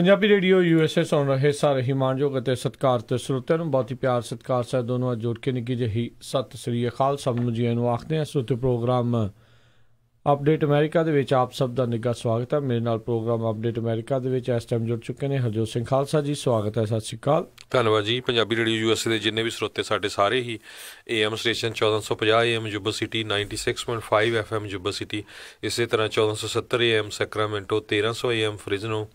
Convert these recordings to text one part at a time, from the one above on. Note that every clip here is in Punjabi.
ਪੰਜਾਬੀ ਰੇਡੀਓ USA ਸੁਣ ਰਹੇ ਸਾਰੇ ਹੀ ਮਾਣਯੋਗ ਅਤੇ ਸਤਿਕਾਰਤ ਸਰੋਤਿਆਂ ਨੂੰ ਬਹੁਤ ਹੀ ਪਿਆਰ ਸਤਿਕਾਰ ਸਾਹਿਬ ਦੋਨੋਂ ਜੋੜ ਕੇ ਨਿੱਘੀ ਜਿਹੀ ਸਤਿ ਸ੍ਰੀ ਅਕਾਲ ਸਭ ਨੂੰ ਜੀ ਨੂੰ ਆਖਦੇ ਹਾਂ। ਸਰੋਤੇ ਪ੍ਰੋਗਰਾਮ ਅਪਡੇਟ ਅਮਰੀਕਾ ਦੇ ਵਿੱਚ ਆਪ ਸਭ ਦਾ ਨਿੱਘਾ ਸਵਾਗਤ ਹੈ। ਮੇਰੇ ਨਾਲ ਪ੍ਰੋਗਰਾਮ ਅਪਡੇਟ ਅਮਰੀਕਾ ਦੇ ਵਿੱਚ ਇਸ ਟਾਈਮ ਜੁੜ ਚੁੱਕੇ ਨੇ ਹਰਜੋਤ ਸਿੰਘ ਖਾਲਸਾ ਜੀ, ਸਵਾਗਤ ਹੈ। ਸਤਿ ਸ਼੍ਰੀ ਅਕਾਲ। ਧੰਨਵਾਦ ਜੀ। ਪੰਜਾਬੀ ਰੇਡੀਓ USA ਦੇ ਜਿੰਨੇ ਵੀ ਸਰੋਤੇ ਸਾਡੇ ਸਾਰੇ ਹੀ AM station 1450 AM Yuba City, 96.5 FM Yuba City, ਇਸੇ ਤਰ੍ਹਾਂ 1470 AM Sacramento, 1300 AM Fresno,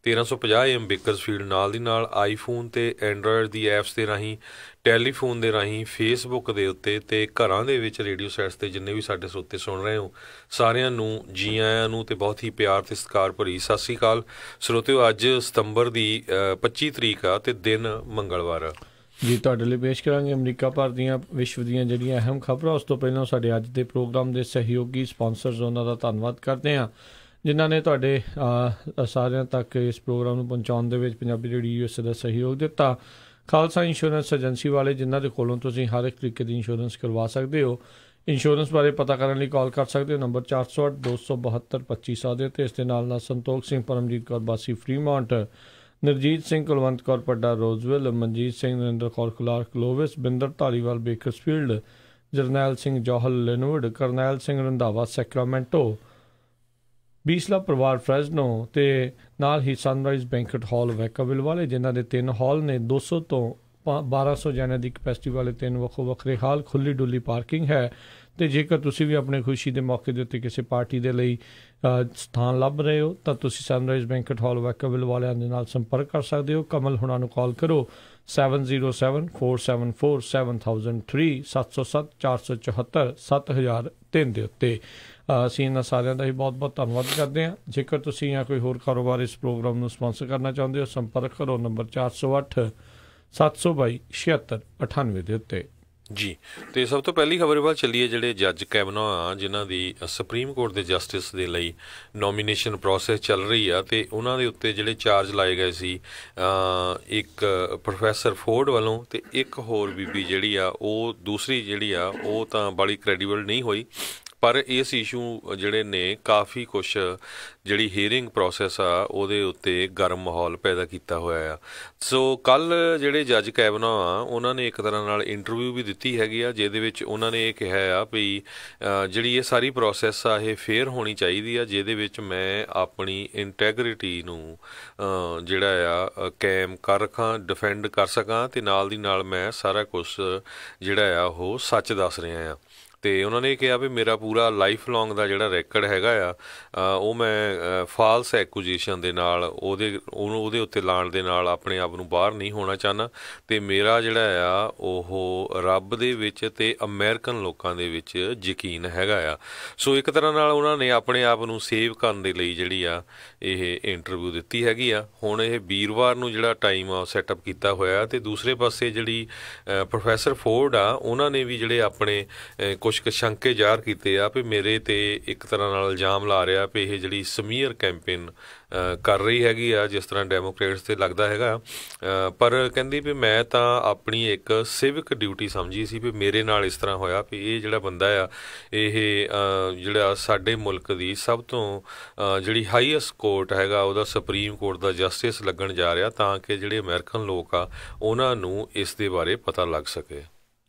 1350 AM Bakersfield, ਨਾਲ ਦੀ ਨਾਲ ਆਈਫੋਨ ਅਤੇ ਐਂਡਰਾਇਡ ਦੀ ਐਪਸ ਦੇ ਰਾਹੀਂ, ਟੈਲੀਫੋਨ ਦੇ ਰਾਹੀਂ, ਫੇਸਬੁੱਕ ਦੇ ਉੱਤੇ ਅਤੇ ਘਰਾਂ ਦੇ ਵਿੱਚ ਰੇਡੀਓ ਸੈਟਸ 'ਤੇ ਜਿੰਨੇ ਵੀ ਸਾਡੇ ਸਰੋਤੇ ਸੁਣ ਰਹੇ ਹੋ ਸਾਰਿਆਂ ਨੂੰ ਜੀ ਆਇਆਂ ਨੂੰ ਅਤੇ ਬਹੁਤ ਹੀ ਪਿਆਰ ਅਤੇ ਸਤਿਕਾਰ ਭਰੀ ਸਤਿ ਸ਼੍ਰੀ ਅਕਾਲ। ਸਰੋਤਿਓ, ਅੱਜ ਸਤੰਬਰ ਦੀ 25 ਤਰੀਕ ਆ ਅਤੇ ਦਿਨ ਮੰਗਲਵਾਰ ਆ ਜੀ। ਤੁਹਾਡੇ ਲਈ ਪੇਸ਼ ਕਰਾਂਗੇ ਅਮਰੀਕਾ ਭਰ ਦੀਆਂ ਵਿਸ਼ਵ ਦੀਆਂ ਜਿਹੜੀਆਂ ਅਹਿਮ ਖਬਰਾਂ। ਉਸ ਤੋਂ ਪਹਿਲਾਂ ਸਾਡੇ ਅੱਜ ਦੇ ਪ੍ਰੋਗਰਾਮ ਦੇ ਸਹਿਯੋਗੀ ਸਪਾਂਸਰਜ਼, ਉਹਨਾਂ ਦਾ ਧੰਨਵਾਦ ਕਰਦੇ ਹਾਂ ਜਿਨ੍ਹਾਂ ਨੇ ਤੁਹਾਡੇ ਸਾਰਿਆਂ ਤੱਕ ਇਸ ਪ੍ਰੋਗਰਾਮ ਨੂੰ ਪਹੁੰਚਾਉਣ ਦੇ ਵਿੱਚ ਪੰਜਾਬੀ ਰੇਡੀਓ USA ਦਾ ਸਹਿਯੋਗ ਦਿੱਤਾ। ਖਾਲਸਾ ਇੰਸ਼ੋਰੈਂਸ ਏਜੰਸੀ ਵਾਲੇ, ਜਿਨ੍ਹਾਂ ਦੇ ਕੋਲੋਂ ਤੁਸੀਂ ਹਰ ਇੱਕ ਤਰੀਕੇ ਦੀ ਇੰਸ਼ੋਰੈਂਸ ਕਰਵਾ ਸਕਦੇ ਹੋ। ਇੰਸ਼ੋਰੈਂਸ ਬਾਰੇ ਪਤਾ ਕਰਨ ਲਈ ਕਾਲ ਕਰ ਸਕਦੇ ਹੋ ਨੰਬਰ 408 272 2500 ਦੇ ਉੱਤੇ। ਇਸ ਦੇ ਨਾਲ ਸੰਤੋਖ ਸਿੰਘ, ਪਰਮਜੀਤ ਕੌਰ ਬਾਸੀ ਫਰੀਮੌਂਟ, ਨਰਜੀਤ ਸਿੰਘ ਕੁਲਵੰਤ ਕੌਰ ਪੱਡਾ ਰੋਜ਼ਵਿਲ, ਮਨਜੀਤ ਸਿੰਘ ਨਰਿੰਦਰ ਕੌਰ ਕਲਾਰਕ ਲੋਵਿਸ, Binder Dhaliwal Bakersfield, Jarnail Singh Johal Lynnwood, Karnail Singh Randhawa Sacramento, Bisla ਪਰਿਵਾਰ ਫਰੈਜ਼ਨੋ ਅਤੇ ਨਾਲ ਹੀ ਸਨਰਾਈਜ਼ ਬੈਂਕਟ ਹਾਲ ਵੈਕਾਵਿਲ ਵਾਲੇ, ਜਿਨ੍ਹਾਂ ਦੇ 3 ਹਾਲ ਨੇ। 200 ਤੋਂ 1200 ਜਣਿਆਂ ਦੀ ਕਪੈਸਿਟੀ ਵਾਲੇ 3 ਵੱਖੋ ਵੱਖਰੇ ਹਾਲ, ਖੁੱਲ੍ਹੀ ਡੁੱਲੀ ਪਾਰਕਿੰਗ ਹੈ। ਅਤੇ ਜੇਕਰ ਤੁਸੀਂ ਵੀ ਆਪਣੇ ਖੁਸ਼ੀ ਦੇ ਮੌਕੇ ਦੇ ਉੱਤੇ ਕਿਸੇ ਪਾਰਟੀ ਦੇ ਲਈ ਸਥਾਨ ਲੱਭ ਰਹੇ ਹੋ ਤਾਂ ਤੁਸੀਂ ਸਨਰਾਈਜ਼ ਬੈਂਕਟ ਹਾਲ ਵੈਕਾਵਿਲ ਵਾਲਿਆਂ ਦੇ ਨਾਲ ਸੰਪਰਕ ਕਰ ਸਕਦੇ ਹੋ। ਕਮਲ ਹੁਣਾਂ ਨੂੰ ਕਾਲ ਕਰੋ 707-474 7003 707 474 7003 ਦੇ ਉੱਤੇ। ਅਸੀਂ ਇਹਨਾਂ ਸਾਰਿਆਂ ਦਾ ਹੀ ਬਹੁਤ ਬਹੁਤ ਧੰਨਵਾਦ ਕਰਦੇ ਹਾਂ। ਜੇਕਰ ਤੁਸੀਂ ਜਾਂ ਕੋਈ ਹੋਰ ਕਾਰੋਬਾਰ ਇਸ ਪ੍ਰੋਗਰਾਮ ਨੂੰ ਸਪਾਂਸਰ ਕਰਨਾ ਚਾਹੁੰਦੇ ਹੋ, ਸੰਪਰਕ ਕਰੋ ਨੰਬਰ 408 722 7698 ਦੇ ਉੱਤੇ ਜੀ। ਅਤੇ ਸਭ ਤੋਂ ਪਹਿਲੀ ਖਬਰ ਵੱਲ ਚੱਲੀਏ। ਜਿਹੜੇ ਜੱਜ ਕੈਬਨੋ ਆ, ਜਿਨ੍ਹਾਂ ਦੀ ਸੁਪਰੀਮ ਕੋਰਟ ਦੇ ਜਸਟਿਸ ਦੇ ਲਈ ਨੋਮੀਨੇਸ਼ਨ ਪ੍ਰੋਸੈਸ ਚੱਲ ਰਹੀ ਆ, ਅਤੇ ਉਹਨਾਂ ਦੇ ਉੱਤੇ ਜਿਹੜੇ ਚਾਰਜ ਲਾਏ ਗਏ ਸੀ, ਇੱਕ ਪ੍ਰੋਫੈਸਰ ਫੋਰਡ ਵੱਲੋਂ ਅਤੇ ਇੱਕ ਹੋਰ ਬੀਬੀ ਜਿਹੜੀ ਆ ਉਹ ਦੂਸਰੀ ਜਿਹੜੀ ਆ ਉਹ ਤਾਂ ਬੜੀ ਕ੍ਰੈਡੀਬਲ ਨਹੀਂ ਹੋਈ। ਪਰ ਇਸ ਇਸ਼ੂ ਜਿਹੜੇ ਨੇ ਕਾਫੀ ਕੁਛ ਜਿਹੜੀ ਹੀਅਰਿੰਗ ਪ੍ਰੋਸੈਸ ਆ ਉਹਦੇ ਉੱਤੇ ਗਰਮ ਮਾਹੌਲ ਪੈਦਾ ਕੀਤਾ ਹੋਇਆ ਆ। ਸੋ ਕੱਲ੍ਹ ਜਿਹੜੇ ਜੱਜ ਕੈਬਨੋ ਆ ਉਹਨਾਂ ਨੇ ਇੱਕ ਤਰ੍ਹਾਂ ਨਾਲ ਇੰਟਰਵਿਊ ਵੀ ਦਿੱਤੀ ਹੈਗੀ ਆ, ਜਿਹਦੇ ਵਿੱਚ ਉਹਨਾਂ ਨੇ ਇਹ ਕਿਹਾ ਆ ਵੀ ਜਿਹੜੀ ਇਹ ਸਾਰੀ ਪ੍ਰੋਸੈਸ ਆ ਇਹ ਫੇਅਰ ਹੋਣੀ ਚਾਹੀਦੀ ਆ, ਜਿਹਦੇ ਵਿੱਚ ਮੈਂ ਆਪਣੀ ਇੰਟੈਗਰਿਟੀ ਨੂੰ ਜਿਹੜਾ ਆ ਕਾਇਮ ਕਰ ਰੱਖਾਂ, ਡਿਫੈਂਡ ਕਰ ਸਕਾਂ, ਅਤੇ ਨਾਲ ਦੀ ਨਾਲ ਮੈਂ ਸਾਰਾ ਕੁਛ ਜਿਹੜਾ ਆ ਉਹ ਸੱਚ ਦੱਸ ਰਿਹਾ ਆ। ਅਤੇ ਉਹਨਾਂ ਨੇ ਕਿਹਾ ਵੀ ਮੇਰਾ ਪੂਰਾ ਲਾਈਫ ਲੌਂਗ ਦਾ ਜਿਹੜਾ ਰੈਕਡ ਹੈਗਾ ਆ ਉਹ ਮੈਂ ਫਾਲਸ ਐਕੁਜੀਸ਼ਨ ਦੇ ਨਾਲ ਉਹਦੇ ਉੱਤੇ ਲਾਉਣ ਦੇ ਨਾਲ ਆਪਣੇ ਆਪ ਨੂੰ ਬਾਹਰ ਨਹੀਂ ਹੋਣਾ ਚਾਹੁੰਦਾ, ਅਤੇ ਮੇਰਾ ਜਿਹੜਾ ਆ ਉਹ ਰੱਬ ਦੇ ਵਿੱਚ ਅਤੇ ਅਮਰੀਕਨ ਲੋਕਾਂ ਦੇ ਵਿੱਚ ਯਕੀਨ ਹੈਗਾ ਆ। ਸੋ ਇੱਕ ਤਰ੍ਹਾਂ ਨਾਲ ਉਹਨਾਂ ਨੇ ਆਪਣੇ ਆਪ ਨੂੰ ਸੇਵ ਕਰਨ ਦੇ ਲਈ ਜਿਹੜੀ ਆ ਇਹ ਇੰਟਰਵਿਊ ਦਿੱਤੀ ਹੈਗੀ ਆ। ਹੁਣ ਇਹ ਵੀਰਵਾਰ ਨੂੰ ਜਿਹੜਾ ਟਾਈਮ ਆ ਸੈਟਅਪ ਕੀਤਾ ਹੋਇਆ, ਅਤੇ ਦੂਸਰੇ ਪਾਸੇ ਜਿਹੜੀ ਪ੍ਰੋਫੈਸਰ ਫੋਰਡ ਆ ਉਹਨਾਂ ਨੇ ਵੀ ਜਿਹੜੇ ਆਪਣੇ ਕੁਛ ਕੁ ਸ਼ੰਕੇ ਜ਼ਾਹਰ ਕੀਤੇ ਆ ਵੀ ਮੇਰੇ 'ਤੇ ਇੱਕ ਤਰ੍ਹਾਂ ਨਾਲ ਇਲਜ਼ਾਮ ਲਾ ਰਿਹਾ ਵੀ ਇਹ ਜਿਹੜੀ ਸਮੀਅਰ ਕੈਂਪੇਨ ਕਰ ਰਹੀ ਹੈਗੀ ਆ, ਜਿਸ ਤਰ੍ਹਾਂ ਡੈਮੋਕ੍ਰੇਟਸ 'ਤੇ ਲੱਗਦਾ ਹੈਗਾ। ਪਰ ਕਹਿੰਦੀ ਵੀ ਮੈਂ ਤਾਂ ਆਪਣੀ ਇੱਕ ਸਿਵਿਕ ਡਿਊਟੀ ਸਮਝੀ ਸੀ ਵੀ ਮੇਰੇ ਨਾਲ ਇਸ ਤਰ੍ਹਾਂ ਹੋਇਆ ਵੀ ਇਹ ਜਿਹੜਾ ਬੰਦਾ ਆ ਇਹ ਜਿਹੜਾ ਸਾਡੇ ਮੁਲਕ ਦੀ ਸਭ ਤੋਂ ਜਿਹੜੀ ਹਾਈਐਸਟ ਕੋਰਟ ਹੈਗਾ ਉਹਦਾ ਸੁਪਰੀਮ ਕੋਰਟ ਦਾ ਜਸਟਿਸ ਲੱਗਣ ਜਾ ਰਿਹਾ, ਤਾਂ ਕਿ ਜਿਹੜੇ ਅਮਰੀਕਨ ਲੋਕ ਆ ਉਹਨਾਂ ਨੂੰ ਇਸ ਦੇ ਬਾਰੇ ਪਤਾ ਲੱਗ ਸਕੇ।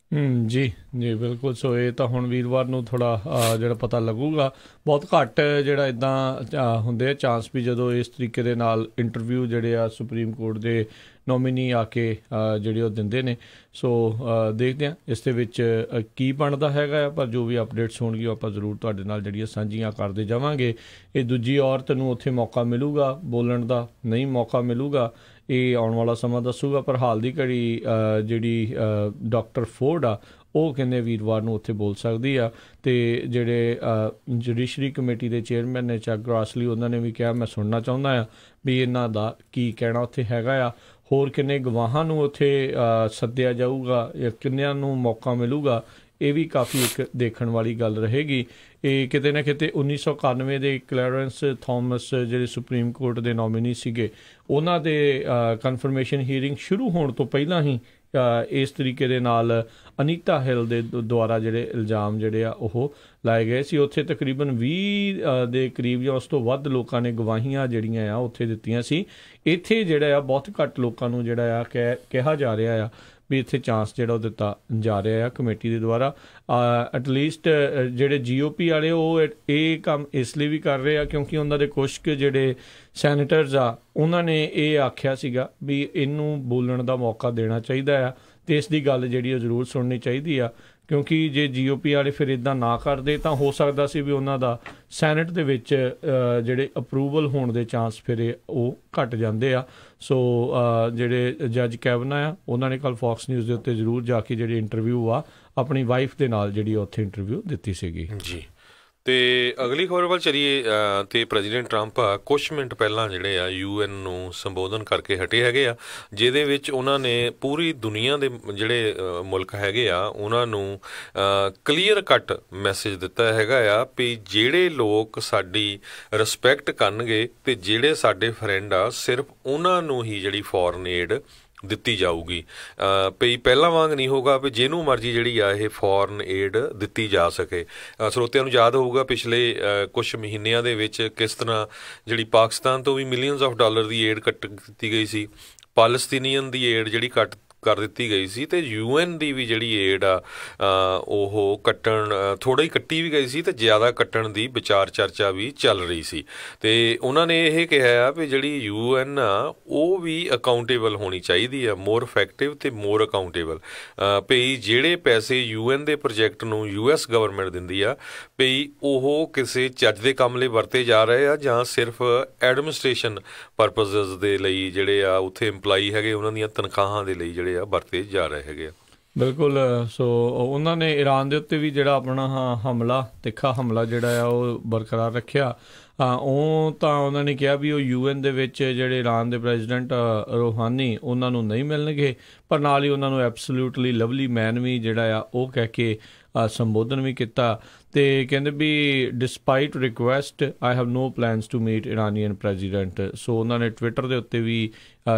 ਜੀ ਜੀ ਬਿਲਕੁਲ। ਸੋ ਇਹ ਤਾਂ ਹੁਣ ਵੀਰਵਾਰ ਨੂੰ ਥੋੜ੍ਹਾ ਜਿਹੜਾ ਪਤਾ ਲੱਗੂਗਾ। ਬਹੁਤ ਘੱਟ ਜਿਹੜਾ ਇੱਦਾਂ ਹੁੰਦੇ ਆ ਚਾਂਸ ਵੀ ਜਦੋਂ ਇਸ ਤਰੀਕੇ ਦੇ ਨਾਲ ਇੰਟਰਵਿਊ ਜਿਹੜੇ ਆ ਸੁਪਰੀਮ ਕੋਰਟ ਦੇ ਨੋਮੀਨੀ ਆ ਕੇ ਜਿਹੜੇ ਉਹ ਦਿੰਦੇ ਨੇ। ਸੋ ਦੇਖਦੇ ਹਾਂ ਇਸ ਦੇ ਵਿੱਚ ਕੀ ਬਣਦਾ ਹੈਗਾ ਆ, ਪਰ ਜੋ ਵੀ ਅਪਡੇਟਸ ਹੋਣਗੀਆਂ ਆਪਾਂ ਜ਼ਰੂਰ ਤੁਹਾਡੇ ਨਾਲ ਜਿਹੜੀਆਂ ਸਾਂਝੀਆਂ ਕਰਦੇ ਜਾਵਾਂਗੇ। ਇਹ ਦੂਜੀ ਔਰਤ ਨੂੰ ਉੱਥੇ ਮੌਕਾ ਮਿਲੂਗਾ ਬੋਲਣ ਦਾ, ਨਹੀਂ ਮੌਕਾ ਮਿਲੂਗਾ, ਇਹ ਆਉਣ ਵਾਲਾ ਸਮਾਂ ਦੱਸੂਗਾ। ਪਰ ਹਾਲ ਦੀ ਘੜੀ ਜਿਹੜੀ ਡਾਕਟਰ ਫੋਰਡ ਆ ਉਹ ਕਹਿੰਦੇ ਵੀਰਵਾਰ ਨੂੰ ਉੱਥੇ ਬੋਲ ਸਕਦੀ ਆ। ਅਤੇ ਜਿਹੜੇ ਜੁਡੀਸ਼ਰੀ ਕਮੇਟੀ ਦੇ ਚੇਅਰਮੈਨ ਨੇ ਚੱਕ ਗਰਾਸਲੀ, ਉਹਨਾਂ ਨੇ ਵੀ ਕਿਹਾ ਮੈਂ ਸੁਣਨਾ ਚਾਹੁੰਦਾ ਹਾਂ ਵੀ ਇਹਨਾਂ ਦਾ ਕੀ ਕਹਿਣਾ ਉੱਥੇ ਹੈਗਾ ਆ। ਹੋਰ ਕਿੰਨੇ ਗਵਾਹਾਂ ਨੂੰ ਉੱਥੇ ਸੱਦਿਆ ਜਾਊਗਾ ਜਾਂ ਕਿੰਨਿਆਂ ਨੂੰ ਮੌਕਾ ਮਿਲੂਗਾ, ਇਹ ਵੀ ਕਾਫੀ ਇੱਕ ਦੇਖਣ ਵਾਲੀ ਗੱਲ ਰਹੇਗੀ। ਇਹ ਕਿਤੇ ਨਾ ਕਿਤੇ 1991 ਦੇ ਕਲੈਰੈਂਸ ਥੋਮਸ ਜਿਹੜੇ ਸੁਪਰੀਮ ਕੋਰਟ ਦੇ ਨੋਮੀਨੀ ਸੀਗੇ, ਉਹਨਾਂ ਦੇ ਕਨਫਰਮੇਸ਼ਨ ਹੀਅਰਿੰਗ ਸ਼ੁਰੂ ਹੋਣ ਤੋਂ ਪਹਿਲਾਂ ਹੀ ਇਸ ਤਰੀਕੇ ਦੇ ਨਾਲ ਅਨੀਤਾ ਹਿੱਲ ਦੇ ਦੁਆਰਾ ਜਿਹੜੇ ਇਲਜ਼ਾਮ ਜਿਹੜੇ ਆ ਉਹ ਲਾਏ ਗਏ ਸੀ। ਉੱਥੇ ਤਕਰੀਬਨ 20 ਦੇ ਕਰੀਬ ਜਾਂ ਉਸ ਤੋਂ ਵੱਧ ਲੋਕਾਂ ਨੇ ਗਵਾਹੀਆਂ ਜਿਹੜੀਆਂ ਆ ਉੱਥੇ ਦਿੱਤੀਆਂ ਸੀ। ਇੱਥੇ ਜਿਹੜਾ ਆ ਬਹੁਤ ਘੱਟ ਲੋਕਾਂ ਨੂੰ ਜਿਹੜਾ ਆ ਕਿਹਾ ਜਾ ਰਿਹਾ ਆ ਵੀ ਇੱਥੇ ਚਾਂਸ ਜਿਹੜਾ ਉਹ ਦਿੱਤਾ ਜਾ ਰਿਹਾ ਆ ਕਮੇਟੀ ਦੇ ਦੁਆਰਾ। ਐਟਲੀਸਟ ਜਿਹੜੇ GOP ਵਾਲੇ ਉਹ ਇਹ ਕੰਮ ਇਸ ਲਈ ਵੀ ਕਰ ਰਹੇ ਆ ਕਿਉਂਕਿ ਉਹਨਾਂ ਦੇ ਕੁਛ ਕੁ ਜਿਹੜੇ ਸੈਨੇਟਰਸ ਆ ਉਹਨਾਂ ਨੇ ਇਹ ਆਖਿਆ ਸੀਗਾ ਵੀ ਇਹਨੂੰ ਬੋਲਣ ਦਾ ਮੌਕਾ ਦੇਣਾ ਚਾਹੀਦਾ ਆ ਅਤੇ ਇਸ ਦੀ ਗੱਲ ਜਿਹੜੀ ਉਹ ਜ਼ਰੂਰ ਸੁਣਨੀ ਚਾਹੀਦੀ ਆ ਕਿਉਂਕਿ ਜੇ GOP ਵਾਲੇ ਫਿਰ ਇੱਦਾਂ ਨਾ ਕਰਦੇ ਤਾਂ ਹੋ ਸਕਦਾ ਸੀ ਵੀ ਉਹਨਾਂ ਦਾ ਸੈਨੇਟ ਦੇ ਵਿੱਚ ਜਿਹੜੇ ਅਪਰੂਵਲ ਹੋਣ ਦੇ ਚਾਂਸ ਫਿਰ ਉਹ ਘੱਟ ਜਾਂਦੇ ਆ। ਸੋ ਜਿਹੜੇ ਜੱਜ ਕੈਵਨਾ ਆ ਉਹਨਾਂ ਨੇ ਕੱਲ੍ਹ ਫੌਕਸ ਨਿਊਜ਼ ਦੇ ਉੱਤੇ ਜ਼ਰੂਰ ਜਾ ਕੇ ਜਿਹੜੀ ਇੰਟਰਵਿਊ ਆ ਆਪਣੀ ਵਾਈਫ ਦੇ ਨਾਲ ਜਿਹੜੀ ਉੱਥੇ ਇੰਟਰਵਿਊ ਦਿੱਤੀ ਸੀਗੀ ਜੀ। ਤੇ ਅਗਲੀ ਖਬਰ ਵੱਲ ਚਲੀਏ ਤੇ ਪ੍ਰੈਜ਼ੀਡੈਂਟ ਟਰੰਪ ਕੁਛ ਮਿੰਟ ਪਹਿਲਾਂ ਜਿਹੜੇ ਆ UN ਨੂੰ ਸੰਬੋਧਨ ਕਰਕੇ ਹਟੇ ਹੈਗੇ ਆ ਜਿਹਦੇ ਵਿੱਚ ਉਹਨਾਂ ਨੇ ਪੂਰੀ ਦੁਨੀਆ ਦੇ ਜਿਹੜੇ ਮੁਲਕ ਹੈਗੇ ਆ ਉਹਨਾਂ ਨੂੰ ਕਲੀਅਰ ਕੱਟ ਮੈਸੇਜ ਦਿੱਤਾ ਹੈਗਾ ਆ ਵੀ ਜਿਹੜੇ ਲੋਕ ਸਾਡੀ ਰਿਸਪੈਕਟ ਕਰਨਗੇ ਤੇ ਜਿਹੜੇ ਸਾਡੇ ਫਰੈਂਡ ਆ ਸਿਰਫ ਉਹਨਾਂ ਨੂੰ ਹੀ ਜਿਹੜੀ ਫੋਰਨ ਏਡ ਦਿੱਤੀ ਜਾਊਗੀ। ਵੀ ਪਹਿਲਾਂ ਵਾਂਗ ਨਹੀਂ ਹੋਗਾ ਵੀ ਜਿਹਨੂੰ ਮਰਜ਼ੀ ਜਿਹੜੀ ਆ ਇਹ ਫੋਰਨ ਏਡ ਦਿੱਤੀ ਜਾ ਸਕੇ। ਸਰੋਤਿਆਂ ਨੂੰ ਯਾਦ ਹੋਊਗਾ ਪਿਛਲੇ ਕੁਛ ਮਹੀਨਿਆਂ ਦੇ ਵਿੱਚ ਕਿਸ ਤਰ੍ਹਾਂ ਜਿਹੜੀ ਪਾਕਿਸਤਾਨ ਤੋਂ ਵੀ millions of dollar the aid ਕੱਟ ਕੀਤੀ ਗਈ ਸੀ, ਪਾਲਸਤੀਨੀਅਨ ਦੀ ਏਡ ਜਿਹੜੀ ਕੱਟ ਕਰ ਦਿੱਤੀ ਗਈ ਸੀ ਤੇ UN ਦੀ ਵੀ ਜਿਹੜੀ ਏਡ ਆ ਉਹ ਕੱਟਣ ਥੋੜ੍ਹਾ ਹੀ ਕੱਟੀ ਵੀ ਗਈ ਸੀ ਤੇ ਜ਼ਿਆਦਾ ਕੱਟਣ ਦੀ ਵਿਚਾਰ ਚਰਚਾ ਵੀ ਚੱਲ ਰਹੀ ਸੀ। ਤੇ ਉਹਨਾਂ ਨੇ ਇਹ ਕਿਹਾ ਆ ਵੀ ਜਿਹੜੀ UN ਆ ਉਹ ਵੀ ਅਕਾਊਂਟੇਬਲ ਹੋਣੀ ਚਾਹੀਦੀ ਆ, ਮੋਰ ਇਫੈਕਟਿਵ ਤੇ ਮੋਰ ਅਕਾਊਂਟੇਬਲ। ਭਈ ਜਿਹੜੇ ਪੈਸੇ UN ਦੇ ਪ੍ਰੋਜੈਕਟ ਨੂੰ US ਗਵਰਨਮੈਂਟ ਦਿੰਦੀ ਆ ਭਈ ਉਹ ਕਿਸੇ ਚੱਜ ਦੇ ਕੰਮ ਲਈ ਵਰਤੇ ਜਾ ਰਹੇ ਆ ਜਾਂ ਸਿਰਫ ਐਡਮਿਨਿਸਟ੍ਰੇਸ਼ਨ ਪਰਪਜ਼ਸ ਦੇ ਲਈ ਜਿਹੜੇ ਆ ਉੱਥੇ ਇੰਪਲਾਈ ਹੈਗੇ ਉਹਨਾਂ ਦੀਆਂ ਤਨਖਾਹਾਂ ਦੇ ਲਈ ਜਿਹੜੇ ਆ ਵਰਤੇ ਜਾ ਰਹੇ ਹੈਗੇ ਆ। ਬਿਲਕੁਲ। ਸੋ ਉਹਨਾਂ ਨੇ ਈਰਾਨ ਦੇ ਉੱਤੇ ਵੀ ਜਿਹੜਾ ਆਪਣਾ ਤਿੱਖਾ ਹਮਲਾ ਜਿਹੜਾ ਆ ਉਹ ਬਰਕਰਾਰ ਰੱਖਿਆ। ਉਹ ਤਾਂ ਉਹਨਾਂ ਨੇ ਕਿਹਾ ਵੀ ਉਹ UN ਦੇ ਵਿੱਚ ਜਿਹੜੇ ਈਰਾਨ ਦੇ ਪ੍ਰੈਜ਼ੀਡੈਂਟ ਰੂਹਾਨੀ ਉਹਨਾਂ ਨੂੰ ਨਹੀਂ ਮਿਲਣਗੇ, ਪਰ ਨਾਲ ਹੀ ਉਹਨਾਂ ਨੂੰ ਐਬਸੋਲਿਊਟਲੀ ਲਵਲੀ ਮੈਨ ਵੀ ਜਿਹੜਾ ਆ ਉਹ ਕਹਿ ਕੇ ਸੰਬੋਧਨ ਵੀ ਕੀਤਾ ਅਤੇ ਕਹਿੰਦੇ ਵੀ despite request I have no plans to meet Iranian president. So ਉਹਨਾਂ ਨੇ ਟਵਿੱਟਰ ਦੇ ਉੱਤੇ ਵੀ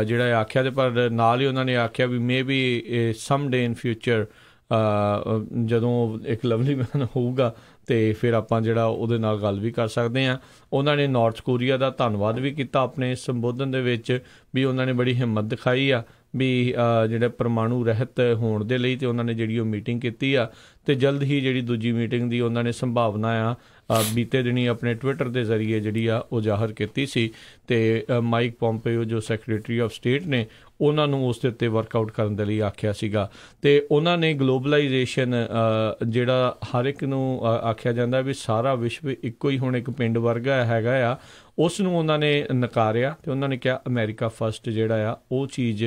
ਜਿਹੜਾ ਆਖਿਆ ਅਤੇ ਪਰ ਨਾਲ ਹੀ ਉਹਨਾਂ ਨੇ ਆਖਿਆ ਵੀ may be sum day in future ਜਦੋਂ ਇੱਕ ਲਵਲੀ ਮੈਨ ਹੋਊਗਾ ਅਤੇ ਫਿਰ ਆਪਾਂ ਜਿਹੜਾ ਉਹਦੇ ਨਾਲ ਗੱਲ ਵੀ ਕਰ ਸਕਦੇ ਹਾਂ। ਉਹਨਾਂ ਨੇ ਨਾਰਥ ਕੋਰੀਆ ਦਾ ਧੰਨਵਾਦ ਵੀ ਕੀਤਾ ਆਪਣੇ ਸੰਬੋਧਨ ਦੇ ਵਿੱਚ ਵੀ ਉਹਨਾਂ ਨੇ ਬੜੀ ਹਿੰਮਤ ਦਿਖਾਈ ਆ ਵੀ ਜਿਹੜੇ ਪਰਮਾਣੂ ਰਹਿਤ ਹੋਣ ਦੇ ਲਈ ਅਤੇ ਉਹਨਾਂ ਨੇ ਜਿਹੜੀ ਉਹ ਮੀਟਿੰਗ ਕੀਤੀ ਆ ਅਤੇ ਜਲਦ ਹੀ ਜਿਹੜੀ ਦੂਜੀ ਮੀਟਿੰਗ ਦੀ ਉਹਨਾਂ ਨੇ ਸੰਭਾਵਨਾ ਆ ਬੀਤੇ ਦਿਨੀ ਆਪਣੇ ਟਵਿੱਟਰ ਦੇ ਜ਼ਰੀਏ ਜਿਹੜੀ ਆ ਉਹ ਜ਼ਾਹਰ ਕੀਤੀ ਸੀ ਅਤੇ ਮਾਈਕ ਪੋਂਪੇਓ ਜੋ ਸੈਕਟਰੀ ਆਫ ਸਟੇਟ ਨੇ ਉਹਨਾਂ ਨੂੰ ਉਸ ਦੇ ਉੱਤੇ ਵਰਕਆਊਟ ਕਰਨ ਦੇ ਲਈ ਆਖਿਆ ਸੀਗਾ। ਅਤੇ ਉਹਨਾਂ ਨੇ ਗਲੋਬਲਾਈਜੇਸ਼ਨ ਜਿਹੜਾ ਹਰ ਇੱਕ ਨੂੰ ਆਖਿਆ ਜਾਂਦਾ ਵੀ ਸਾਰਾ ਵਿਸ਼ਵ ਇੱਕੋ ਹੀ ਹੁਣ ਇੱਕ ਪਿੰਡ ਵਰਗਾ ਹੈਗਾ ਆ, ਉਸ ਨੂੰ ਉਹਨਾਂ ਨੇ ਨਕਾਰਿਆ ਅਤੇ ਉਹਨਾਂ ਨੇ ਕਿਹਾ ਅਮੈਰੀਕਾ ਫਸਟ ਜਿਹੜਾ ਆ ਉਹ ਚੀਜ਼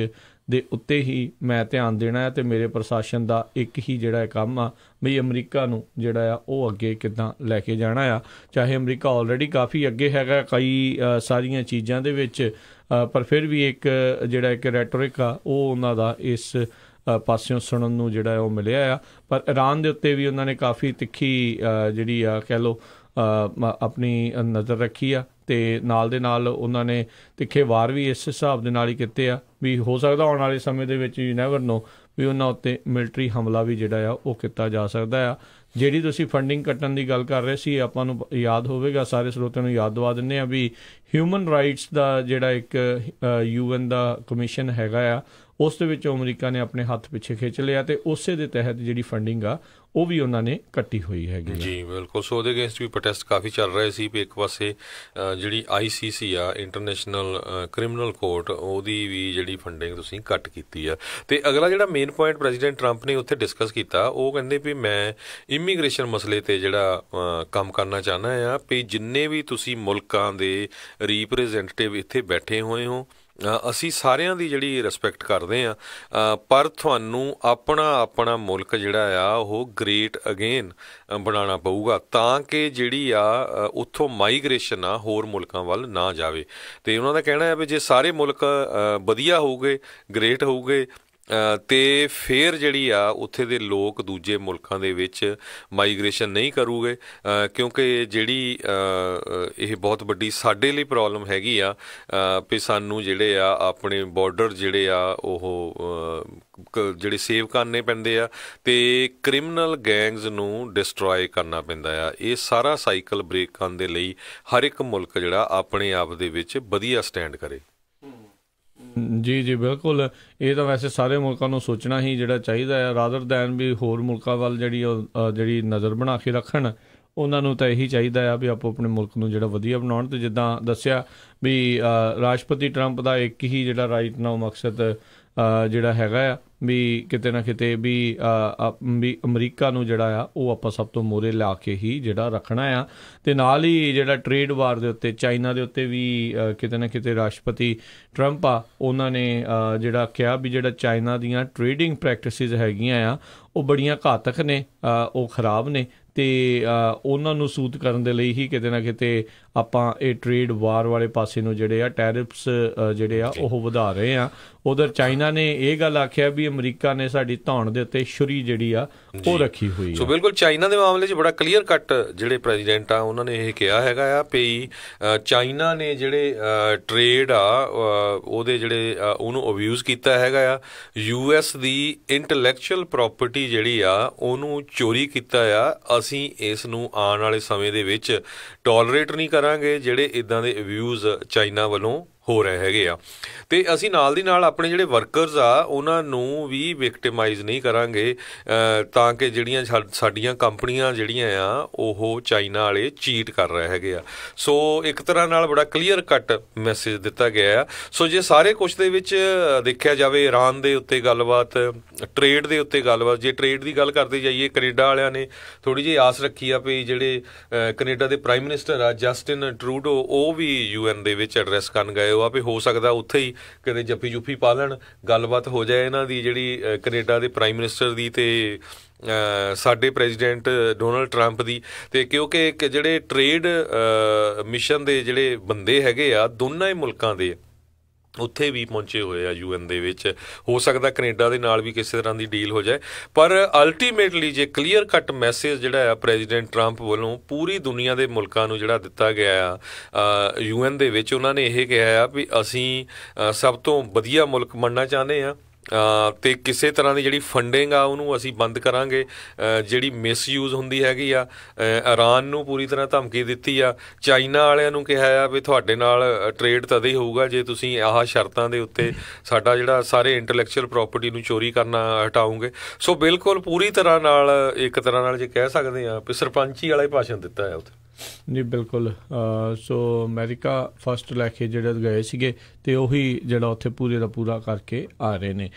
ਦੇ ਉੱਤੇ ਹੀ ਮੈਂ ਧਿਆਨ ਦੇਣਾ ਅਤੇ ਮੇਰੇ ਪ੍ਰਸ਼ਾਸਨ ਦਾ ਇੱਕ ਹੀ ਜਿਹੜਾ ਕੰਮ ਆ ਵੀ ਅਮਰੀਕਾ ਨੂੰ ਜਿਹੜਾ ਆ ਉਹ ਅੱਗੇ ਕਿੱਦਾਂ ਲੈ ਕੇ ਜਾਣਾ ਆ। ਚਾਹੇ ਅਮਰੀਕਾ ਆਲਰੇਡੀ ਕਾਫੀ ਅੱਗੇ ਹੈਗਾ ਕਈ ਸਾਰੀਆਂ ਚੀਜ਼ਾਂ ਦੇ ਵਿੱਚ, ਪਰ ਫਿਰ ਵੀ ਇੱਕ ਜਿਹੜਾ ਇੱਕ ਰੈਟੋਰਿਕ ਆ ਉਹ ਉਹਨਾਂ ਦਾ ਇਸ ਪਾਸਿਓਂ ਸੁਣਨ ਨੂੰ ਜਿਹੜਾ ਉਹ ਮਿਲਿਆ ਆ। ਪਰ ਈਰਾਨ ਦੇ ਉੱਤੇ ਵੀ ਉਹਨਾਂ ਨੇ ਕਾਫੀ ਤਿੱਖੀ ਜਿਹੜੀ ਆ ਕਹਿ ਲਓ ਆਪਣੀ ਨਜ਼ਰ ਰੱਖੀ ਆ ਅਤੇ ਨਾਲ ਦੇ ਨਾਲ ਉਹਨਾਂ ਨੇ ਤਿੱਖੇ ਵਾਰ ਵੀ ਇਸ ਹਿਸਾਬ ਦੇ ਨਾਲ ਹੀ ਕੀਤੇ ਆ ਵੀ ਹੋ ਸਕਦਾ ਆਉਣ ਵਾਲੇ ਸਮੇਂ ਦੇ ਵਿੱਚ ਯੂ ਨੈਵਰ ਨੋ ਵੀ ਉਹਨਾਂ ਉੱਤੇ ਮਿਲਟਰੀ ਹਮਲਾ ਵੀ ਜਿਹੜਾ ਆ ਉਹ ਕੀਤਾ ਜਾ ਸਕਦਾ ਆ। ਜਿਹੜੀ ਤੁਸੀਂ ਫੰਡਿੰਗ ਕੱਟਣ ਦੀ ਗੱਲ ਕਰ ਰਹੇ ਸੀ ਆਪਾਂ ਨੂੰ ਯਾਦ ਹੋਵੇਗਾ, ਸਾਰੇ ਸਰੋਤਿਆਂ ਨੂੰ ਯਾਦ ਦਵਾ ਦਿੰਦੇ ਹਾਂ ਵੀ ਹਿਊਮਨ ਰਾਈਟਸ ਦਾ ਜਿਹੜਾ ਇੱਕ UN ਦਾ ਕਮਿਸ਼ਨ ਹੈਗਾ ਆ ਉਸ ਦੇ ਵਿੱਚੋਂ ਅਮਰੀਕਾ ਨੇ ਆਪਣੇ ਹੱਥ ਪਿੱਛੇ ਖਿੱਚ ਲਿਆ ਅਤੇ ਉਸੇ ਦੇ ਤਹਿਤ ਜਿਹੜੀ ਫੰਡਿੰਗ ਆ ਉਹ ਵੀ ਉਹਨਾਂ ਨੇ ਕੱਟੀ ਹੋਈ ਹੈਗੀ ਜੀ। ਬਿਲਕੁਲ। ਸੋ ਉਹਦੇ ਅਗੇਂਸਟ ਵੀ ਪ੍ਰੋਟੈਸਟ ਕਾਫੀ ਚੱਲ ਰਹੇ ਸੀ ਵੀ ਇੱਕ ਪਾਸੇ ਜਿਹੜੀ ICC ਆ ਇੰਟਰਨੈਸ਼ਨਲ ਕ੍ਰਿਮੀਨਲ ਕੋਰਟ ਉਹਦੀ ਵੀ ਜਿਹੜੀ ਫੰਡਿੰਗ ਤੁਸੀਂ ਕੱਟ ਕੀਤੀ ਆ। ਅਤੇ ਅਗਲਾ ਜਿਹੜਾ ਮੇਨ ਪੁਆਇੰਟ ਪ੍ਰੈਜ਼ੀਡੈਂਟ ਟਰੰਪ ਨੇ ਉੱਥੇ ਡਿਸਕਸ ਕੀਤਾ ਉਹ ਕਹਿੰਦੇ ਵੀ ਮੈਂ ਇਮੀਗ੍ਰੇਸ਼ਨ ਮਸਲੇ 'ਤੇ ਜਿਹੜਾ ਕੰਮ ਕਰਨਾ ਚਾਹੁੰਦਾ ਆ ਵੀ ਜਿੰਨੇ ਵੀ ਤੁਸੀਂ ਮੁਲਕਾਂ ਦੇ ਰੀਪ੍ਰੈਜ਼ੈਂਟੇਟਿਵ ਇੱਥੇ ਬੈਠੇ ਹੋਏ ਹੋ ਅਸੀਂ ਸਾਰਿਆਂ ਦੀ ਜਿਹੜੀ ਰਿਸਪੈਕਟ ਕਰਦੇ ਹਾਂ, ਪਰ ਤੁਹਾਨੂੰ ਆਪਣਾ ਮੁਲਕ ਜਿਹੜਾ ਆ ਉਹ ਗ੍ਰੇਟ ਅਗੇਨ ਬਣਾਉਣਾ ਪਊਗਾ ਤਾਂ ਕਿ ਜਿਹੜੀ ਆ ਉੱਥੋਂ ਮਾਈਗ੍ਰੇਸ਼ਨ ਆ ਹੋਰ ਮੁਲਕਾਂ ਵੱਲ ਨਾ ਜਾਵੇ। ਅਤੇ ਉਹਨਾਂ ਦਾ ਕਹਿਣਾ ਹੈ ਵੀ ਜੇ ਸਾਰੇ ਮੁਲਕ ਵਧੀਆ ਹੋਊਗੇ, ਗ੍ਰੇਟ ਹੋਊਗੇ ਤੇ ਫਿਰ ਜਿਹੜੀ ਆ ਉੱਥੇ ਦੇ ਲੋਕ ਦੂਜੇ ਮੁਲਕਾਂ ਦੇ ਵਿੱਚ ਮਾਈਗ੍ਰੇਸ਼ਨ ਨਹੀਂ ਕਰੂਗੇ, ਕਿਉਂਕਿ ਜਿਹੜੀ ਇਹ ਬਹੁਤ ਵੱਡੀ ਸਾਡੇ ਲਈ ਪ੍ਰੋਬਲਮ ਹੈਗੀ ਆ ਵੀ ਸਾਨੂੰ ਜਿਹੜੇ ਆ ਆਪਣੇ ਬਾਰਡਰ ਜਿਹੜੇ ਆ ਉਹ ਜਿਹੜੇ ਸੇਵ ਕਰਨੇ ਪੈਂਦੇ ਆ ਤੇ ਕ੍ਰਿਮੀਨਲ ਗੈਂਗਸ ਨੂੰ ਡਿਸਟਰੋਏ ਕਰਨਾ ਪੈਂਦਾ ਆ। ਇਹ ਸਾਰਾ ਸਾਈਕਲ ਬ੍ਰੇਕ ਕਰਨ ਦੇ ਲਈ ਹਰ ਇੱਕ ਮੁਲਕ ਜਿਹੜਾ ਆਪਣੇ ਆਪ ਦੇ ਵਿੱਚ ਵਧੀਆ ਸਟੈਂਡ ਕਰੇ। ਜੀ ਜੀ ਬਿਲਕੁਲ, ਇਹ ਤਾਂ ਵੈਸੇ ਸਾਰੇ ਮੁਲਕਾਂ ਨੂੰ ਸੋਚਣਾ ਹੀ ਜਿਹੜਾ ਚਾਹੀਦਾ ਹੈ, ਰਾਦਰ ਦੈਨ ਵੀ ਹੋਰ ਮੁਲਕਾਂ ਵੱਲ ਜਿਹੜੀ ਨਜ਼ਰ ਬਣਾ ਕੇ ਰੱਖਣ। ਉਹਨਾਂ ਨੂੰ ਤਾਂ ਇਹੀ ਚਾਹੀਦਾ ਆ ਵੀ ਆਪੋ ਆਪਣੇ ਮੁਲਕ ਨੂੰ ਜਿਹੜਾ ਵਧੀਆ ਬਣਾਉਣ। ਅਤੇ ਜਿੱਦਾਂ ਦੱਸਿਆ ਵੀ ਰਾਸ਼ਟਰਪਤੀ ਟਰੰਪ ਦਾ ਇੱਕ ਹੀ ਜਿਹੜਾ ਰਾਈਟ ਨਾਓ ਮਕਸਦ ਜਿਹੜਾ ਹੈਗਾ ਆ ਵੀ ਕਿਤੇ ਨਾ ਕਿਤੇ ਵੀ ਅਮਰੀਕਾ ਨੂੰ ਜਿਹੜਾ ਆ ਉਹ ਆਪਾਂ ਸਭ ਤੋਂ ਮੋਹਰੇ ਲਾ ਕੇ ਹੀ ਜਿਹੜਾ ਰੱਖਣਾ ਆ। ਅਤੇ ਨਾਲ ਹੀ ਜਿਹੜਾ ਟਰੇਡ ਵਾਰ ਦੇ ਉੱਤੇ ਚਾਈਨਾ ਦੇ ਉੱਤੇ ਵੀ ਕਿਤੇ ਨਾ ਕਿਤੇ ਰਾਸ਼ਟਰਪਤੀ ਟਰੰਪ ਆ ਉਹਨਾਂ ਨੇ ਜਿਹੜਾ ਕਿਹਾ ਵੀ ਜਿਹੜਾ ਚਾਈਨਾ ਦੀਆਂ ਟਰੇਡਿੰਗ ਪ੍ਰੈਕਟਿਸਿਸ ਹੈਗੀਆਂ ਆ ਉਹ ਬੜੀਆਂ ਘਾਤਕ ਨੇ, ਉਹ ਖਰਾਬ ਨੇ ਅਤੇ ਉਹਨਾਂ ਨੂੰ ਸੂਤ ਕਰਨ ਦੇ ਲਈ ਹੀ ਕਿਤੇ ਨਾ ਕਿਤੇ ਆਪਾਂ ਇਹ ਟਰੇਡ ਵਾਰ ਵਾਲੇ ਪਾਸੇ ਨੂੰ ਜਿਹੜੇ ਆ ਟੈਰਿਫਸ ਜਿਹੜੇ ਆ ਉਹ ਵਧਾ ਰਹੇ ਆ। ਉਧਰ ਚਾਈਨਾ ਨੇ ਇਹ ਗੱਲ ਆਖਿਆ ਵੀ ਅਮਰੀਕਾ ਨੇ ਸਾਡੀ ਧੌਣ ਦੇ ਉੱਤੇ ਛੁਰੀ ਜਿਹੜੀ ਆ ਉਹ ਰੱਖੀ ਹੋਈ ਆ। ਬਿਲਕੁਲ ਚਾਈਨਾ ਦੇ ਮਾਮਲੇ 'ਚ ਬੜਾ ਕਲੀਅਰ ਕੱਟ ਜਿਹੜੇ ਪ੍ਰੈਜ਼ੀਡੈਂਟ ਆ ਉਹਨਾਂ ਨੇ ਇਹ ਕਿਹਾ ਹੈਗਾ ਆ ਵੀ ਚਾਈਨਾ ਨੇ ਜਿਹੜੇ ਟਰੇਡ ਆ ਉਹਦੇ ਜਿਹੜੇ ਉਹਨੂੰ ਅਬਿਊਜ਼ ਕੀਤਾ ਹੈਗਾ ਆ, US ਦੀ ਇੰਟਲੈਕਚੁਅਲ ਪ੍ਰੋਪਰਟੀ ਜਿਹੜੀ ਆ ਉਹਨੂੰ ਚੋਰੀ ਕੀਤਾ ਆ। ਅਸੀਂ ਇਸ ਨੂੰ ਆਉਣ ਵਾਲੇ ਸਮੇਂ ਦੇ ਵਿੱਚ ਟੋਲਰੇਟ ਨਹੀਂ ਕਰਾਂਗੇ ਜਿਹੜੇ ਇੱਦਾਂ ਦੇ ਅਬਿਊਜ਼ ਚਾਈਨਾ ਵੱਲੋਂ ਹੋ ਰਹੇ ਹੈਗੇ ਆ। ਅਤੇ ਅਸੀਂ ਨਾਲ ਦੀ ਨਾਲ ਆਪਣੇ ਜਿਹੜੇ ਵਰਕਰਸ ਆ ਉਹਨਾਂ ਨੂੰ ਵੀ ਵਿਕਟਿਮਾਈਜ਼ ਨਹੀਂ ਕਰਾਂਗੇ ਤਾਂ ਕਿ ਜਿਹੜੀਆਂ ਸਾਡੀਆਂ ਕੰਪਨੀਆਂ ਜਿਹੜੀਆਂ ਆ ਉਹ ਚਾਈਨਾ ਵਾਲੇ ਚੀਟ ਕਰ ਰਹੇ ਹੈਗੇ ਆ। ਸੋ ਇੱਕ ਤਰ੍ਹਾਂ ਨਾਲ ਬੜਾ ਕਲੀਅਰ ਕੱਟ ਮੈਸੇਜ ਦਿੱਤਾ ਗਿਆ ਆ। ਸੋ ਜੇ ਸਾਰੇ ਕੁਛ ਦੇ ਵਿੱਚ ਦੇਖਿਆ ਜਾਵੇ ਇਰਾਨ ਦੇ ਉੱਤੇ ਗੱਲਬਾਤ, ਟਰੇਡ ਦੇ ਉੱਤੇ ਗੱਲਬਾਤ, ਜੇ ਟਰੇਡ ਦੀ ਗੱਲ ਕਰਦੇ ਜਾਈਏ ਕੈਨੇਡਾ ਵਾਲਿਆਂ ਨੇ ਥੋੜ੍ਹੀ ਜਿਹੀ ਆਸ ਰੱਖੀ ਆ ਵੀ ਜਿਹੜੇ ਕੈਨੇਡਾ ਦੇ ਪ੍ਰਾਈਮ ਮਿਨਿਸਟਰ ਆ ਜਸਟਿਨ ਟਰੂਡੋ ਉਹ ਵੀ UN ਦੇ ਵਿੱਚ ਐਡਰੈਸ ਕਰਨ ਗਏ ਆ ਵੀ ਹੋ ਸਕਦਾ ਉੱਥੇ ਹੀ ਕਿਤੇ ਜੱਫੀ ਜੁੱਫੀ ਪਾ ਲੈਣ, ਗੱਲਬਾਤ ਹੋ ਜਾਏ ਇਹਨਾਂ ਦੀ ਜਿਹੜੀ ਕੈਨੇਡਾ ਦੇ ਪ੍ਰਾਈਮ ਮਿਨਿਸਟਰ ਦੀ ਤੇ ਸਾਡੇ ਪ੍ਰੈਜ਼ੀਡੈਂਟ ਡੋਨਲਡ ਟਰੰਪ ਦੀ। ਅਤੇ ਕਿਉਂਕਿ ਜਿਹੜੇ ਟਰੇਡ ਮਿਸ਼ਨ ਦੇ ਜਿਹੜੇ ਬੰਦੇ ਹੈਗੇ ਆ ਦੋਨਾਂ ਹੀ ਮੁਲਕਾਂ ਦੇ ਉੱਥੇ ਵੀ ਪਹੁੰਚੇ ਹੋਏ ਆ UN ਦੇ ਵਿੱਚ। ਹੋ ਸਕਦਾ ਕੈਨੇਡਾ ਦੇ ਨਾਲ ਵੀ ਕਿਸੇ ਤਰ੍ਹਾਂ ਦੀ ਡੀਲ ਹੋ ਜਾਏ, ਪਰ ਅਲਟੀਮੇਟਲੀ ਜੇ ਕਲੀਅਰ ਕੱਟ ਮੈਸੇਜ ਜਿਹੜਾ ਆ ਪ੍ਰੈਜ਼ੀਡੈਂਟ ਟਰੰਪ ਵੱਲੋਂ ਪੂਰੀ ਦੁਨੀਆ ਦੇ ਮੁਲਕਾਂ ਨੂੰ ਜਿਹੜਾ ਦਿੱਤਾ ਗਿਆ ਆ UN ਦੇ ਵਿੱਚ, ਉਹਨਾਂ ਨੇ ਇਹ ਕਿਹਾ ਆ ਵੀ ਅਸੀਂ ਸਭ ਤੋਂ ਵਧੀਆ ਮੁਲਕ ਬਣਨਾ ਚਾਹੁੰਦੇ ਹਾਂ ਅਤੇ ਕਿਸੇ ਤਰ੍ਹਾਂ ਦੀ ਜਿਹੜੀ ਫੰਡਿੰਗ ਆ ਉਹਨੂੰ ਅਸੀਂ ਬੰਦ ਕਰਾਂਗੇ। ਜਿਹੜੀ ਮਿਸਯੂਜ਼ ਹੁੰਦੀ ਹੈਗੀ ਆ, ਇਰਾਨ ਨੂੰ ਪੂਰੀ ਤਰ੍ਹਾਂ ਧਮਕੀ ਦਿੱਤੀ ਆ, ਚਾਈਨਾ ਵਾਲਿਆਂ ਨੂੰ ਕਿਹਾ ਆ ਵੀ ਤੁਹਾਡੇ ਨਾਲ ਟਰੇਡ ਤਦੇ ਹੀ ਹੋਊਗਾ ਜੇ ਤੁਸੀਂ ਆਹ ਸ਼ਰਤਾਂ ਦੇ ਉੱਤੇ ਸਾਡਾ ਜਿਹੜਾ ਸਾਰੇ ਇੰਟਲੈਕਚੁਅਲ ਪ੍ਰੋਪਰਟੀ ਨੂੰ ਚੋਰੀ ਕਰਨਾ ਹਟਾਓਗੇ। ਸੋ ਬਿਲਕੁਲ ਪੂਰੀ ਤਰ੍ਹਾਂ ਨਾਲ ਇੱਕ ਤਰ੍ਹਾਂ ਨਾਲ ਜੇ ਕਹਿ ਸਕਦੇ ਹਾਂ ਵੀ ਸਰਪੰਚੀ ਵਾਲਾ ਹੀ ਭਾਸ਼ਣ ਦਿੱਤਾ ਹੈ ਉੱਥੇ। ਜੀ ਬਿਲਕੁਲ। ਸੋ ਅਮਰੀਕਾ ਫਸਟ ਲੈ ਕੇ ਜਿਹੜੇ ਗਏ ਸੀਗੇ ਅਤੇ ਉਹੀ ਜਿਹੜਾ ਉੱਥੇ ਪੂਰੇ ਦਾ ਪੂਰਾ ਕਰਕੇ ਆ ਰਹੇ ਨੇ।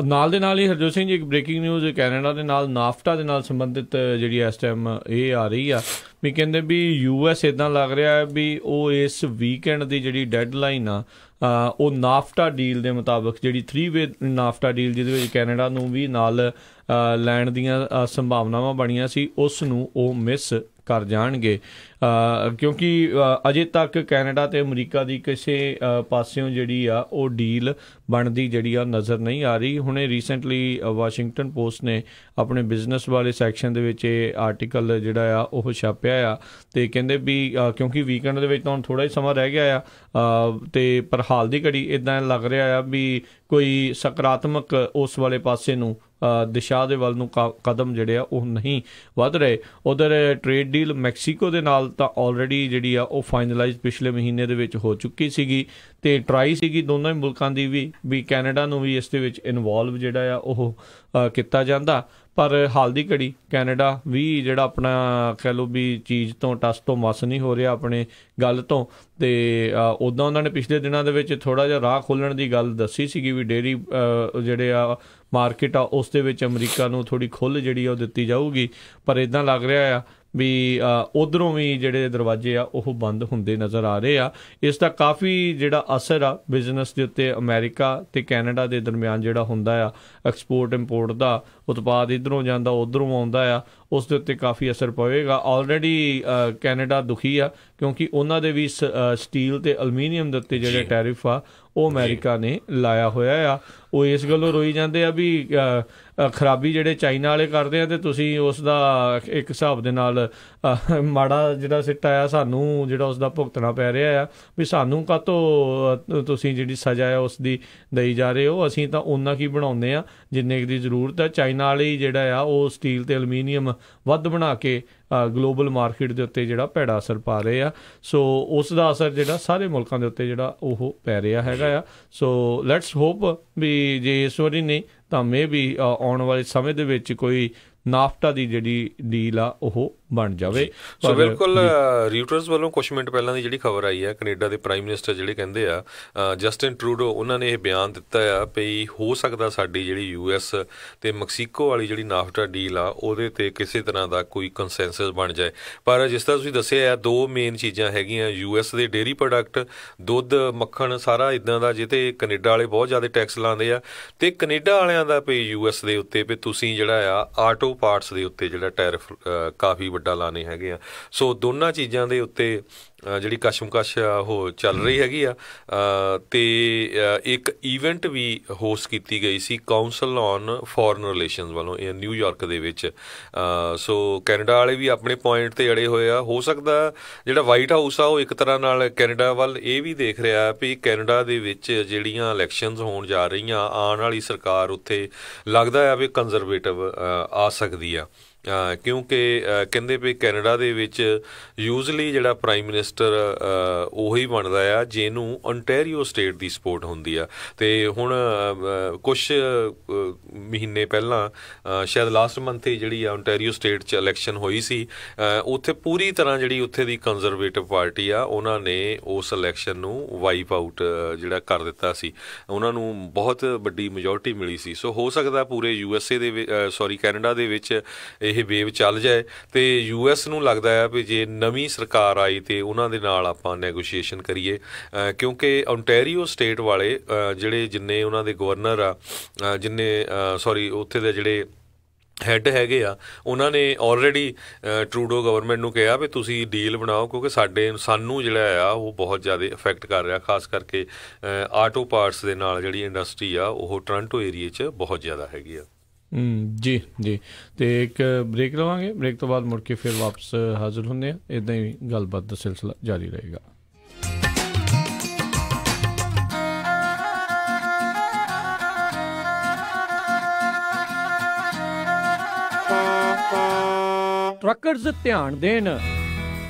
ਨਾਲ ਦੇ ਨਾਲ ਹੀ ਹਰਜੋਤ ਸਿੰਘ ਜੀ ਇੱਕ ਬ੍ਰੇਕਿੰਗ ਨਿਊਜ਼ ਕੈਨੇਡਾ ਦੇ ਨਾਲ ਨਾਫਟਾ ਦੇ ਨਾਲ ਸੰਬੰਧਿਤ ਜਿਹੜੀ ਇਸ ਟਾਈਮ ਇਹ ਆ ਰਹੀ ਆ ਵੀ ਕਹਿੰਦੇ ਵੀ US ਇੱਦਾਂ ਲੱਗ ਰਿਹਾ ਹੈ ਵੀ ਉਹ ਇਸ ਵੀਕਐਂਡ ਦੀ ਜਿਹੜੀ ਡੈਡਲਾਈਨ ਆ ਉਹ ਨਾਫਟਾ ਡੀਲ ਦੇ ਮੁਤਾਬਕ ਜਿਹੜੀ 3-ਵੇ ਨਾਫਟਾ ਡੀਲ ਜਿਹਦੇ ਵਿੱਚ ਕੈਨੇਡਾ ਨੂੰ ਵੀ ਨਾਲ ਲੈਣ ਦੀਆਂ ਸੰਭਾਵਨਾਵਾਂ ਬਣੀਆਂ ਸੀ ਉਸ ਨੂੰ ਉਹ ਮਿਸ ਕਰ ਜਾਣਗੇ ਕਿਉਂਕਿ ਅਜੇ ਤੱਕ ਕੈਨੇਡਾ ਅਤੇ ਅਮਰੀਕਾ ਦੀ ਕਿਸੇ ਪਾਸਿਓਂ ਜਿਹੜੀ ਆ ਉਹ ਡੀਲ ਬਣਦੀ ਜਿਹੜੀ ਆ ਨਜ਼ਰ ਨਹੀਂ ਆ ਰਹੀ। ਹੁਣੇ ਰੀਸੈਂਟਲੀ ਵਾਸ਼ਿੰਗਟਨ ਪੋਸਟ ਨੇ ਆਪਣੇ ਬਿਜ਼ਨਸ ਵਾਲੇ ਸੈਕਸ਼ਨ ਦੇ ਵਿੱਚ ਇਹ ਆਰਟੀਕਲ ਜਿਹੜਾ ਆ ਉਹ ਛਾਪਿਆ ਆ ਅਤੇ ਕਹਿੰਦੇ ਵੀ ਕਿਉਂਕਿ ਵੀਕਐਂਡ ਦੇ ਵਿੱਚ ਤਾਂ ਹੁਣ ਥੋੜ੍ਹਾ ਹੀ ਸਮਾਂ ਰਹਿ ਗਿਆ ਆ ਅਤੇ ਪਰ ਹਾਲ ਦੀ ਘੜੀ ਇੱਦਾਂ ਲੱਗ ਰਿਹਾ ਆ ਵੀ ਕੋਈ ਸਕਾਰਾਤਮਕ ਉਸ ਵਾਲੇ ਪਾਸੇ ਨੂੰ ਦਿਸ਼ਾ ਦੇ ਵੱਲ ਨੂੰ ਕਦਮ ਜਿਹੜੇ ਆ ਉਹ ਨਹੀਂ ਵੱਧ ਰਹੇ। ਉੱਧਰ ਟਰੇਡ ਡੀਲ ਮੈਕਸੀਕੋ ਦੇ ਨਾਲ ਤਾਂ ਆਲਰੇਡੀ ਜਿਹੜੀ ਆ ਉਹ ਫਾਈਨਲਾਈਜ਼ ਪਿਛਲੇ ਮਹੀਨੇ ਦੇ ਵਿੱਚ ਹੋ ਚੁੱਕੀ ਸੀਗੀ ਅਤੇ ਟਰਾਈ ਸੀਗੀ ਦੋਨਾਂ ਹੀ ਮੁਲਕਾਂ ਦੀ ਵੀ ਕੈਨੇਡਾ ਨੂੰ ਵੀ ਇਸ ਦੇ ਵਿੱਚ ਇਨਵੋਲਵ ਜਿਹੜਾ ਆ ਉਹ ਕੀਤਾ ਜਾਂਦਾ, ਪਰ ਹਾਲ ਦੀ ਘੜੀ ਕੈਨੇਡਾ ਵੀ ਜਿਹੜਾ ਆਪਣਾ ਕਹਿ ਲਓ ਵੀ ਚੀਜ਼ ਤੋਂ ਟਸ ਤੋਂ ਮਸ ਨਹੀਂ ਹੋ ਰਿਹਾ ਆਪਣੇ ਗੱਲ ਤੋਂ। ਅਤੇ ਉੱਦਾਂ ਉਹਨਾਂ ਨੇ ਪਿਛਲੇ ਦਿਨਾਂ ਦੇ ਵਿੱਚ ਥੋੜ੍ਹਾ ਜਿਹਾ ਰਾਹ ਖੋਲ੍ਹਣ ਦੀ ਗੱਲ ਦੱਸੀ ਸੀਗੀ ਵੀ ਡੇਅਰੀ ਜਿਹੜੇ ਆ ਮਾਰਕੀਟ ਆ ਉਸ ਦੇ ਵਿੱਚ ਅਮਰੀਕਾ ਨੂੰ ਥੋੜ੍ਹੀ ਖੁੱਲ੍ਹ ਜਿਹੜੀ ਆ ਉਹ ਦਿੱਤੀ ਜਾਊਗੀ, ਪਰ ਇੱਦਾਂ ਲੱਗ ਰਿਹਾ ਆ ਵੀ ਉੱਧਰੋਂ ਵੀ ਜਿਹੜੇ ਦਰਵਾਜ਼ੇ ਆ ਉਹ ਬੰਦ ਹੁੰਦੇ ਨਜ਼ਰ ਆ ਰਹੇ ਆ। ਇਸ ਦਾ ਕਾਫੀ ਜਿਹੜਾ ਅਸਰ ਆ ਬਿਜ਼ਨਸ ਦੇ ਉੱਤੇ ਅਮਰੀਕਾ ਅਤੇ ਕੈਨੇਡਾ ਦੇ ਦਰਮਿਆਨ ਜਿਹੜਾ ਹੁੰਦਾ ਆ ਐਕਸਪੋਰਟ ਇੰਪੋਰਟ ਦਾ ਉਤਪਾਦ ਇੱਧਰੋਂ ਜਾਂਦਾ ਉੱਧਰੋਂ ਆਉਂਦਾ ਆ, ਉਸ ਦੇ ਉੱਤੇ ਕਾਫੀ ਅਸਰ ਪਵੇਗਾ। ਆਲਰੇਡੀ ਕੈਨੇਡਾ ਦੁਖੀ ਆ ਕਿਉਂਕਿ ਉਹਨਾਂ ਦੇ ਵੀ ਸਟੀਲ ਤੇ ਐਲੂਮੀਨੀਅਮ ਦੇ ਉੱਤੇ ਜਿਹੜੇ ਟੈਰਿਫ ਆ ਉਹ ਅਮਰੀਕਾ ਨੇ ਲਾਇਆ ਹੋਇਆ ਆ। ਉਹ ਇਸ ਗੱਲੋਂ ਰੋਈ ਜਾਂਦੇ ਆ ਵੀ ਖਰਾਬੀ ਜਿਹੜੇ ਚਾਈਨਾ ਵਾਲੇ ਕਰਦੇ ਆ, ਅਤੇ ਤੁਸੀਂ ਉਸ ਦਾ ਇੱਕ ਹਿਸਾਬ ਦੇ ਨਾਲ ਮਾੜਾ ਜਿਹੜਾ ਸਿੱਟਾ ਆ ਸਾਨੂੰ ਜਿਹੜਾ ਉਸ ਦਾ ਭੁਗਤਣਾ ਪੈ ਰਿਹਾ ਆ ਵੀ ਸਾਨੂੰ ਕਾਹਤੋਂ ਤੁਸੀਂ ਜਿਹੜੀ ਸਜ਼ਾ ਆ ਉਸ ਦੀ ਦਈ ਜਾ ਰਹੇ ਹੋ। ਅਸੀਂ ਤਾਂ ਓਨਾ ਕੀ ਬਣਾਉਂਦੇ ਆ ਜਿੰਨੇ ਕੁ ਦੀ ਜ਼ਰੂਰਤ ਹੈ। ਚਾਈਨਾ ਵਾਲੇ ਜਿਹੜਾ ਆ ਉਹ ਸਟੀਲ ਅਤੇ ਐਲੂਮੀਨੀਅਮ ਵੱਧ ਬਣਾ ਕੇ ਗਲੋਬਲ ਮਾਰਕੀਟ ਦੇ ਉੱਤੇ ਜਿਹੜਾ ਭੈੜਾ ਅਸਰ ਪਾ ਰਹੇ ਆ। ਸੋ ਉਸ ਦਾ ਅਸਰ ਜਿਹੜਾ ਸਾਰੇ ਮੁਲਕਾਂ ਦੇ ਉੱਤੇ ਜਿਹੜਾ ਉਹ ਪੈ ਰਿਹਾ ਹੈਗਾ ਆ। ਸੋ ਲੈਟਸ ਹੋਪ ਵੀ ਜੇ ਇਸ ਵਾਰੀ ਨਹੀਂ ਤਾਂ ਮੇ ਵੀ ਆਉਣ ਵਾਲੇ ਸਮੇਂ ਦੇ ਵਿੱਚ ਕੋਈ ਨਾਫਟਾ ਦੀ ਜਿਹੜੀ ਡੀਲ ਆ ਉਹ ਬਣ ਜਾਵੇ। ਸੋ ਬਿਲਕੁਲ ਰਿਊਟਰਸ ਵੱਲੋਂ ਕੁਛ ਮਿੰਟ ਪਹਿਲਾਂ ਦੀ ਜਿਹੜੀ ਖਬਰ ਆਈ ਹੈ, ਕੈਨੇਡਾ ਦੇ ਪ੍ਰਾਈਮ ਮਿਨਿਸਟਰ ਜਿਹੜੇ ਕਹਿੰਦੇ ਆ ਜਸਟਿਨ ਟਰੂਡੋ, ਉਹਨਾਂ ਨੇ ਇਹ ਬਿਆਨ ਦਿੱਤਾ ਆ ਵੀ ਹੋ ਸਕਦਾ ਸਾਡੀ ਜਿਹੜੀ US ਤੇ ਮੈਕਸੀਕੋ ਵਾਲੀ ਜਿਹੜੀ ਨਾਫਟਾ ਡੀਲ ਆ ਉਹਦੇ ਤੇ ਕਿਸੇ ਤਰ੍ਹਾਂ ਦਾ ਕੋਈ ਕੰਸੈਂਸਸ ਬਣ ਜਾਏ। ਪਰ ਜਿਸ ਤਰ੍ਹਾਂ ਤੁਸੀਂ ਦੱਸਿਆ ਆ, ਦੋ ਮੇਨ ਚੀਜ਼ਾਂ ਹੈਗੀਆਂ, US ਦੇ ਡੇਅਰੀ ਪ੍ਰੋਡਕਟ, ਦੁੱਧ, ਮੱਖਣ, ਸਾਰਾ ਇੱਦਾਂ ਦਾ ਜਿਹਤੇ ਕੈਨੇਡਾ ਵਾਲੇ ਬਹੁਤ ਜ਼ਿਆਦਾ ਟੈਕਸ ਲਾਉਂਦੇ ਆ, ਤੇ ਕੈਨੇਡਾ ਵਾਲਿਆਂ ਦਾ ਵੀ US ਦੇ ਉੱਤੇ ਵੀ ਤੁਸੀਂ ਜਿਹੜਾ ਆ ਆਟੋ ਪਾਰਟਸ ਦੇ ਉੱਤੇ ਜਿਹੜਾ ਟੈਰਿਫ ਕਾਫੀ ਵੱਡਾ ਲਾਣੇ ਹੈਗੇ ਆ। ਸੋ ਦੋਨਾਂ ਚੀਜ਼ਾਂ ਦੇ ਉੱਤੇ ਜਿਹੜੀ ਕਸ਼ਮਕਸ਼ ਉਹ ਚੱਲ ਰਹੀ ਹੈਗੀ ਆ। ਤੇ ਇੱਕ ਈਵੈਂਟ ਵੀ ਹੋਸਟ ਕੀਤੀ ਗਈ ਸੀ ਕਾਉਂਸਲ ਔਨ ਫੋਰਨ ਰਿਲੇਸ਼ਨਸ ਵੱਲੋਂ ਇਹ ਨਿਊਯਾਰਕ ਦੇ ਵਿੱਚ। ਸੋ ਕੈਨੇਡਾ ਵਾਲੇ ਵੀ ਆਪਣੇ ਪੁਆਇੰਟ ਤੇ ਅੜੇ ਹੋਏ ਆ। ਹੋ ਸਕਦਾ ਜਿਹੜਾ ਵਾਈਟ ਹਾਊਸ ਆ ਉਹ ਇੱਕ ਤਰ੍ਹਾਂ ਨਾਲ ਕੈਨੇਡਾ ਵੱਲ ਇਹ ਵੀ ਦੇਖ ਰਿਹਾ ਵੀ ਕੈਨੇਡਾ ਦੇ ਵਿੱਚ ਜਿਹੜੀਆਂ ਇਲੈਕਸ਼ਨਸ ਹੋਣ ਜਾ ਰਹੀਆਂ, ਆਉਣ ਵਾਲੀ ਸਰਕਾਰ ਉੱਥੇ ਲੱਗਦਾ ਆ ਵੀ ਕੰਜ਼ਰਵੇਟਿਵ ਆ ਸਕਦੀ ਆ, ਕਿਉਂਕਿ ਕਹਿੰਦੇ ਵੀ ਕੈਨੇਡਾ ਦੇ ਵਿੱਚ ਯੂਜ਼ਲੀ ਜਿਹੜਾ ਪ੍ਰਾਈਮ ਮਿਨਿਸਟਰ ਉਹੀ ਬਣਦਾ ਆ ਜਿਹਨੂੰ ਓਨਟਾਰੀਓ ਸਟੇਟ ਦੀ ਸਪੋਰਟ ਹੁੰਦੀ ਆ। ਅਤੇ ਹੁਣ ਕੁਛ ਮਹੀਨੇ ਪਹਿਲਾਂ ਸ਼ਾਇਦ ਲਾਸਟ ਮੰਥ ਹੀ ਜਿਹੜੀ ਆ ਓਨਟਾਰੀਓ ਸਟੇਟ 'ਚ ਇਲੈਕਸ਼ਨ ਹੋਈ ਸੀ, ਉੱਥੇ ਪੂਰੀ ਤਰ੍ਹਾਂ ਜਿਹੜੀ ਉੱਥੇ ਦੀ ਕੰਜ਼ਰਵੇਟਿਵ ਪਾਰਟੀ ਆ ਉਹਨਾਂ ਨੇ ਉਸ ਇਲੈਕਸ਼ਨ ਨੂੰ ਵਾਈਪ ਆਊਟ ਜਿਹੜਾ ਕਰ ਦਿੱਤਾ ਸੀ, ਉਹਨਾਂ ਨੂੰ ਬਹੁਤ ਵੱਡੀ ਮੈਜੋਰਟੀ ਮਿਲੀ ਸੀ। ਸੋ ਹੋ ਸਕਦਾ ਪੂਰੇ USA ਦੇ ਕੈਨੇਡਾ ਦੇ ਵਿੱਚ ਇਹ ਵੇਵ ਚੱਲ ਜਾਏ ਤੇ US ਨੂੰ ਲੱਗਦਾ ਆ ਵੀ ਜੇ ਨਵੀਂ ਸਰਕਾਰ ਆਈ ਤੇ ਉਹਨਾਂ ਦੇ ਨਾਲ ਆਪਾਂ ਨੈਗੋਸ਼ੀਏਸ਼ਨ ਕਰੀਏ, ਕਿਉਂਕਿ ਓਨਟਾਰੀਓ ਸਟੇਟ ਵਾਲੇ ਜਿਹੜੇ ਜਿੰਨੇ ਉਹਨਾਂ ਦੇ ਗਵਰਨਰ ਆ, ਉੱਥੇ ਦੇ ਜਿਹੜੇ ਹੈੱਡ ਹੈਗੇ ਆ, ਉਹਨਾਂ ਨੇ ਆਲਰੇਡੀ ਟਰੂਡੋ ਗਵਰਨਮੈਂਟ ਨੂੰ ਕਿਹਾ ਵੀ ਤੁਸੀਂ ਡੀਲ ਬਣਾਓ ਕਿਉਂਕਿ ਸਾਨੂੰ ਜਿਹੜਾ ਆ ਉਹ ਬਹੁਤ ਜ਼ਿਆਦਾ ਇਫੈਕਟ ਕਰ ਰਿਹਾ, ਖਾਸ ਕਰਕੇ ਆਟੋ ਪਾਰਟਸ ਦੇ ਨਾਲ ਜਿਹੜੀ ਇੰਡਸਟਰੀ ਆ ਉਹ ਟੋਰਾਂਟੋ ਏਰੀਏ 'ਚ ਬਹੁਤ ਜ਼ਿਆਦਾ ਹੈਗੀ ਆ। ਜੀ ਜੀ, ਤੇ ਇੱਕ ਬ੍ਰੇਕ ਲਵਾਂਗੇ, ਬ੍ਰੇਕ ਤੋਂ ਬਾਅਦ ਮੁੜ ਕੇ ਫਿਰ ਵਾਪਸ ਹਾਜ਼ਰ ਹੁੰਦੇ ਹਾਂ। ਇੱਦਾਂ ਹੀ ਗੱਲਬਾਤ ਦਾ ਸਿਲਸਿਲਾ ਜਾਰੀ ਰਹੇਗਾ। ਟਰੱਕਰਜ਼ ਧਿਆਨ ਦੇਣ,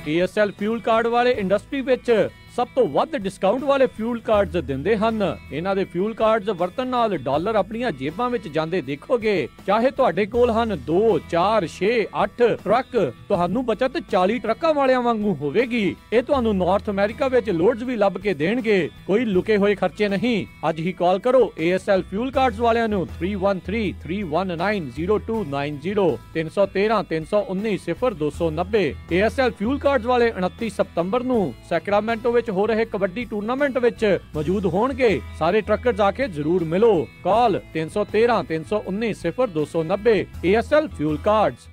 ASL ਫਿਊਲ ਕਾਰਡ ਵਾਲੇ ਇੰਡਸਟਰੀ ਵਿੱਚ ਸਭ ਤੋਂ ਵੱਧ ਡਿਸਕਾਊਂਟ ਵਾਲੇ ਫਿਊਲ ਕਾਰਡਸ ਦਿੰਦੇ ਹਨ। ਇਹਨਾਂ ਦੇ ਫਿਊਲ ਕਾਰਡਸ ਵਰਤਣ ਨਾਲ ਡਾਲਰ ਆਪਣੀਆਂ ਜੇਬਾਂ ਵਿੱਚ ਜਾਂਦੇ ਦੇਖੋਗੇ। ਚਾਹੇ ਤੁਹਾਡੇ ਕੋਲ ਹਨ 2, 4, 6, 8 ਟਰੱਕ, ਤੁਹਾਨੂੰ ਬਚਤ 40 ਟਰੱਕਾਂ ਵਾਲਿਆਂ ਵਾਂਗੂ ਹੋਵੇਗੀ। ਇਹ ਤੁਹਾਨੂੰ ਨਾਰਥ ਅਮਰੀਕਾ ਵਿੱਚ ਲੋਡਸ ਵੀ ਲੱਭ ਕੇ ਦੇਣਗੇ, ਕੋਈ ਲੁਕੇ ਹੋਏ ਖਰਚੇ ਨਹੀਂ। ਅੱਜ ਹੀ ਕਾਲ ਕਰੋ ASL ਫਿਊਲ ਕਾਰਡਸ ਵਾਲਿਆਂ ਨੂੰ 3133190290 313-319-0290। ASL ਫਿਊਲ ਕਾਰਡਸ ਵਾਲੇ 29 ਸਤੰਬਰ ਨੂੰ ਸੈਕਰਾਮੈਂਟੋ ਹੋ ਰਹੇ ਕਬੱਡੀ ਟੂਰਨਾਮੈਂਟ ਵਿੱਚ ਮੌਜੂਦ ਹੋਣਗੇ। ਸਾਰੇ ਟਰੱਕਰਜ਼ ਆ ਕੇ ਜ਼ਰੂਰ ਮਿਲੋ। ਕਾਲ 313-319-0290। ASL fuel cards.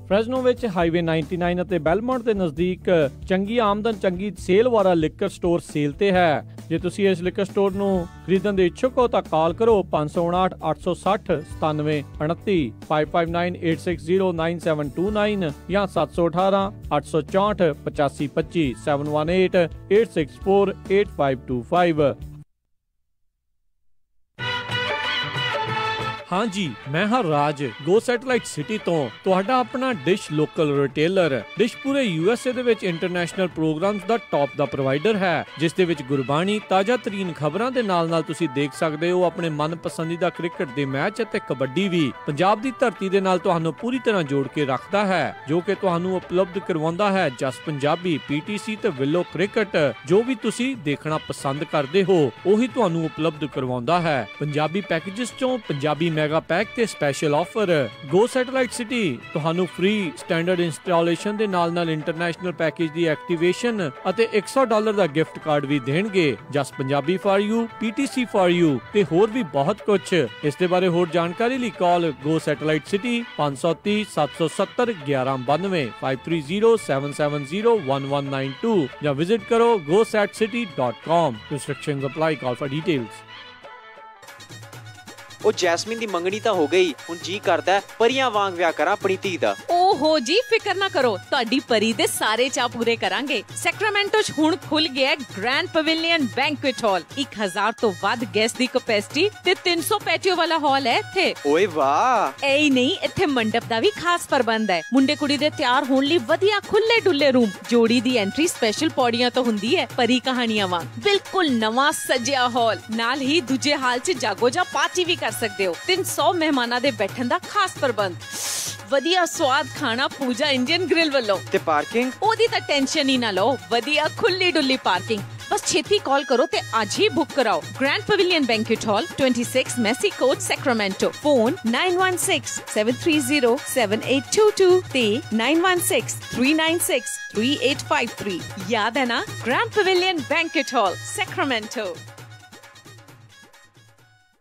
ਫ੍ਰੈਜ਼ਨੋ ਵਿੱਚ ਹਾਈਵੇ 99 ਅਤੇ ਬੈਲਮੌਂਟ ਦੇ ਨਜ਼ਦੀਕ ਚੰਗੀ ਆਮਦਨ ਚੰਗੀ ਸੇਲ ਵਾਲਾ ਲਿਕਰ ਸਟੋਰ ਸੇਲ ਤੇ ਹੈ। ਜੇ ਤੁਸੀਂ ਇਸ ਲਿਕਰ ਸਟੋਰ ਨੂੰ ਖਰੀਦਣ ਦੇ ਇੱਛੁਕ ਹੋ ਤਾਂ ਕਾਲ ਕਰੋ 559-860-9729 5598609729 ਜਾਂ 718-864-8525 718-864-8525। हाँ जी, मैं हाँ राज गो सैटेलाइट सिटी तो ਤੁਹਾਡਾ ਆਪਣਾ ਡਿਸ਼ ਲੋਕਲ ਰਿਟੇਲਰ। ਡਿਸ਼ ਪੂਰੇ USA ਦੇ ਵਿੱਚ ਇੰਟਰਨੈਸ਼ਨਲ ਪ੍ਰੋਗਰਾਮਸ ਦਾ ਟੌਪ ਦਾ ਪ੍ਰੋਵਾਈਡਰ ਹੈ, ਜਿਸ ਦੇ ਵਿੱਚ ਗੁਰਬਾਣੀ, ਤਾਜ਼ਾ ਤਰੀਨ ਖਬਰਾਂ ਦੇ ਨਾਲ ਤੁਸੀਂ ਦੇਖ ਸਕਦੇ ਹੋ ਆਪਣੇ ਮਨਪਸੰਦੀਦਾ ਕ੍ਰਿਕਟ ਦੇ ਮੈਚ ਅਤੇ ਕਬੱਡੀ ਵੀ। ਪੰਜਾਬ ਦੀ ਧਰਤੀ ਦੇ ਨਾਲ ਤੁਹਾਨੂੰ ਪੂਰੀ ਤਰ੍ਹਾਂ ਜੋੜ ਕੇ ਰੱਖਦਾ ਹੈ, ਜੋ ਕਿ ਤੁਹਾਨੂੰ ਉਪਲਬਧ ਕਰਵਾਉਂਦਾ ਹੈ ਜਸ ਪੰਜਾਬੀ, PTC ਤੇ ਵਿਲੋ ਕ੍ਰਿਕਟ। ਜੋ ਵੀ ਤੁਸੀਂ ਦੇਖਣਾ ਪਸੰਦ ਕਰਦੇ ਹੋ ਉਹੀ ਤੁਹਾਨੂੰ ਉਪਲਬਧ ਕਰਵਾਉਂਦਾ ਹੈ। ਪੰਜਾਬੀ ਪੈਕੇजेस ਚੋਂ ਪੰਜਾਬੀ ਮੈਗਾ ਪੈਕ ਤੇ ਸਪੈਸ਼ਲ ਆਫਰ। ਗੋ ਸੈਟੇਲਾਈਟ ਸਿਟੀ ਤੁਹਾਨੂੰ ਫ੍ਰੀ ਸਟੈਂਡਰਡ ਇੰਸਟਾਲੇਸ਼ਨ ਦੇ ਨਾਲ ਇੰਟਰਨੈਸ਼ਨਲ ਪੈਕੇਜ ਦੀ ਐਕਟੀਵੇਸ਼ਨ ਅਤੇ $100 ਦਾ ਗਿਫਟ ਕਾਰਡ ਵੀ ਦੇਣਗੇ। Jas Punjabi for you, PTC for you ਤੇ ਹੋਰ ਵੀ ਬਹੁਤ ਕੁਝ। ਇਸ ਦੇ ਬਾਰੇ ਹੋਰ ਜਾਣਕਾਰੀ ਲਈ ਕਾਲ ਗੋ ਸੈਟੇਲਾਈਟ ਸਿਟੀ 530 770 1192 5307701192 ਜਾਂ ਵਿਜ਼ਿਟ ਕਰੋ gosatcity.com। Restrictions apply. Call for details. ਉਹ ਜੈਸਮੀਨ ਦੀ ਮੰਗਣੀ ਤਾਂ ਹੋ ਗਈ, ਹੁਣ ਜੀ ਕਰਦਾ ਪਰੀਆਂ ਵਾਂਗ ਵਿਆਹ ਕਰਾਂ ਆਪਣੀ ਧੀ ਦਾ। ਓਹੋ ਜੀ, ਫਿਕਰ ਨਾ ਕਰੋ, ਤੁਹਾਡੀ ਪਰੀ ਦੇ ਸਾਰੇ ਚਾਅ ਪੂਰੇ ਕਰਾਂਗੇ। ਸੈਕਰਾਮੈਂਟੋ 'ਚ ਹੁਣ ਖੁੱਲ ਗਿਆ ਗ੍ਰੈਂਡ ਪਵੇਲੀਅਨ ਬੈਂਕੁਏਟ ਹਾਲ। 1000 ਤੋਂ ਵੱਧ ਗੈਸਟ ਦੀ ਕੈਪੈਸਿਟੀ ਤੇ 300 ਪੈਟੀਓ ਵਾਲਾ ਹਾਲ ਹੈ ਇੱਥੇ। ਓਏ ਵਾਹ! ਐ ਨਹੀਂ, ਇੱਥੇ ਮੰਡਪ ਦਾ ਵੀ ਖਾਸ ਪ੍ਰਬੰਧ ਹੈ। ਮੁੰਡੇ ਕੁੜੀ ਦੇ ਤਿਆਰ ਹੋਣ ਲਈ ਵਧੀਆ ਖੁੱਲੇ ਡੁੱਲੇ ਰੂਮ। ਜੋੜੀ ਦੀ ਐਂਟਰੀ ਸਪੈਸ਼ਲ ਪੌੜੀਆਂ ਤੋਂ ਹੁੰਦੀ ਹੈ, ਪਰੀ ਕਹਾਣੀਆਂ ਵਾਂਗ। ਬਿਲਕੁਲ ਨਵਾਂ ਸਜਿਆ ਹਾਲ, ਨਾਲ ਹੀ ਦੂਜੇ ਹਾਲ 'ਚ ਜਾਗੋ ਜਾਂ ਪਾਰਟੀ ਵੀ ਸਕਦੇ ਹੋ। 300 ਮਹਿਮਾਨਾਂ ਦੇ ਬੈਠਣ ਦਾ ਖਾਸ ਪ੍ਰਬੰਧ। ਵਧੀਆ ਸਵਾਦ ਖਾਣਾ ਪੂਜਾ ਇੰਡੀਅਨ ਗ੍ਰਿਲ ਵੱਲੋਂ। ਤੇ ਪਾਰਕਿੰਗ? ਉਹਦੀ ਤਾਂ ਟੈਨਸ਼ਨ ਹੀ ਨਾ ਲਓ, ਵਧੀਆ ਖੁੱਲੀ ਡੁੱਲੀ ਪਾਰਕਿੰਗ। ਬਸ ਛੇਤੀ ਕਾਲ ਕਰੋ ਤੇ ਅੱਜ ਹੀ ਬੁੱਕ ਕਰਾਓ। ਗ੍ਰੈਂਡ ਪਵੇਲੀਅਨ ਬੈਂਕੁਏਟ ਹਾਲ, 26 ਮੈਸੀ ਕੋਰਟ, ਸੈਕਰਾਮੈਂਟੋ। ਫੋਨ 9167307822 ਤੇ 9163963853। ਯਾਦ ਹੈ ਨਾ? ਗ੍ਰੈਂਡ ਪਵੇਲੀਅਨ ਬੈਂਕੁਏਟ ਹਾਲ, ਸੈਕਰਾਮੈਂਟੋ।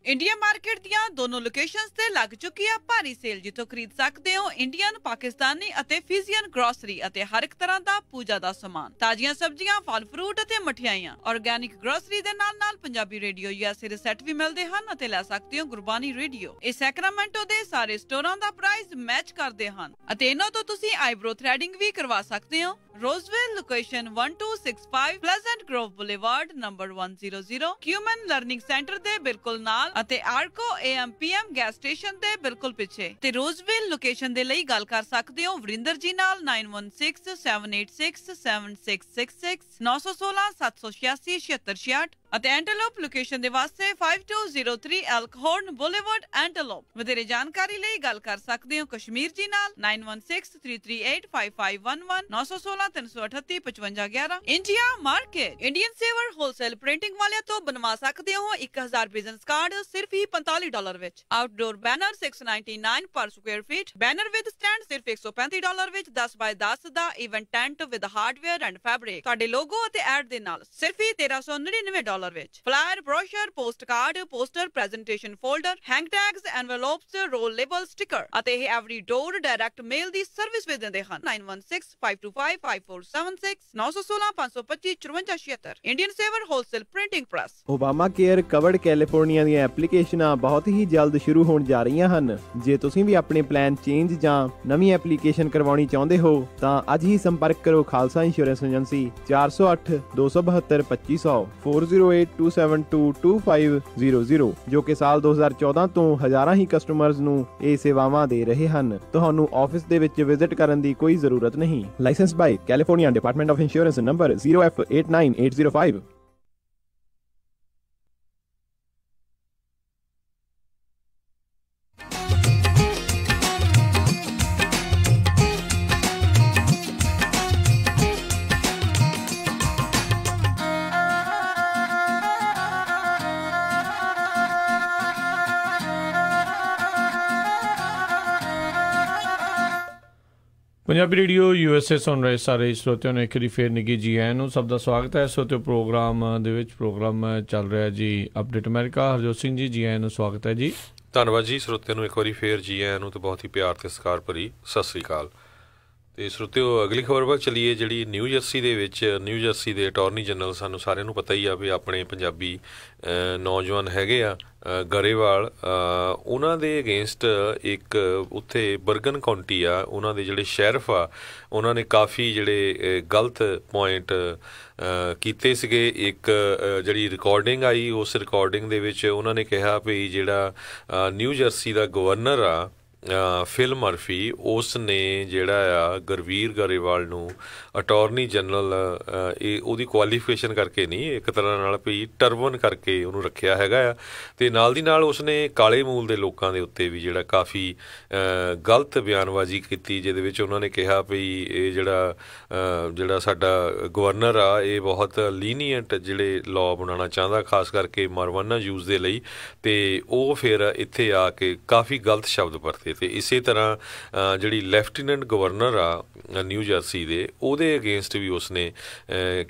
ਇੰਡੀਆ ਮਾਰਕੀਟ ਦੀਆਂ ਦੋਨੋਂ ਲੋਕੇਸ਼ਨਸ ਤੇ ਲੱਗ ਚੁੱਕੀ ਆ ਭਾਰੀ ਸੇਲ, ਜਿੱਥੋਂ ਖਰੀਦ ਸਕਦੇ ਹੋ ਇੰਡੀਅਨ, ਪਾਕਿਸਤਾਨੀ ਅਤੇ ਫਿਜ਼ੀਅਨ ਗਰੋਸਰੀ ਅਤੇ ਹਰ ਇੱਕ ਤਰ੍ਹਾਂ ਦਾ ਪੂਜਾ ਦਾ ਸਮਾਨ, ਤਾਜ਼ੀਆਂ ਸਬਜ਼ੀਆਂ, ਫਲ ਫਰੂਟ ਅਤੇ ਮਠਿਆਈਆਂ। ਆਰਗੈਨਿਕ ਗਰੋਸਰੀ ਦੇ ਨਾਲ ਪੰਜਾਬੀ ਰੇਡੀਓ USA ਦੇ ਸੈੱਟ ਵੀ ਮਿਲਦੇ ਹਨ ਅਤੇ ਲੈ ਸਕਦੇ ਹੋ ਗੁਰਬਾਨੀ ਰੇਡੀਓ। ਇਹ ਸੈਕਰਾਮੈਂਟੋ ਦੇ ਸਾਰੇ ਸਟੋਰਾਂ ਦਾ ਪ੍ਰਾਈਸ ਮੈਚ ਕਰਦੇ ਹਨ ਅਤੇ ਇਹਨਾਂ ਤੋਂ ਤੁਸੀਂ ਆਈਬ੍ਰੋ ਥ੍ਰੈਡਿੰਗ ਵੀ ਕਰਵਾ ਸਕਦੇ ਹੋ। Roseville location 1265 Pleasant Grove Boulevard number 100, Cuman Learning Center ਦੇ ਬਿਲਕੁਲ ਨਾਲ ਅਤੇ ਆਰਕੋ AM/PM ਗੈਸ ਸਟੇਸ਼ਨ ਦੇ ਬਿਲਕੁਲ ਪਿੱਛੇ। ਤੇ Roseville ਲੋਕੇਸ਼ਨ ਦੇ ਲਈ ਗੱਲ ਕਰ ਸਕਦੇ ਹੋ ਵਰਿੰਦਰ ਜੀ ਨਾਲ 9167867666 916 786 7666 ਅਤੇ ਐਂਟੇਲੋਪ ਲੋਕੇਸ਼ਨ ਦੇ ਵਾਸਤੇ 5203 Elkhorn Boulevard, Antelope। ਵਧੇਰੇ ਜਾਣਕਾਰੀ ਲਈ ਗੱਲ ਕਰ ਸਕਦੇ ਹੋ ਕਸ਼ਮੀਰ ਜੀ ਨਾਲ 9163385511 916 338 5511। India market Indian saver wholesale printing ਵਾਲਿਆਂ ਤੋਂ ਬਣਵਾ ਸਕਦੇ ਹੋ 1000 ਬਿਜ਼ਨਸ ਕਾਰਡ ਸਿਰਫ ਹੀ $45 ਵਿੱਚ। Outdoor banner $699 per square feet. Banner with stand ਸਿਰਫ $135 ਵਿੱਚ। 10 ਬਾਈ 10 ਦਾ event tent with hardware and fabric ਤੁਹਾਡੇ ਲੋਗੋ ਅਤੇ ਐਡ ਦੇ ਨਾਲ ਸਿਰਫ ਹੀ $1399 ਵਿੱਚ। Flyer, brochure, post card, poster, presentation folder, hang tags, envelopes, roll label, sticker ਅਤੇ ਇਹ ਐਵਰੀ ਡੋਰ ਡਾਇਰੈਕਟ ਮੇਲ ਦੀ ਸਰਵਿਸ ਵੀ ਦਿੰਦੇ ਹਨ। 9165255476 916 525 5476। Indian saver wholesale printing press. Obama care covered California ਦੀਆਂ ਐਪਲੀਕੇਸ਼ਨਾਂ ਬਹੁਤ ਹੀ ਜਲਦ ਸ਼ੁਰੂ ਹੋਣ ਜਾ ਰਹੀਆਂ ਹਨ। ਜੇ ਤੁਸੀਂ ਵੀ ਆਪਣੇ ਪਲਾਨ ਚੇਂਜ ਜਾਂ ਨਵੀਂ ਐਪਲੀਕੇਸ਼ਨ ਕਰਵਾਉਣੀ ਚਾਹੁੰਦੇ ਹੋ ਤਾਂ ਅੱਜ ਹੀ ਸੰਪਰਕ ਕਰੋ ਖਾਲਸਾ ਇੰਸ਼ੋਰੈਂਸ ਏਜੰਸੀ 408 272 2500 4082722500 ਜੋ ਕਿ ਸਾਲ 2014 ਤੋਂ ਹਜ਼ਾਰਾਂ ਹੀ ਕਸਟਮਰਜ਼ ਨੂੰ ਇਹ ਸੇਵਾਵਾਂ ਦੇ ਰਹੇ ਹਨ। ਤੁਹਾਨੂੰ ਆਫਿਸ ਦੇ ਵਿੱਚ ਵਿਜ਼ਿਟ ਕਰਨ ਦੀ ਕੋਈ ਜ਼ਰੂਰਤ ਨਹੀਂ। Licensed by California Department of Insurance number 0F89805। Punjabi radio USA ਸੁਣ ਰਹੇ ਸਾਰੇ ਸਰੋਤਿਆਂ ਨੂੰ ਇੱਕ ਵਾਰੀ ਫੇਰ ਨਿੱਘੀ ਜੀ ਆਇਆਂ ਨੂੰ। ਸਭ ਦਾ ਸਵਾਗਤ ਹੈ। ਸਰੋਤਿਓ ਪ੍ਰੋਗਰਾਮ ਦੇ ਵਿੱਚ ਪ੍ਰੋਗਰਾਮ ਚੱਲ ਰਿਹਾ ਜੀ ਅਪਡੇਟ ਅਮਰੀਕਾ। ਹਰਜੋਤ ਸਿੰਘ ਜੀ ਆਇਆਂ ਨੂੰ ਸਵਾਗਤ ਹੈ ਜੀ। ਧੰਨਵਾਦ ਜੀ। ਸਰੋਤਿਆਂ ਨੂੰ ਇੱਕ ਵਾਰੀ ਫੇਰ ਜੀ ਆਇਆਂ ਨੂੰ ਤੇ ਬਹੁਤ ਹੀ ਪਿਆਰ ਤੇ ਸਤਿਕਾਰ ਭਰੀ ਸਤਿ ਸ੍ਰੀ ਅਕਾਲ। ਤੇ ਸਰੋਤਿਓ ਅਗਲੀ ਖਬਰ ਵੱਲ ਚੱਲੀਏ, ਜਿਹੜੀ ਨਿਊ ਜਰਸੀ ਦੇ ਵਿੱਚ ਨਿਊ ਜਰਸੀ ਦੇ ਅਟਾਰਨੀ ਜਨਰਲ, ਸਾਨੂੰ ਸਾਰਿਆਂ ਨੂੰ ਪਤਾ ਹੀ ਆ ਵੀ ਆਪਣੇ ਪੰਜਾਬੀ ਨੌਜਵਾਨ ਹੈਗੇ ਆ ਗਰੇਵਾਲ, ਉਹਨਾਂ ਦੇ ਅਗੇਂਸਟ ਇੱਕ ਉੱਥੇ ਬਰਗਨ ਕਾਉਂਟੀ ਆ, ਉਹਨਾਂ ਦੇ ਜਿਹੜੇ ਸ਼ੈਰਿਫ ਆ ਉਹਨਾਂ ਨੇ ਕਾਫੀ ਜਿਹੜੇ ਗਲਤ ਪੁਆਇੰਟ ਕੀਤੇ ਸੀਗੇ। ਇੱਕ ਜਿਹੜੀ ਰਿਕਾਰਡਿੰਗ ਆਈ, ਉਸ ਰਿਕਾਰਡਿੰਗ ਦੇ ਵਿੱਚ ਉਹਨਾਂ ਨੇ ਕਿਹਾ ਵੀ ਜਿਹੜਾ ਨਿਊ ਜਰਸੀ ਦਾ ਗਵਰਨਰ ਆ ਫਿਲ ਮਰਫੀ ਉਸ ਨੇ ਜਿਹੜਾ ਆ ਗੁਰਵੀਰ ਗਰੇਵਾਲ ਨੂੰ ਅਟਾਰਨੀ ਜਨਰਲ ਇਹ ਉਹਦੀ ਕੁਆਲੀਫਿਕੇਸ਼ਨ ਕਰਕੇ ਨਹੀਂ, ਇੱਕ ਤਰ੍ਹਾਂ ਨਾਲ ਵੀ ਟਰਬਨ ਕਰਕੇ ਉਹਨੂੰ ਰੱਖਿਆ ਹੈਗਾ ਆ। ਅਤੇ ਨਾਲ ਦੀ ਨਾਲ ਉਸਨੇ ਕਾਲੇ ਮੂਲ ਦੇ ਲੋਕਾਂ ਦੇ ਉੱਤੇ ਵੀ ਜਿਹੜਾ ਕਾਫੀ ਗਲਤ ਬਿਆਨਬਾਜ਼ੀ ਕੀਤੀ, ਜਿਹਦੇ ਵਿੱਚ ਉਹਨਾਂ ਨੇ ਕਿਹਾ ਵੀ ਇਹ ਜਿਹੜਾ ਸਾਡਾ ਗਵਰਨਰ ਆ ਇਹ ਬਹੁਤ ਲੀਨੀਅੰਟ ਜਿਹੜੇ ਲਾਅ ਬਣਾਉਣਾ ਚਾਹੁੰਦਾ, ਖਾਸ ਕਰਕੇ ਮਾਰਵਾਨਾ ਯੂਜ਼ ਦੇ ਲਈ, ਅਤੇ ਉਹ ਫਿਰ ਇੱਥੇ ਆ ਕੇ ਕਾਫੀ ਗਲਤ ਸ਼ਬਦ ਵਰਤੇ। ਅਤੇ ਇਸੇ ਤਰ੍ਹਾਂ ਜਿਹੜੀ ਲੈਫਟੀਨੈਂਟ ਗਵਰਨਰ ਆ ਨਿਊ ਜਰਸੀ ਦੇ, ਉਹਦੇ ਅਗੇਂਸਟ ਵੀ ਉਸਨੇ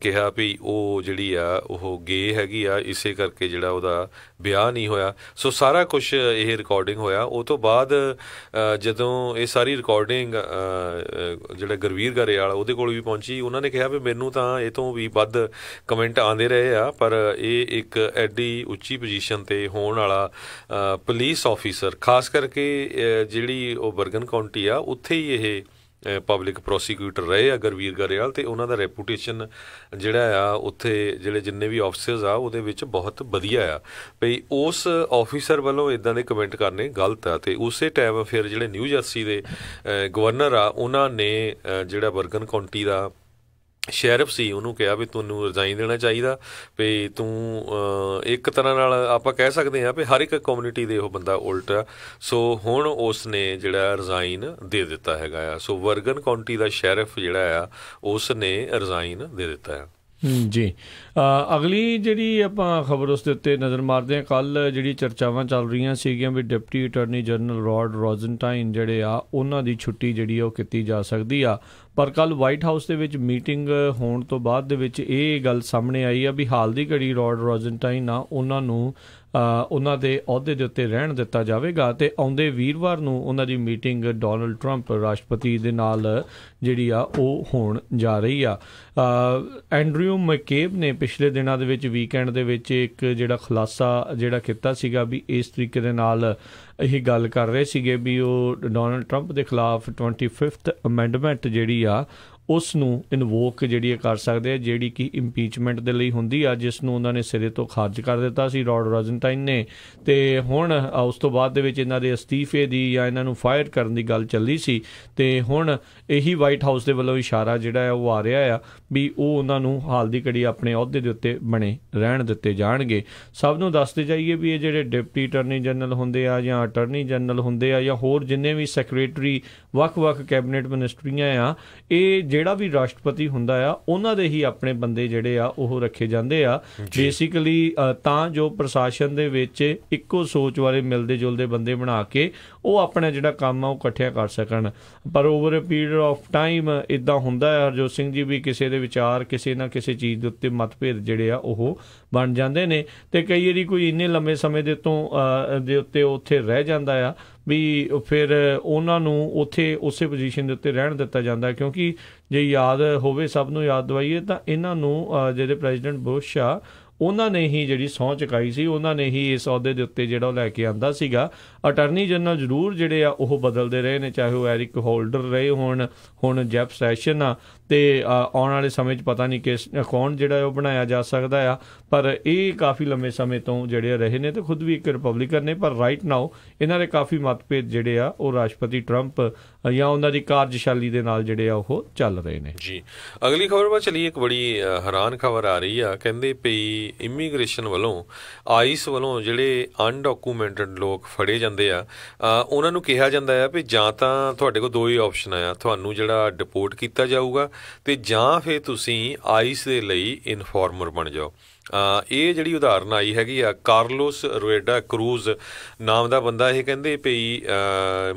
ਕਿਹਾ ਵੀ ਉਹ ਜਿਹੜੀ ਆ ਉਹ ਗੇ ਹੈਗੀ ਆ, ਇਸੇ ਕਰਕੇ ਜਿਹੜਾ ਉਹਦਾ ਵਿਆਹ ਨਹੀਂ ਹੋਇਆ। ਸੋ ਸਾਰਾ ਕੁਛ ਇਹ ਰਿਕਾਰਡਿੰਗ ਹੋਇਆ। ਉਹ ਤੋਂ ਬਾਅਦ ਜਦੋਂ ਇਹ ਸਾਰੀ ਰਿਕਾਰਡਿੰਗ ਜਿਹੜਾ ਗੁਰਵੀਰ ਗਰੇਵਾਲ ਉਹਦੇ ਕੋਲ ਵੀ ਪਹੁੰਚੀ, ਉਹਨਾਂ ਨੇ ਕਿਹਾ ਵੀ ਮੈਨੂੰ ਤਾਂ ਇਹ ਤੋਂ ਵੀ ਵੱਧ ਕਮੈਂਟ ਆਉਂਦੇ ਰਹੇ ਆ, ਪਰ ਇਹ ਇੱਕ ਐਡੀ ਉੱਚੀ ਪੋਜੀਸ਼ਨ 'ਤੇ ਹੋਣ ਵਾਲਾ ਪੁਲਿਸ ਆਫਿਸਰ, ਖਾਸ ਕਰਕੇ ਜਿਹੜੀ ਉਹ ਬਰਗਨ ਕਾਉਂਟੀ ਆ ਉੱਥੇ ਹੀ ਇਹ ਪਬਲਿਕ ਪ੍ਰੋਸੀਕਿਊਟਰ ਰਹੇ ਆ ਗੁਰਵੀਰ ਗਰੇਵਾਲ, ਅਤੇ ਉਹਨਾਂ ਦਾ ਰੈਪੂਟੇਸ਼ਨ ਜਿਹੜਾ ਆ ਉੱਥੇ ਜਿਹੜੇ ਜਿੰਨੇ ਵੀ ਆਫਿਸਰਸ ਆ ਉਹਦੇ ਵਿੱਚ ਬਹੁਤ ਵਧੀਆ ਆ। ਭਈ ਉਸ ਆਫਿਸਰ ਵੱਲੋਂ ਇੱਦਾਂ ਦੇ ਕਮੈਂਟ ਕਰਨੇ ਗਲਤ ਆ। ਅਤੇ ਉਸੇ ਟਾਈਮ ਫਿਰ ਜਿਹੜੇ ਨਿਊ ਜਰਸੀ ਦੇ ਗਵਰਨਰ ਆ ਉਹਨਾਂ ਨੇ ਜਿਹੜਾ ਬਰਗਨ ਕਾਉਂਟੀ ਦਾ ਸ਼ੈਰਿਫ ਸੀ ਉਹਨੂੰ ਕਿਹਾ ਵੀ ਤੁਹਾਨੂੰ ਰਿਜ਼ਾਈਨ ਦੇਣਾ ਚਾਹੀਦਾ, ਵੀ ਤੂੰ ਇੱਕ ਤਰ੍ਹਾਂ ਨਾਲ ਆਪਾਂ ਕਹਿ ਸਕਦੇ ਹਾਂ ਵੀ ਹਰ ਇੱਕ ਕਮਿਊਨਿਟੀ ਦੇ ਉਹ ਬੰਦਾ ਉਲਟ ਆ। ਸੋ ਹੁਣ ਉਸ ਨੇ ਜਿਹੜਾ ਰਿਜ਼ਾਈਨ ਦੇ ਦਿੱਤਾ ਹੈਗਾ ਆ। ਸੋ ਬਰਗਨ ਕਾਉਂਟੀ ਦਾ ਸ਼ੈਰਿਫ ਜਿਹੜਾ ਆ ਉਸ ਨੇ ਰਿਜ਼ਾਈਨ ਦੇ ਦਿੱਤਾ ਆ। ਜੀ ਅਗਲੀ ਜਿਹੜੀ ਆਪਾਂ ਖਬਰ ਉਸ ਦੇ ਉੱਤੇ ਨਜ਼ਰ ਮਾਰਦੇ ਹਾਂ। ਕੱਲ੍ਹ ਜਿਹੜੀ ਚਰਚਾਵਾਂ ਚੱਲ ਰਹੀਆਂ ਸੀਗੀਆਂ ਵੀ ਡਿਪਟੀ ਅਟਾਰਨੀ ਜਨਰਲ ਰੌਡ ਰੋਜ਼ਨਟਾਈਨ ਜਿਹੜੇ ਆ ਉਹਨਾਂ ਦੀ ਛੁੱਟੀ ਜਿਹੜੀ ਆ ਉਹ ਕੀਤੀ ਜਾ ਸਕਦੀ ਆ, ਪਰ ਕੱਲ੍ਹ ਵਾਈਟ ਹਾਊਸ ਦੇ ਵਿੱਚ ਮੀਟਿੰਗ ਹੋਣ ਤੋਂ ਬਾਅਦ ਦੇ ਵਿੱਚ ਇਹ ਗੱਲ ਸਾਹਮਣੇ ਆਈ ਆ ਵੀ ਹਾਲ ਦੀ ਘੜੀ ਰੌਡ ਰੋਜ਼ਨਟਾਈਨ ਆ ਉਹਨਾਂ ਨੂੰ ਉਹਨਾਂ ਦੇ ਅਹੁਦੇ ਦੇ ਉੱਤੇ ਰਹਿਣ ਦਿੱਤਾ ਜਾਵੇਗਾ, ਅਤੇ ਆਉਂਦੇ ਵੀਰਵਾਰ ਨੂੰ ਉਹਨਾਂ ਦੀ ਮੀਟਿੰਗ ਡੋਨਲਡ ਟਰੰਪ ਰਾਸ਼ਟਰਪਤੀ ਦੇ ਨਾਲ ਜਿਹੜੀ ਆ ਉਹ ਹੋਣ ਜਾ ਰਹੀ ਆ। ਐਂਡਰਿਊ ਮੈਕੇਬ ਨੇ ਪਿਛਲੇ ਦਿਨਾਂ ਦੇ ਵਿੱਚ ਵੀਕਐਂਡ ਦੇ ਵਿੱਚ ਇੱਕ ਜਿਹੜਾ ਖੁਲਾਸਾ ਜਿਹੜਾ ਕੀਤਾ ਸੀਗਾ ਵੀ ਇਸ ਤਰੀਕੇ ਦੇ ਨਾਲ ਇਹ ਗੱਲ ਕਰ ਰਹੇ ਸੀਗੇ ਵੀ ਉਹ ਡੋਨਲਡ ਟਰੰਪ ਦੇ ਖਿਲਾਫ 25th ਅਮੈਂਡਮੈਂਟ ਜਿਹੜੀ ਆ ਉਸ ਨੂੰ ਇਨਵੋਕ ਜਿਹੜੀ ਕਰ ਸਕਦੇ ਆ, ਜਿਹੜੀ ਕਿ ਇੰਪੀਚਮੈਂਟ ਦੇ ਲਈ ਹੁੰਦੀ ਆ, ਜਿਸ ਨੂੰ ਉਹਨਾਂ ਨੇ ਸਿਰੇ ਤੋਂ ਖਾਰਜ ਕਰ ਦਿੱਤਾ ਸੀ ਰੌਡ ਰੋਜ਼ਨਟਾਈਨ ਨੇ। ਅਤੇ ਹੁਣ ਉਸ ਤੋਂ ਬਾਅਦ ਦੇ ਵਿੱਚ ਇਹਨਾਂ ਦੇ ਅਸਤੀਫੇ ਦੀ ਜਾਂ ਇਹਨਾਂ ਨੂੰ ਫਾਇਰ ਕਰਨ ਦੀ ਗੱਲ ਚੱਲੀ ਸੀ, ਅਤੇ ਹੁਣ ਇਹੀ ਵਾਈਟ ਹਾਊਸ ਦੇ ਵੱਲੋਂ ਇਸ਼ਾਰਾ ਜਿਹੜਾ ਆ ਉਹ ਆ ਰਿਹਾ ਆ ਵੀ ਉਹ ਉਹਨਾਂ ਨੂੰ ਹਾਲ ਦੀ ਘੜੀ ਆਪਣੇ ਅਹੁਦੇ ਦੇ ਉੱਤੇ ਬਣੇ ਰਹਿਣ ਦਿੱਤੇ ਜਾਣਗੇ। ਸਭ ਨੂੰ ਦੱਸਦੇ ਜਾਈਏ ਵੀ ਇਹ ਜਿਹੜੇ ਡਿਪਟੀ ਅਟਾਰਨੀ ਜਨਰਲ ਹੁੰਦੇ ਆ ਜਾਂ ਅਟਾਰਨੀ ਜਨਰਲ ਹੁੰਦੇ ਆ ਜਾਂ ਹੋਰ ਜਿੰਨੇ ਵੀ ਸੈਕਟਰੀ ਵੱਖ-ਵੱਖ ਕੈਬਨਿਟ ਮਿਨਿਸਟਰੀਆਂ ਆ, ਇਹ ਜਿਹੜਾ ਵੀ ਰਾਸ਼ਟਰਪਤੀ ਹੁੰਦਾ ਆ ਉਹਨਾਂ ਦੇ ਹੀ ਆਪਣੇ ਬੰਦੇ ਜਿਹੜੇ ਆ ਉਹ ਰੱਖੇ ਜਾਂਦੇ ਆ ਬੇਸਿਕਲੀ, ਤਾਂ ਜੋ ਪ੍ਰਸ਼ਾਸਨ ਦੇ ਵਿੱਚ ਇੱਕੋ ਸੋਚ ਵਾਲੇ ਮਿਲਦੇ ਜੁਲਦੇ ਬੰਦੇ ਬਣਾ ਕੇ ਉਹ ਆਪਣਾ ਜਿਹੜਾ ਕੰਮ ਆ ਉਹ ਇਕੱਠਿਆਂ ਕਰ ਸਕਣ। ਪਰ over a period of time ਇੱਦਾਂ ਹੁੰਦਾ ਹੈ ਹਰਜੋਤ ਸਿੰਘ ਜੀ ਵੀ ਕਿਸੇ ਦੇ ਵਿਚਾਰ ਕਿਸੇ ਨਾ ਕਿਸੇ ਚੀਜ਼ ਦੇ ਉੱਤੇ ਮਤਭੇਦ ਜਿਹੜੇ ਆ ਉਹ ਬਣ ਜਾਂਦੇ ਨੇ, ਅਤੇ ਕਈ ਵਾਰੀ ਕੋਈ ਇੰਨੇ ਲੰਬੇ ਸਮੇਂ ਦੇ ਉੱਤੇ ਉੱਥੇ ਰਹਿ ਜਾਂਦਾ ਆ ਵੀ ਫਿਰ ਉਹਨਾਂ ਨੂੰ ਉੱਥੇ ਉਸੇ ਪੋਜੀਸ਼ਨ ਦੇ ਉੱਤੇ ਰਹਿਣ ਦਿੱਤਾ ਜਾਂਦਾ। ਕਿਉਂਕਿ ਜੇ ਯਾਦ ਹੋਵੇ, ਸਭ ਨੂੰ ਯਾਦ ਦਵਾਈਏ ਤਾਂ ਇਹਨਾਂ ਨੂੰ ਜਿਹੜੇ ਪ੍ਰੈਜ਼ੀਡੈਂਟ ਬੁਸ਼ ਆ ਉਹਨਾਂ ਨੇ ਹੀ ਜਿਹੜੀ ਸਹੁੰ ਚੁਕਾਈ ਸੀ, ਉਹਨਾਂ ਨੇ ਹੀ ਇਸ ਅਹੁਦੇ ਦੇ ਉੱਤੇ ਜਿਹੜਾ ਉਹ ਲੈ ਕੇ ਆਂਦਾ ਸੀਗਾ। ਅਟਾਰਨੀ ਜਨਰਲ ਜ਼ਰੂਰ ਜਿਹੜੇ ਆ ਉਹ ਬਦਲਦੇ ਰਹੇ ਨੇ, ਚਾਹੇ ਉਹ ਐਰਿਕ ਹੋਲਡਰ ਰਹੇ ਹੋਣ, ਹੁਣ ਜੈਫ ਸੈਸ਼ਨ ਆ, ਅਤੇ ਆਉਣ ਵਾਲੇ ਸਮੇਂ 'ਚ ਪਤਾ ਨਹੀਂ ਕੌਣ ਜਿਹੜਾ ਉਹ ਬਣਾਇਆ ਜਾ ਸਕਦਾ ਆ, ਪਰ ਇਹ ਕਾਫੀ ਲੰਬੇ ਸਮੇਂ ਤੋਂ ਜਿਹੜੇ ਰਹੇ ਨੇ ਅਤੇ ਖੁਦ ਵੀ ਇੱਕ ਰਿਪਬਲਿਕਨ ਨੇ। ਪਰ ਰਾਈਟ ਨਾਓ ਇਹਨਾਂ ਦੇ ਕਾਫੀ ਮਤਭੇਦ ਜਿਹੜੇ ਆ ਉਹ ਰਾਸ਼ਟਰਪਤੀ ਟਰੰਪ ਜਾਂ ਉਹਨਾਂ ਦੀ ਕਾਰਜਸ਼ੈਲੀ ਦੇ ਨਾਲ ਜਿਹੜੇ ਆ ਉਹ ਚੱਲ ਰਹੇ ਨੇ। ਜੀ ਅਗਲੀ ਖਬਰ ਵੱਲ ਚੱਲੀਏ। ਇੱਕ ਬੜੀ ਹੈਰਾਨ ਖਬਰ ਆ ਰਹੀ ਆ, ਕਹਿੰਦੇ ਪਈ ਇਮੀਗ੍ਰੇਸ਼ਨ ਵੱਲੋਂ ਆਈਸ ਵੱਲੋਂ ਜਿਹੜੇ ਅਨਡਾਕੂਮੈਂਟਡ ਲੋਕ ਫੜੇ ਜਾਂਦੇ ਆ ਉਹਨਾਂ ਨੂੰ ਕਿਹਾ ਜਾਂਦਾ ਆ ਵੀ ਜਾਂ ਤਾਂ ਤੁਹਾਡੇ ਕੋਲ ਦੋ ਹੀ ਆਪਸ਼ਨ ਆ, ਤੁਹਾਨੂੰ ਜਿਹੜਾ ਡਿਪੋਰਟ ਕੀਤਾ ਜਾਊਗਾ ਅਤੇ ਜਾਂ ਫਿਰ ਤੁਸੀਂ ਆਈਸ ਦੇ ਲਈ ਇਨਫੋਰਮਰ ਬਣ ਜਾਓ। ਇਹ ਜਿਹੜੀ ਉਦਾਹਰਨ ਆਈ ਹੈਗੀ ਆ, ਕਾਰਲੋਸ ਰੋਏਡਾ ਕਰੂਜ਼ ਨਾਮ ਦਾ ਬੰਦਾ, ਇਹ ਕਹਿੰਦੇ ਪਈ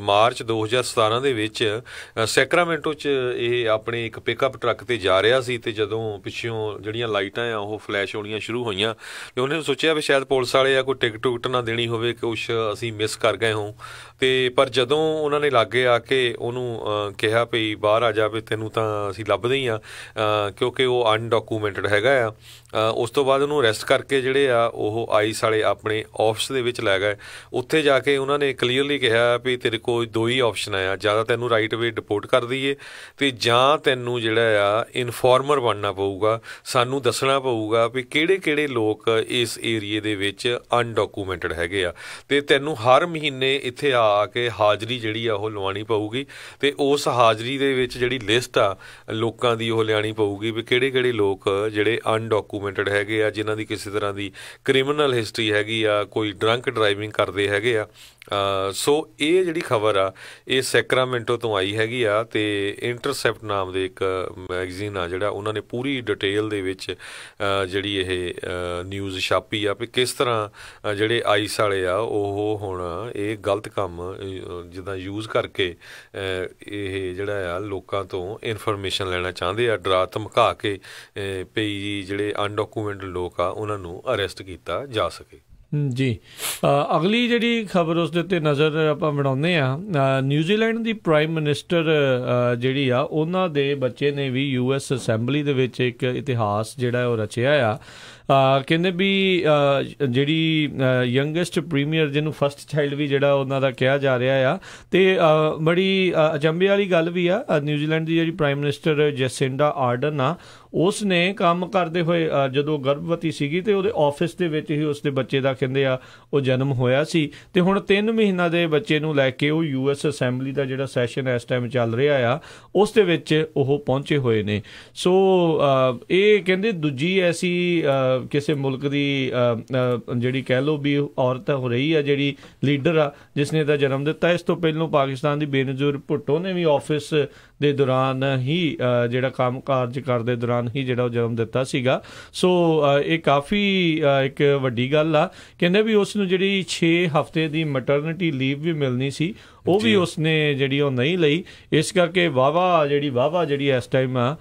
ਮਾਰਚ 2017 ਦੇ ਵਿੱਚ ਸੈਕਰਾਮੈਂਟੋ 'ਚ ਇਹ ਆਪਣੇ ਇੱਕ ਪਿਕਅਪ ਟਰੱਕ 'ਤੇ ਜਾ ਰਿਹਾ ਸੀ, ਅਤੇ ਜਦੋਂ ਪਿੱਛੋਂ ਜਿਹੜੀਆਂ ਲਾਈਟਾਂ ਆ ਉਹ ਫਲੈਸ਼ ਹੋਣੀਆਂ ਸ਼ੁਰੂ ਹੋਈਆਂ ਅਤੇ ਉਹਨੇ ਸੋਚਿਆ ਵੀ ਸ਼ਾਇਦ ਪੁਲਿਸ ਵਾਲੇ ਆ ਕੋਈ ਟਿਕਟ ਟੁਕਟ ਨਾ ਦੇਣੀ ਹੋਵੇ, ਕੁਛ ਅਸੀਂ ਮਿਸ ਕਰ ਗਏ ਹੋਂ। ਅਤੇ ਪਰ ਜਦੋਂ ਉਹਨਾਂ ਨੇ ਲਾਗੇ ਆ ਕੇ ਉਹਨੂੰ ਕਿਹਾ ਵੀ ਬਾਹਰ ਆ ਜਾ ਵੀ ਤੈਨੂੰ ਤਾਂ ਅਸੀਂ ਲੱਭਦੇ ਹੀ ਹਾਂ, ਕਿਉਂਕਿ ਉਹ ਅਨਡਾਕੂਮੈਂਟਡ ਹੈਗਾ ਆ। ਉਸ ਤੋਂ ਬਾਅਦ ਉਹਨੂੰ ਅਰੈਸਟ ਕਰਕੇ ਜਿਹੜੇ ਆ ਉਹ ਆਈਸ ਵਾਲੇ ਆਪਣੇ ਆਫਿਸ ਦੇ ਵਿੱਚ ਲੈ ਗਏ। ਉੱਥੇ ਜਾ ਕੇ ਉਹਨਾਂ ਨੇ ਕਲੀਅਰਲੀ ਕਿਹਾ ਵੀ ਤੇਰੇ ਕੋਲ 2 ਹੀ ਆਪਸ਼ਨ ਆ, ਜਾਂ ਤਾਂ ਤੈਨੂੰ ਰਾਈਟ ਵੇ ਡਿਪੋਰਟ ਕਰ ਦਈਏ ਅਤੇ ਜਾਂ ਤੈਨੂੰ ਜਿਹੜਾ ਆ ਇਨਫੋਰਮਰ ਬਣਨਾ ਪਊਗਾ, ਸਾਨੂੰ ਦੱਸਣਾ ਪਊਗਾ ਵੀ ਕਿਹੜੇ ਕਿਹੜੇ ਲੋਕ ਇਸ ਏਰੀਏ ਦੇ ਵਿੱਚ ਅਨਡਾਕੂਮੈਂਟਡ ਹੈਗੇ ਆ, ਅਤੇ ਤੈਨੂੰ ਹਰ ਮਹੀਨੇ ਇੱਥੇ ਆ ਕੇ ਹਾਜ਼ਰੀ ਜਿਹੜੀ ਆ ਉਹ ਲਵਾਉਣੀ ਪਊਗੀ, ਅਤੇ ਉਸ ਹਾਜ਼ਰੀ ਦੇ ਵਿੱਚ ਜਿਹੜੀ ਲਿਸਟ ਆ ਲੋਕਾਂ ਦੀ ਉਹ ਲਿਆਉਣੀ ਪਊਗੀ ਵੀ ਕਿਹੜੇ ਕਿਹੜੇ ਲੋਕ ਜਿਹੜੇ ਅਨਡਾਕੂਮੈਂਟਡ ਹੈਗੇ ਆ, ਜਿਨ੍ਹਾਂ ਦੀ ਕਿਸੇ ਤਰ੍ਹਾਂ ਦੀ ਕ੍ਰਿਮੀਨਲ ਹਿਸਟਰੀ ਹੈਗੀ ਆ, ਕੋਈ ਡਰੰਕ ਡਰਾਈਵਿੰਗ ਕਰਦੇ ਹੈਗੇ ਆ। ਸੋ ਇਹ ਜਿਹੜੀ ਖਬਰ ਆ ਇਹ ਸੈਕਰਾਮੈਂਟੋ ਤੋਂ ਆਈ ਹੈਗੀ ਆ, ਅਤੇ ਇੰਟਰਸੈਪਟ ਨਾਮ ਦੇ ਇੱਕ ਮੈਗਜ਼ੀਨ ਆ ਜਿਹੜਾ ਉਹਨਾਂ ਨੇ ਪੂਰੀ ਡਿਟੇਲ ਦੇ ਵਿੱਚ ਜਿਹੜੀ ਇਹ ਨਿਊਜ਼ ਛਾਪੀ ਆ ਵੀ ਕਿਸ ਤਰ੍ਹਾਂ ਜਿਹੜੇ ਆਈਸ ਵਾਲੇ ਆ ਉਹ ਹੁਣ ਇਹ ਗਲਤ ਕੰਮ ਜਿੱਦਾਂ ਯੂਜ਼ ਕਰਕੇ ਇਹ ਜਿਹੜਾ ਆ ਲੋਕਾਂ ਤੋਂ ਇਨਫੋਰਮੇਸ਼ਨ ਲੈਣਾ ਚਾਹੁੰਦੇ ਆ, ਡਰਾ ਧਮਕਾ ਕੇ ਵੀ ਜਿਹੜੇ ਅਨਡਾਕੂਮੈਂਟਡ ਲੋਕ ਆ ਉਹਨਾਂ ਨੂੰ ਅਰੈਸਟ ਕੀਤਾ ਜਾ ਸਕੇ। ਜੀ ਅਗਲੀ ਜਿਹੜੀ ਖਬਰ ਉਸ ਦੇ ਉੱਤੇ ਨਜ਼ਰ ਆਪਾਂ ਬਣਾਉਂਦੇ ਹਾਂ। ਨਿਊਜ਼ੀਲੈਂਡ ਦੀ ਪ੍ਰਾਈਮ ਮਿਨਿਸਟਰ ਜਿਹੜੀ ਆ ਉਹਨਾਂ ਦੇ ਬੱਚੇ ਨੇ ਵੀ US ਅਸੈਂਬਲੀ ਦੇ ਵਿੱਚ ਇੱਕ ਇਤਿਹਾਸ ਜਿਹੜਾ ਉਹ ਰਚਿਆ ਆ। ਕਹਿੰਦੇ ਵੀ ਜਿਹੜੀ ਯੰਗੈਸਟ ਪ੍ਰੀਮੀਅਰ ਜਿਹਨੂੰ ਫਸਟ ਚਾਈਲਡ ਵੀ ਜਿਹੜਾ ਉਹਨਾਂ ਦਾ ਕਿਹਾ ਜਾ ਰਿਹਾ ਆ, ਅਤੇ ਬੜੀ ਅਚੰਭੇ ਵਾਲੀ ਗੱਲ ਵੀ ਆ, ਨਿਊਜ਼ੀਲੈਂਡ ਦੀ ਜਿਹੜੀ ਪ੍ਰਾਈਮ ਮਿਨਿਸਟਰ ਜੈਸਿੰਡਾ ਆਰਡਨ ਆ ਉਸ ਨੇ ਕੰਮ ਕਰਦੇ ਹੋਏ ਜਦੋਂ ਗਰਭਵਤੀ ਸੀਗੀ ਅਤੇ ਉਹਦੇ ਆਫਿਸ ਦੇ ਵਿੱਚ ਹੀ ਉਸਦੇ ਬੱਚੇ ਦਾ ਕਹਿੰਦੇ ਆ ਉਹ ਜਨਮ ਹੋਇਆ ਸੀ, ਅਤੇ ਹੁਣ 3 ਮਹੀਨਾ ਦੇ ਬੱਚੇ ਨੂੰ ਲੈ ਕੇ ਉਹ US ਅਸੈਂਬਲੀ ਦਾ ਜਿਹੜਾ ਸੈਸ਼ਨ ਇਸ ਟਾਈਮ ਚੱਲ ਰਿਹਾ ਆ ਉਸ ਦੇ ਵਿੱਚ ਉਹ ਪਹੁੰਚੇ ਹੋਏ ਨੇ। ਸੋ ਇਹ ਕਹਿੰਦੇ ਦੂਜੀ ਐਸੀ ਕਿਸੇ ਮੁਲਕ ਦੀ ਜਿਹੜੀ ਕਹਿ ਲਓ ਵੀ ਔਰਤ ਹੋ ਰਹੀ ਆ ਜਿਹੜੀ ਲੀਡਰ ਆ ਜਿਸ ਨੇ ਇਹਦਾ ਜਨਮ ਦਿੱਤਾ। ਇਸ ਤੋਂ ਪਹਿਲਾਂ ਪਾਕਿਸਤਾਨ ਦੀ ਬੇਨਜ਼ੀਰ ਭੁੱਟੋ ਨੇ ਵੀ ਆਫਿਸ ਦੇ ਦੌਰਾਨ ਹੀ ਜਿਹੜਾ ਕੰਮ ਕਾਰਜ ਕਰਦੇ ਦੌਰਾਨ ਹੀ ਜਿਹੜਾ ਉਹ ਜਨਮ ਦਿੱਤਾ ਸੀਗਾ। ਸੋ ਇਹ ਕਾਫੀ ਇੱਕ ਵੱਡੀ ਗੱਲ ਆ। ਕਹਿੰਦੇ ਵੀ ਉਸ ਨੂੰ ਜਿਹੜੀ 6 ਹਫ਼ਤੇ ਦੀ ਮੈਟਰਨਿਟੀ ਲੀਵ ਵੀ ਮਿਲਣੀ ਸੀ ਉਹ ਵੀ ਉਸਨੇ ਜਿਹੜੀ ਉਹ ਨਹੀਂ ਲਈ। ਇਸ ਕਰਕੇ ਵਾਹਵਾ ਜਿਹੜੀ ਇਸ ਟਾਈਮ ਆ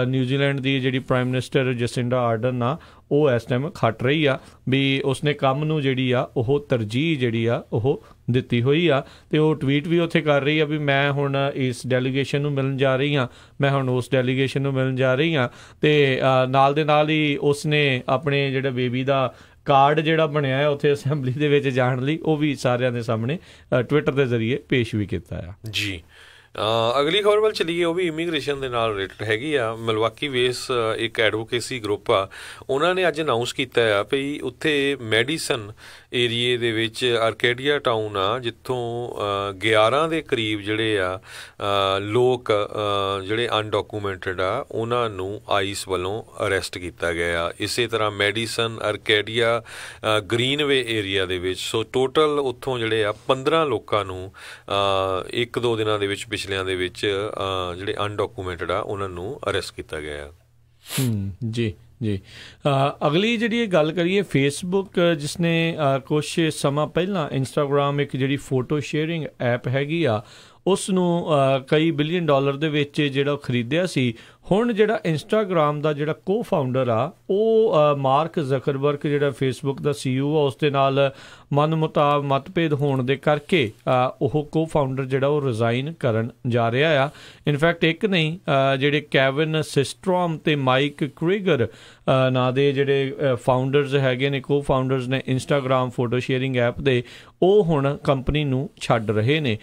ਨਿਊਜ਼ੀਲੈਂਡ ਦੀ ਜਿਹੜੀ ਪ੍ਰਾਈਮ ਮਿਨਿਸਟਰ ਜੈਸਿੰਡਾ ਆਰਡਨ ਆ ਉਹ ਇਸ ਟਾਈਮ ਖੱਟ ਰਹੀ ਆ ਵੀ ਉਸਨੇ ਕੰਮ ਨੂੰ ਜਿਹੜੀ ਆ ਉਹ ਤਰਜੀਹ ਜਿਹੜੀ ਆ ਉਹ ਦਿੱਤੀ ਹੋਈ ਆ, ਅਤੇ ਉਹ ਟਵੀਟ ਵੀ ਉੱਥੇ ਕਰ ਰਹੀ ਆ ਵੀ ਮੈਂ ਹੁਣ ਇਸ ਡੈਲੀਗੇਸ਼ਨ ਨੂੰ ਮਿਲਣ ਜਾ ਰਹੀ ਹਾਂ, ਮੈਂ ਹੁਣ ਉਸ ਡੈਲੀਗੇਸ਼ਨ ਨੂੰ ਮਿਲਣ ਜਾ ਰਹੀ ਹਾਂ। ਅਤੇ ਨਾਲ ਦੇ ਨਾਲ ਹੀ ਉਸਨੇ ਆਪਣੇ ਜਿਹੜਾ ਬੇਬੀ ਦਾ ਕਾਰਡ ਜਿਹੜਾ ਬਣਿਆ ਹੈ ਉੱਥੇ ਅਸੈਂਬਲੀ ਦੇ ਵਿੱਚ ਜਾਣ ਲਈ ਉਹ ਵੀ ਸਾਰਿਆਂ ਦੇ ਸਾਹਮਣੇ ਟਵਿੱਟਰ ਦੇ ਜ਼ਰੀਏ ਪੇਸ਼ ਵੀ ਕੀਤਾ ਆ। ਜੀ ਅਗਲੀ ਖਬਰ ਵੱਲ ਚੱਲੀਏ, ਉਹ ਵੀ ਇਮੀਗ੍ਰੇਸ਼ਨ ਦੇ ਨਾਲ ਰਿਲੇਟਡ ਹੈਗੀ ਆ। ਮਿਲਵਾਕੀ ਬੇਸ ਇੱਕ ਐਡਵੋਕੇਸੀ ਗਰੁੱਪ ਆ, ਉਹਨਾਂ ਨੇ ਅੱਜ ਅਨਾਊਂਸ ਕੀਤਾ ਆ ਵੀ ਉੱਥੇ ਮੈਡੀਸਨ ਏਰੀਏ ਦੇ ਵਿੱਚ ਆਰਕੇਡੀਆ ਟਾਊਨ ਆ ਜਿੱਥੋਂ 11 ਦੇ ਕਰੀਬ ਜਿਹੜੇ ਆ ਲੋਕ ਜਿਹੜੇ ਅਨਡਾਕੂਮੈਂਟਡ ਆ ਉਹਨਾਂ ਨੂੰ ਆਈਸ ਵੱਲੋਂ ਅਰੈਸਟ ਕੀਤਾ ਗਿਆ ਆ। ਇਸੇ ਤਰ੍ਹਾਂ ਮੈਡੀਸਨ ਆਰਕੇਡੀਆ ਗ੍ਰੀਨਵੇ ਏਰੀਆ ਦੇ ਵਿੱਚ। ਸੋ ਟੋਟਲ ਉੱਥੋਂ ਜਿਹੜੇ ਆ 15 ਲੋਕਾਂ ਨੂੰ 1-2 ਦਿਨਾਂ ਦੇ ਵਿੱਚ ਪਿਛਲਿਆਂ ਦੇ ਵਿੱਚ ਜਿਹੜੇ ਅਨਡਾਕੂਮੈਂਟਡ ਆ ਉਹਨਾਂ ਨੂੰ ਅਰੈਸਟ ਕੀਤਾ ਗਿਆ। ਜੀ ਜੀ ਅਗਲੀ ਜਿਹੜੀ ਇਹ ਗੱਲ ਕਰੀਏ, ਫੇਸਬੁੱਕ ਜਿਸ ਨੇ ਕੁਛ ਸਮਾਂ ਪਹਿਲਾਂ ਇੰਸਟਾਗ੍ਰਾਮ ਇੱਕ ਜਿਹੜੀ ਫੋਟੋ ਸ਼ੇਅਰਿੰਗ ਐਪ ਹੈਗੀ ਆ ਉਸ ਨੂੰ ਕਈ $ਬਿਲੀਅਨ ਦੇ ਵਿੱਚ ਜਿਹੜਾ ਉਹ ਖਰੀਦਿਆ ਸੀ। ਹੁਣ ਜਿਹੜਾ ਇੰਸਟਾਗ੍ਰਾਮ ਦਾ ਜਿਹੜਾ ਕੋ ਫਾਊਂਡਰ ਆ ਉਹ ਮਾਰਕ ਜ਼ਕਰਬਰਗ ਜਿਹੜਾ ਫੇਸਬੁੱਕ ਦਾ CEO ਆ ਉਸ ਦੇ ਨਾਲ ਮਤਭੇਦ ਹੋਣ ਦੇ ਕਰਕੇ ਉਹ ਕੋ ਫਾਊਂਡਰ ਜਿਹੜਾ ਉਹ ਰਿਜ਼ਾਈਨ ਕਰਨ ਜਾ ਰਿਹਾ ਆ। ਇਨਫੈਕਟ ਇੱਕ ਨਹੀਂ, ਜਿਹੜੇ ਕੈਵਿਨ ਸਿਸਟਰੋਮ ਤੇ ਮਾਈਕ ਕ੍ਰੀਗਰ ਨਾਂ ਦੇ ਜਿਹੜੇ ਫਾਊਂਡਰਸ ਹੈਗੇ ਨੇ, ਕੋ ਫਾਊਂਡਰਸ ਨੇ ਇੰਸਟਾਗ੍ਰਾਮ ਫੋਟੋ ਸ਼ੇਅਰਿੰਗ ਐਪ ਦੇ, ਉਹ ਹੁਣ ਕੰਪਨੀ ਨੂੰ ਛੱਡ ਰਹੇ ਨੇ।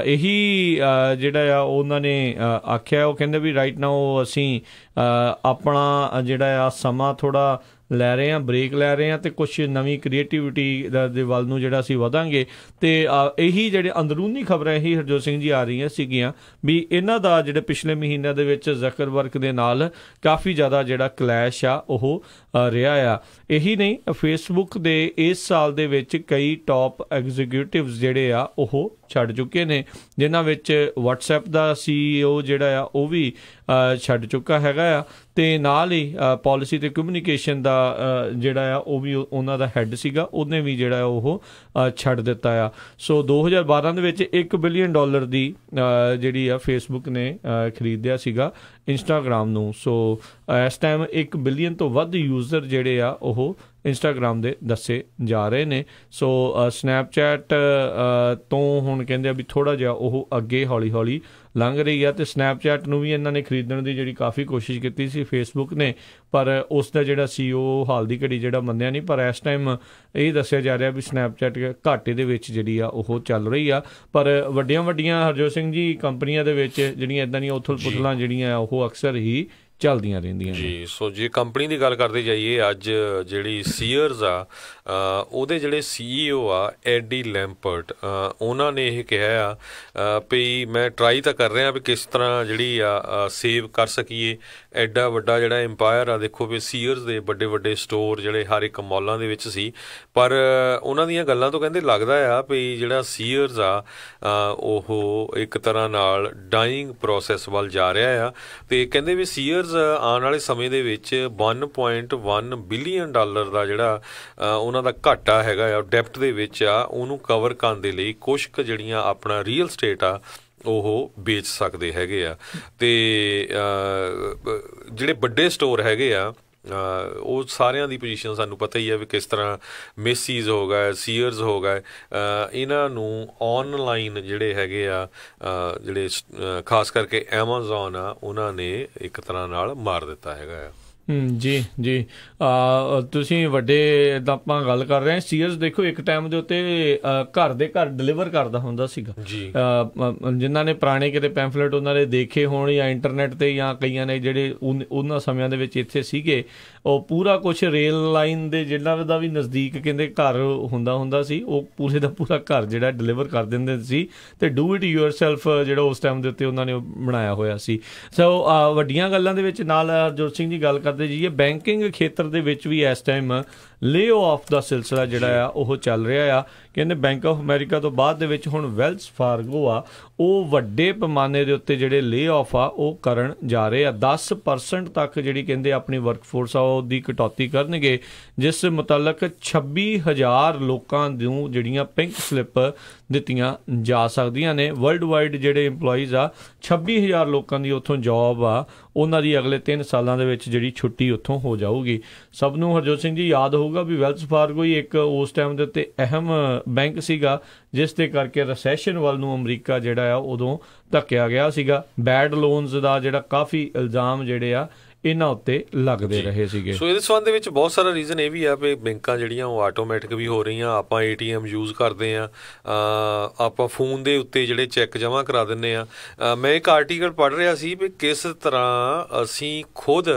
ਇਹੀ ਜਿਹੜਾ ਆ ਉਹਨਾਂ ਨੇ ਆਖਿਆ, ਉਹ ਕਹਿੰਦੇ ਵੀ ਰਾਈਟ ਨਾਓ ਅਸੀਂ ਆਪਣਾ ਜਿਹੜਾ ਆ ਸਮਾਂ ਥੋੜ੍ਹਾ ਲੈ ਰਹੇ ਹਾਂ, ਬ੍ਰੇਕ ਲੈ ਰਹੇ ਹਾਂ, ਅਤੇ ਕੁਛ ਨਵੀਂ ਕ੍ਰੀਏਟੀਵਿਟੀ ਦੇ ਵੱਲ ਨੂੰ ਜਿਹੜਾ ਅਸੀਂ ਵਧਾਂਗੇ। ਅਤੇ ਇਹੀ ਜਿਹੜੇ ਅੰਦਰੂਨੀ ਖਬਰਾਂ ਇਹੀ ਹਰਜੋਤ ਸਿੰਘ ਜੀ ਆ ਰਹੀਆਂ ਸੀਗੀਆਂ ਵੀ ਇਹਨਾਂ ਦਾ ਜਿਹੜੇ ਪਿਛਲੇ ਮਹੀਨਿਆਂ ਦੇ ਵਿੱਚ ਜ਼ਕਰਬਰਗ ਦੇ ਨਾਲ ਕਾਫੀ ਜ਼ਿਆਦਾ ਜਿਹੜਾ ਕਲੈਸ਼ ਆ ਉਹ ਰਿਹਾ ਆ। ਇਹੀ ਨਹੀਂ, ਫੇਸਬੁੱਕ ਦੇ ਇਸ ਸਾਲ ਦੇ ਵਿੱਚ ਕਈ ਟੌਪ ਐਗਜ਼ੀਕਿਊਟਿਵਸ ਜਿਹੜੇ ਆ ਉਹ ਛੱਡ ਚੁੱਕੇ ਨੇ, ਜਿਨ੍ਹਾਂ ਵਿੱਚ WhatsApp ਦਾ CEO ਜਿਹੜਾ ਆ ਉਹ ਵੀ ਛੱਡ ਚੁੱਕਾ ਹੈਗਾ ਆ, ਅਤੇ ਨਾਲ ਹੀ ਪਾਲਿਸੀ ਅਤੇ ਕਮਿਊਨੀਕੇਸ਼ਨ ਦਾ ਜਿਹੜਾ ਆ ਉਹ ਵੀ ਉਹਨਾਂ ਦਾ ਹੈੱਡ ਸੀਗਾ, ਉਹਨੇ ਵੀ ਜਿਹੜਾ ਉਹ ਛੱਡ ਦਿੱਤਾ ਆ। ਸੋ 2012 ਦੇ ਵਿੱਚ $1 ਬਿਲੀਅਨ ਦੀ ਜਿਹੜੀ ਆ ਫੇਸਬੁੱਕ ਨੇ ਖਰੀਦਿਆ ਸੀਗਾ ਇੰਸਟਾਗ੍ਰਾਮ ਨੂੰ। ਸੋ ਇਸ ਟਾਈਮ 1 ਬਿਲੀਅਨ ਤੋਂ ਵੱਧ ਯੂਜ਼ਰ ਜਿਹੜੇ ਆ ਉਹ ਇੰਸਟਾਗ੍ਰਾਮ ਦੇ ਦੱਸੇ ਜਾ ਰਹੇ ਨੇ। ਸੋ ਸਨੈਪਚੈਟ ਤੋਂ ਹੁਣ ਕਹਿੰਦੇ ਆ ਵੀ ਥੋੜ੍ਹਾ ਜਿਹਾ ਉਹ ਅੱਗੇ ਹੌਲੀ ਹੌਲੀ ਲੰਘ ਰਹੀ ਆ, ਅਤੇ ਸਨੈਪਚੈਟ ਨੂੰ ਵੀ ਇਹਨਾਂ ਨੇ ਖਰੀਦਣ ਦੀ ਜਿਹੜੀ ਕਾਫੀ ਕੋਸ਼ਿਸ਼ ਕੀਤੀ ਸੀ ਫੇਸਬੁੱਕ ਨੇ, ਪਰ ਉਸ ਦਾ ਜਿਹੜਾ CEO ਹਾਲ ਦੀ ਘੜੀ ਜਿਹੜਾ ਮੰਨਿਆ ਨਹੀਂ, ਪਰ ਇਸ ਟਾਈਮ ਇਹ ਦੱਸਿਆ ਜਾ ਰਿਹਾ ਵੀ ਸਨੈਪਚੈਟ ਘਾਟੇ ਦੇ ਵਿੱਚ ਜਿਹੜੀ ਆ ਉਹ ਚੱਲ ਰਹੀ ਆ। ਪਰ ਵੱਡੀਆਂ ਹਰਜੋਤ ਸਿੰਘ ਜੀ ਕੰਪਨੀਆਂ ਦੇ ਵਿੱਚ ਜਿਹੜੀਆਂ ਇੱਦਾਂ ਦੀਆਂ ਉਥਲ ਪੁਥਲਾਂ ਜਿਹੜੀਆਂ ਉਹ ਅਕਸਰ ਹੀ ਚੱਲਦੀਆਂ ਰਹਿੰਦੀਆਂ ਜੀ। ਸੋ ਜੇ ਕੰਪਨੀ ਦੀ ਗੱਲ ਕਰਦੇ ਜਾਈਏ, ਅੱਜ ਜਿਹੜੀ ਸੀਅਰਜ਼ ਆ ਉਹਦੇ ਜਿਹੜੇ CEO ਆ ਐਡੀ ਲੈਂਪਰਟ, ਉਹਨਾਂ ਨੇ ਇਹ ਕਿਹਾ ਆ ਵੀ ਮੈਂ ਟਰਾਈ ਤਾਂ ਕਰ ਰਿਹਾ ਵੀ ਕਿਸ ਤਰ੍ਹਾਂ ਜਿਹੜੀ ਆ ਸੇਵ ਕਰ ਸਕੀਏ। ਐਡਾ ਵੱਡਾ ਜਿਹੜਾ ਇੰਪਾਇਰ ਆ, ਦੇਖੋ ਵੀ ਸੀਅਰਜ਼ ਦੇ ਵੱਡੇ ਸਟੋਰ ਜਿਹੜੇ ਹਰ ਇੱਕ ਮੌਲਾਂ ਦੇ ਵਿੱਚ ਸੀ, ਪਰ ਉਹਨਾਂ ਦੀਆਂ ਗੱਲਾਂ ਤੋਂ ਕਹਿੰਦੇ ਲੱਗਦਾ ਆ ਵੀ ਜਿਹੜਾ ਸੀਅਰਜ਼ ਆ ਉਹ ਇੱਕ ਤਰ੍ਹਾਂ ਨਾਲ ਡਾਈਂਗ ਪ੍ਰੋਸੈਸ ਵੱਲ ਜਾ ਰਿਹਾ ਆ। ਤੇ ਕਹਿੰਦੇ ਵੀ ਸੀਅਰਜ਼ ਆਉਣ ਵਾਲੇ ਸਮੇਂ ਦੇ ਵਿੱਚ $1.1 ਬਿਲੀਅਨ ਦਾ ਜਿਹੜਾ ਉਹਨਾਂ ਦਾ ਘਾਟਾ ਹੈਗਾ ਆ ਡੈਪਟ ਦੇ ਵਿੱਚ ਆ, ਉਹਨੂੰ ਕਵਰ ਕਰਨ ਦੇ ਲਈ ਕੁਛ ਕੁ ਜਿਹੜੀਆਂ ਆਪਣਾ ਰੀਅਲ ਸਟੇਟ ਆ ਉਹ ਵੇਚ ਸਕਦੇ ਹੈਗੇ ਆ। ਤੇ ਜਿਹੜੇ ਵੱਡੇ ਸਟੋਰ ਹੈਗੇ ਆ ਉਹ ਸਾਰਿਆਂ ਦੀ ਪੋਜੀਸ਼ਨ ਸਾਨੂੰ ਪਤਾ ਹੀ ਹੈ ਵੀ ਕਿਸ ਤਰ੍ਹਾਂ ਮੇਸੀਜ਼ ਹੋ ਗਏ, ਸੀਅਰਜ਼ ਹੋ ਗਏ, ਇਹਨਾਂ ਨੂੰ ਔਨਲਾਈਨ ਜਿਹੜੇ ਹੈਗੇ ਆ ਜਿਹੜੇ ਖਾਸ ਕਰਕੇ ਐਮਾਜ਼ੋਨ ਆ ਉਹਨਾਂ ਨੇ ਇੱਕ ਤਰ੍ਹਾਂ ਨਾਲ ਮਾਰ ਦਿੱਤਾ ਹੈਗਾ ਆ। ਜੀ ਤੁਸੀਂ ਵੱਡੇ ਇੱਦਾਂ ਆਪਾਂ ਗੱਲ ਕਰ ਰਹੇ ਹਾਂ। ਸੀਅਰਜ਼ ਦੇਖੋ ਇੱਕ ਟਾਈਮ ਦੇ ਉੱਤੇ ਘਰ ਦੇ ਘਰ ਡਿਲੀਵਰ ਕਰਦਾ ਹੁੰਦਾ ਸੀਗਾ ਜੀ। ਜਿਨ੍ਹਾਂ ਨੇ ਪੁਰਾਣੇ ਕਿਤੇ ਪੈਂਫਲੇਟ ਉਹਨਾਂ ਨੇ ਦੇਖੇ ਹੋਣ ਜਾਂ ਇੰਟਰਨੈਟ 'ਤੇ ਜਾਂ ਕਈਆਂ ਨੇ ਜਿਹੜੇ ਉਹਨਾਂ ਸਮਿਆਂ ਦੇ ਵਿੱਚ ਇੱਥੇ ਸੀਗੇ, ਉਹ ਪੂਰਾ ਕੁਛ ਰੇਲ ਲਾਈਨ ਦੇ ਜਿਹਨਾਂ ਦਾ ਵੀ ਨਜ਼ਦੀਕ ਕਹਿੰਦੇ ਘਰ ਹੁੰਦਾ ਸੀ, ਉਹ ਪੂਰੇ ਦਾ ਪੂਰਾ ਘਰ ਜਿਹੜਾ ਡਿਲੀਵਰ ਕਰ ਦਿੰਦੇ ਸੀ ਤੇ ਡੂ ਇਟ ਯੂਅਰਸੈਲਫ ਜਿਹੜਾ ਉਸ ਟਾਈਮ ਦੇ ਉੱਤੇ ਉਹਨਾਂ ਨੇ ਬਣਾਇਆ ਹੋਇਆ ਸੀ। ਸੋ ਵੱਡੀਆਂ ਗੱਲਾਂ ਦੇ ਵਿੱਚ ਨਾਲ ਹਰਜੋਤ ਸਿੰਘ ਜੀ ਗੱਲ ਕਰਦੇ ਜੀ, ਬੈਂਕਿੰਗ ਖੇਤਰ ਦੇ ਵਿੱਚ ਵੀ ਇਸ ਟਾਈਮ ਲੇ ਆਫ ਦਾ ਸਿਲਸਿਲਾ ਜਿਹੜਾ ਆ ਉਹ ਚੱਲ ਰਿਹਾ ਆ। ਕਹਿੰਦੇ ਬੈਂਕ ਆਫ ਅਮਰੀਕਾ ਤੋਂ ਬਾਅਦ ਦੇ ਵਿੱਚ ਹੁਣ ਵੈਲਸ ਫਾਰਗੋ ਆ ਉਹ ਵੱਡੇ ਪੈਮਾਨੇ ਦੇ ਉੱਤੇ ਜਿਹੜੇ ਲੇ ਆਫ ਆ ਉਹ ਕਰਨ ਜਾ ਰਹੇ ਆ। 10% ਤੱਕ ਜਿਹੜੀ ਕਹਿੰਦੇ ਆਪਣੀ ਵਰਕਫੋਰਸ ਆ ਉਹਦੀ ਕਟੌਤੀ ਕਰਨਗੇ, ਜਿਸ ਮੁਤਲਕ 26,000 ਲੋਕਾਂ ਨੂੰ ਜਿਹੜੀਆਂ ਪਿੰਕ ਸਲਿੱਪ ਦਿੱਤੀਆਂ ਜਾ ਸਕਦੀਆਂ ਨੇ। ਵਰਲਡ ਵਾਈਡ ਜਿਹੜੇ ਇੰਪਲੋਈਜ਼ ਆ 26,000 ਲੋਕਾਂ ਦੀ ਉੱਥੋਂ ਜੌਬ ਆ, ਉਹਨਾਂ ਦੀ ਅਗਲੇ 3 ਸਾਲਾਂ ਦੇ ਵਿੱਚ ਜਿਹੜੀ ਛੁੱਟੀ ਉੱਥੋਂ ਹੋ ਜਾਊਗੀ। ਸਭ ਨੂੰ ਹਰਜੋਤ ਸਿੰਘ ਜੀ ਯਾਦ ਹੋਊਗਾ ਵੀ ਵੈਲਸ ਫਾਰਗੋ ਹੀ ਇੱਕ ਉਸ ਟਾਈਮ ਦੇ ਉੱਤੇ ਅਹਿਮ ਬੈਂਕ ਸੀਗਾ, ਜਿਸ ਦੇ ਕਰਕੇ ਰੈਸੈਸ਼ਨ ਵੱਲ ਨੂੰ ਅਮਰੀਕਾ ਜਿਹੜਾ ਆ ਉਦੋਂ ਧੱਕਿਆ ਗਿਆ ਸੀਗਾ। ਬੈਡ ਲੋਨਸ ਦਾ ਜਿਹੜਾ ਕਾਫੀ ਇਲਜ਼ਾਮ ਜਿਹੜੇ ਆ ਇਹਨਾਂ ਉੱਤੇ ਲੱਗਦੇ ਰਹੇ ਸੀਗੇ। ਸੋ ਇਹਦੇ ਸੰਬੰਧ ਦੇ ਵਿੱਚ ਬਹੁਤ ਸਾਰਾ ਰੀਜ਼ਨ ਇਹ ਵੀ ਆ ਵੀ ਬੈਂਕਾਂ ਜਿਹੜੀਆਂ ਉਹ ਆਟੋਮੈਟਿਕ ਵੀ ਹੋ ਰਹੀਆਂ। ਆਪਾਂ ATM ਯੂਜ਼ ਕਰਦੇ ਹਾਂ, ਆਪਾਂ ਫੋਨ ਦੇ ਉੱਤੇ ਜਿਹੜੇ ਚੈੱਕ ਜਮ੍ਹਾਂ ਕਰਾ ਦਿੰਦੇ ਹਾਂ। ਮੈਂ ਇੱਕ ਆਰਟੀਕਲ ਪੜ੍ਹ ਰਿਹਾ ਸੀ ਵੀ ਕਿਸ ਤਰ੍ਹਾਂ ਅਸੀਂ ਖੁਦ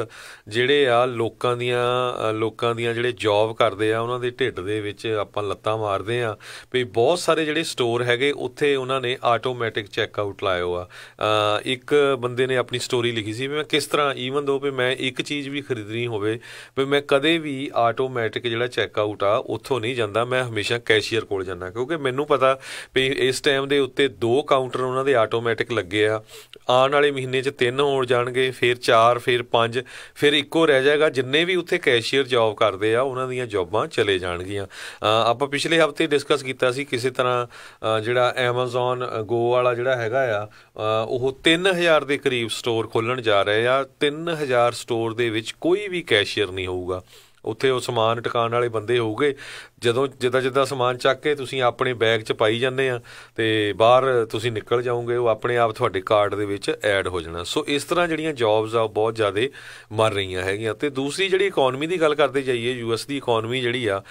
ਜਿਹੜੇ ਆ ਲੋਕਾਂ ਦੀਆਂ ਜਿਹੜੇ ਜੌਬ ਕਰਦੇ ਆ ਉਹਨਾਂ ਦੇ ਢਿੱਡ ਦੇ ਵਿੱਚ ਆਪਾਂ ਲੱਤਾਂ ਮਾਰਦੇ ਹਾਂ ਵੀ ਬਹੁਤ ਸਾਰੇ ਜਿਹੜੇ ਸਟੋਰ ਹੈਗੇ ਉੱਥੇ ਉਹਨਾਂ ਨੇ ਆਟੋਮੈਟਿਕ ਚੈੱਕਆਊਟ ਲਾਇਆ ਆ। ਇੱਕ ਬੰਦੇ ਨੇ ਆਪਣੀ ਸਟੋਰੀ ਲਿਖੀ ਸੀ ਵੀ ਮੈਂ ਕਿਸ ਤਰ੍ਹਾਂ ਈਵਨ ਦੋ ਮੈਂ ਇੱਕ ਚੀਜ਼ ਵੀ ਖਰੀਦਣੀ ਹੋਵੇ ਵੀ ਮੈਂ ਕਦੇ ਵੀ ਆਟੋਮੈਟਿਕ ਜਿਹੜਾ ਚੈੱਕਆਊਟ ਆ ਉੱਥੋਂ ਨਹੀਂ ਜਾਂਦਾ, ਮੈਂ ਹਮੇਸ਼ਾ ਕੈਸ਼ੀਅਰ ਕੋਲ ਜਾਂਦਾ, ਕਿਉਂਕਿ ਮੈਨੂੰ ਪਤਾ ਵੀ ਇਸ ਟਾਈਮ ਦੇ ਉੱਤੇ 2 ਕਾਊਂਟਰ ਉਹਨਾਂ ਦੇ ਆਟੋਮੈਟਿਕ ਲੱਗੇ ਆ। ਆਉਣ ਵਾਲੇ ਮਹੀਨੇ 'ਚ 3 ਹੋ ਜਾਣਗੇ, ਫਿਰ 4, ਫਿਰ 5, ਫਿਰ ਇੱਕੋ ਰਹਿ ਜਾਏਗਾ। ਜਿੰਨੇ ਵੀ ਉੱਥੇ ਕੈਸ਼ੀਅਰ ਜੌਬ ਕਰਦੇ ਆ ਉਹਨਾਂ ਦੀਆਂ ਜੌਬਾਂ ਚਲੇ ਜਾਣਗੀਆਂ। ਆਪਾਂ ਪਿਛਲੇ ਹਫ਼ਤੇ ਡਿਸਕਸ ਕੀਤਾ ਸੀ ਕਿਸੇ ਤਰ੍ਹਾਂ ਜਿਹੜਾ ਐਮਾਜ਼ੋਨ ਗੋ ਵਾਲਾ ਜਿਹੜਾ ਹੈਗਾ ਆ ਉਹ 3000 ਦੇ ਕਰੀਬ ਸਟੋਰ ਖੋਲ੍ਹਣ ਜਾ ਰਹੇ ਆ। 3000 ਸਟੋਰ ਦੇ ਵਿੱਚ ਕੋਈ ਵੀ ਕੈਸ਼ੀਅਰ ਨਹੀਂ ਹੋਊਗਾ। ਉੱਥੇ ਉਹ ਸਮਾਨ ਟਿਕਾਣ ਵਾਲੇ ਬੰਦੇ ਹੋਊਗੇ। ਜਿੱਦਾਂ ਸਮਾਨ ਚੱਕ ਕੇ ਤੁਸੀਂ ਆਪਣੇ ਬੈਗ 'ਚ ਪਾਈ ਜਾਂਦੇ ਆ ਤੇ ਬਾਹਰ ਤੁਸੀਂ ਨਿਕਲ ਜਾਓਗੇ, ਉਹ ਆਪਣੇ ਆਪ ਤੁਹਾਡੇ ਕਾਰਡ ਦੇ ਵਿੱਚ ਐਡ ਹੋ ਜਾਣਾ। ਸੋ ਇਸ ਤਰ੍ਹਾਂ ਜਿਹੜੀਆਂ ਜੌਬਸ ਆ ਉਹ ਬਹੁਤ ਜ਼ਿਆਦਾ ਮਰ ਰਹੀਆਂ ਹੈਗੀਆਂ। ਤੇ ਦੂਸਰੀ ਜਿਹੜੀ ਇਕੋਨਮੀ ਦੀ ਗੱਲ ਕਰਦੇ ਜਾਈਏ, US ਦੀ ਇਕੋਨਮੀ ਜਿਹੜੀ ਆ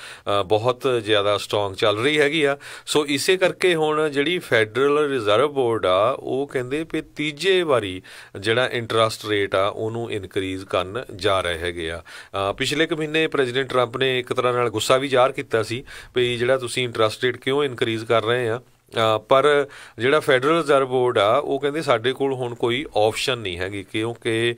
ਬਹੁਤ ਜ਼ਿਆਦਾ ਸਟਰੋਂਗ ਚੱਲ ਰਹੀ ਹੈਗੀ ਆ। ਸੋ ਇਸੇ ਕਰਕੇ ਹੁਣ ਜਿਹੜੀ ਫੈਡਰਲ ਰਿਜ਼ਰਵ ਬੋਰਡ ਆ ਉਹ ਕਹਿੰਦੇ ਵੀ ਤੀਜੇ ਵਾਰੀ ਜਿਹੜਾ ਇੰਟਰਸਟ ਰੇਟ ਆ ਉਹਨੂੰ ਇਨਕਰੀਜ਼ ਕਰਨ ਜਾ ਰਹੇ ਹੈਗੇ ਆ। ਪਿਛਲੇ ਕੁ ਮਹੀਨੇ ਪ੍ਰੈਜ਼ੀਡੈਂਟ ਟਰੰਪ ਨੇ ਇੱਕ ਤਰ੍ਹਾਂ ਨਾਲ ਗੁੱਸਾ ਵੀ ਜ਼ਾਹਰ ਕੀਤਾ ਸੀ ਵੀ ਜਿਹੜਾ ਤੁਸੀਂ ਇੰਟਰਸਟ ਰੇਟ ਕਿਉਂ ਇਨਕਰੀਜ਼ ਕਰ ਰਹੇ ਆ, ਪਰ ਜਿਹੜਾ ਫੈਡਰਲ ਰਿਜ਼ਰਵ ਬੋਰਡ ਆ ਉਹ ਕਹਿੰਦੇ ਸਾਡੇ ਕੋਲ ਹੁਣ ਕੋਈ ਆਪਸ਼ਨ ਨਹੀਂ ਹੈਗੀ, ਕਿਉਂਕਿ